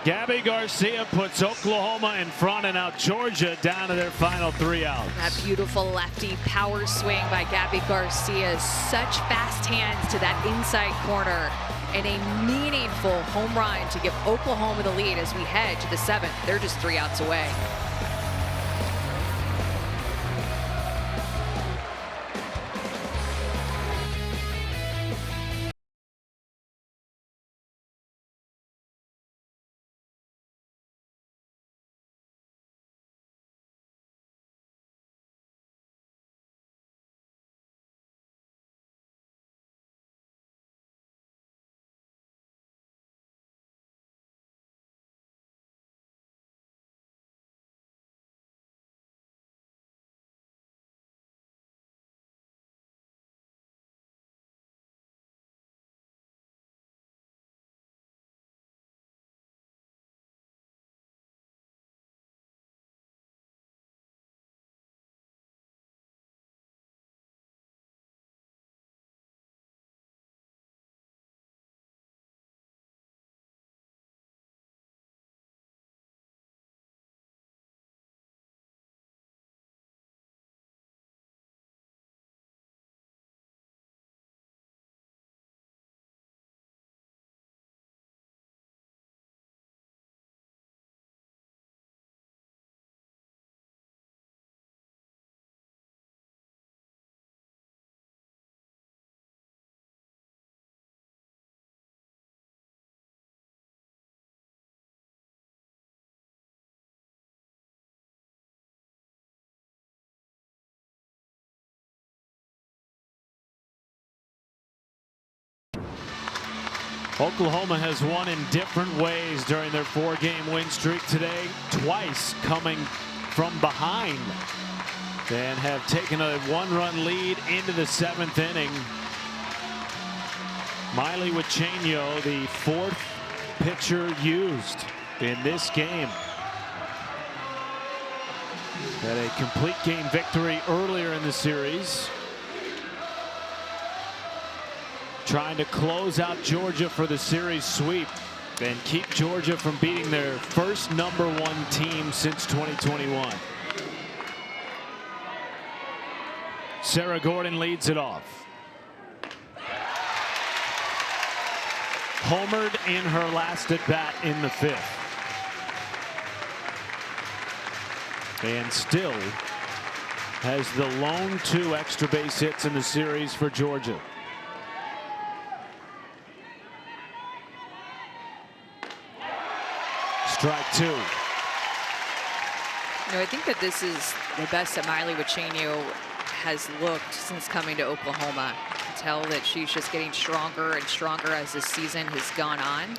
Gabby Garcia puts Oklahoma in front, and now Georgia down to their final 3 outs. That beautiful lefty power swing by Gabby Garcia. Such fast hands to that inside corner, and a meaningful home run to give Oklahoma the lead as we head to the 7th. They're just 3 outs away. Oklahoma has won in different ways during their 4-game win streak today, twice coming from behind, and have taken a 1-run lead into the 7th inning. Maile Uchenyo, the 4th pitcher used in this game. Had a complete game victory earlier in the series, trying to close out Georgia for the series sweep and keep Georgia from beating their first #1 team since 2021. Sarah Gordon leads it off. Homered in her last at bat in the 5th. And still has the lone 2 extra base hits in the series for Georgia. Strike 2. I think that this is the best that Maile Uchenyo has looked since coming to Oklahoma. You can tell that she's just getting stronger and stronger as the season has gone on.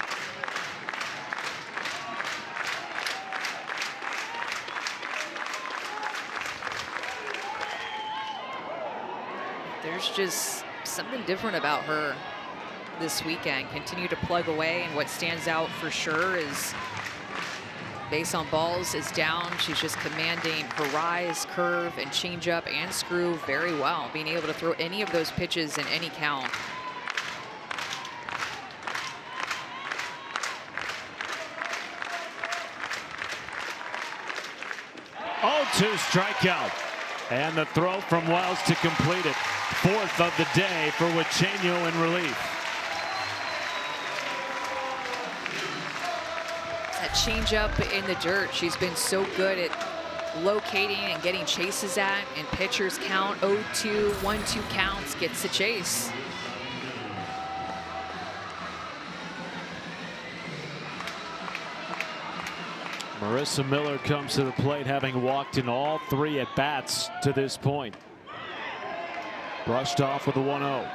There's just something different about her this weekend. Continue to plug away, and what stands out for sure is base on balls is down. She's just commanding her rise, curve, and changeup and screw very well, being able to throw any of those pitches in any count. Oh, 2 strikeout. And the throw from Wells to complete it. 4th of the day for Uchenyo in relief. That changeup in the dirt, she's been so good at locating and getting chases at, and pitchers count 0-2, 1-2 counts, gets the chase. Marissa Miller comes to the plate, having walked in all 3 at bats to this point. Brushed off with a 1-0.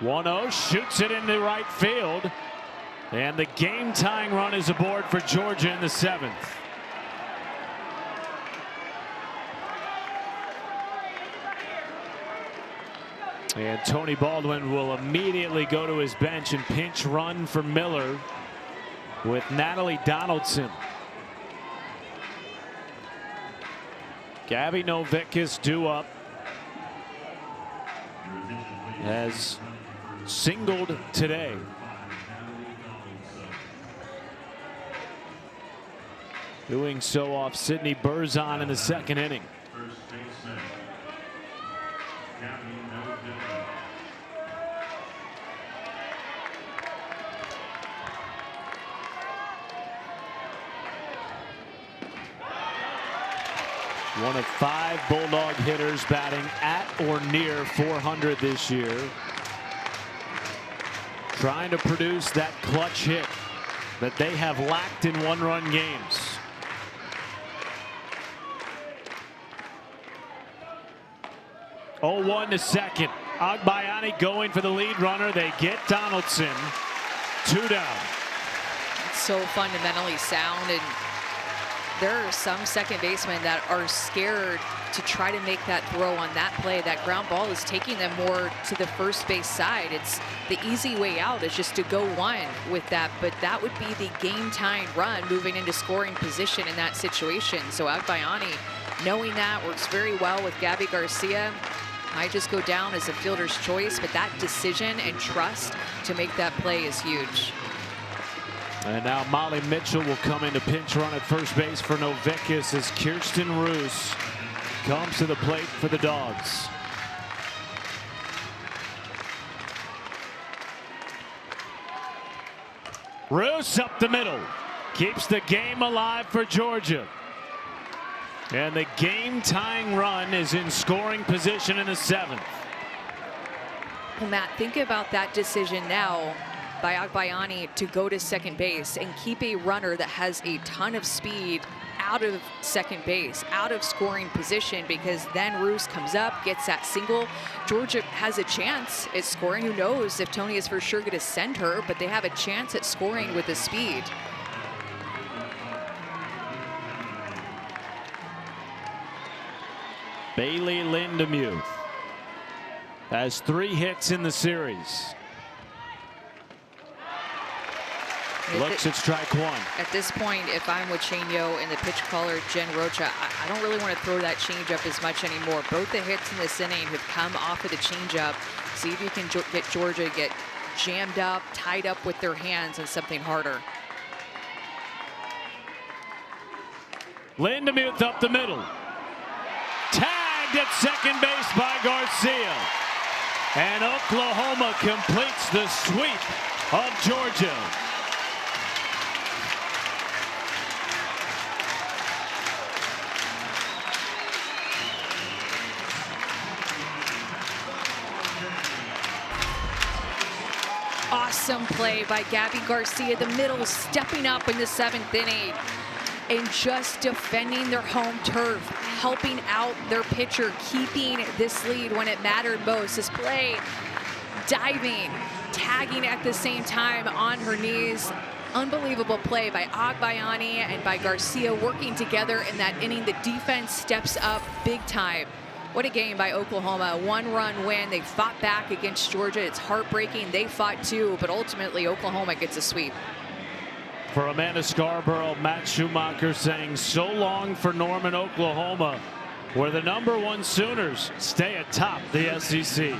1-0, shoots it into right field. And the game-tying run is aboard for Georgia in the 7th. And Tony Baldwin will immediately go to his bench and pinch run for Miller with Natalie Donaldson. Gabby Novickus due up. Has singled today. Doing so off Sydney Berzon in the 2nd inning. One of 5 Bulldog hitters batting at or near 400 this year. Trying to produce that clutch hit that they have lacked in one-run games. Oh, 1 to second. Agbayani going for the lead runner. They get Donaldson. 2 down. It's so fundamentally sound, and there are some second basemen that are scared to try to make that throw on that play. That ground ball is taking them more to the first base side. It's the easy way out is just to go one with that, but that would be the game-tying run moving into scoring position in that situation. So Agbayani, knowing that, works very well with Gabby Garcia. Might just go down as a fielder's choice, but that decision and trust to make that play is huge. And now Molly Mitchell will come in to pinch run at first base for Novickus as Kirsten Roos comes to the plate for the Dogs. Roos up the middle. Keeps the game alive for Georgia. And the game-tying run is in scoring position in the 7th. Well, Matt, think about that decision now by Agbayani to go to second base and keep a runner that has a ton of speed out of second base, out of scoring position, because then Roos comes up, gets that single. Georgia has a chance at scoring. Who knows if Tony is for sure going to send her, but they have a chance at scoring with the speed. Bailey Lindemuth has 3 hits in the series. Looks at strike 1. At this point, if I'm with Shane Yo and the pitch caller Jen Rocha, I don't really want to throw that changeup as much anymore. Both the hits in this inning have come off of the changeup. See if you can get Georgia get jammed up, tied up with their hands on something harder. Lindemuth up the middle. Tagged at second base by Garcia. And Oklahoma completes the sweep of Georgia. Awesome play by Gabby Garcia, the middle, stepping up in the 7th inning and just defending their home turf, helping out their pitcher, keeping this lead when it mattered most. This play, diving, tagging at the same time on her knees. Unbelievable play by Agbayani and by Garcia working together in that inning. The defense steps up big time. What a game by Oklahoma. 1-run win. They fought back against Georgia. It's heartbreaking. They fought too, but ultimately Oklahoma gets a sweep. For Amanda Scarborough, Matt Schumacher saying so long for Norman, Oklahoma, where the #1 Sooners stay atop the SEC.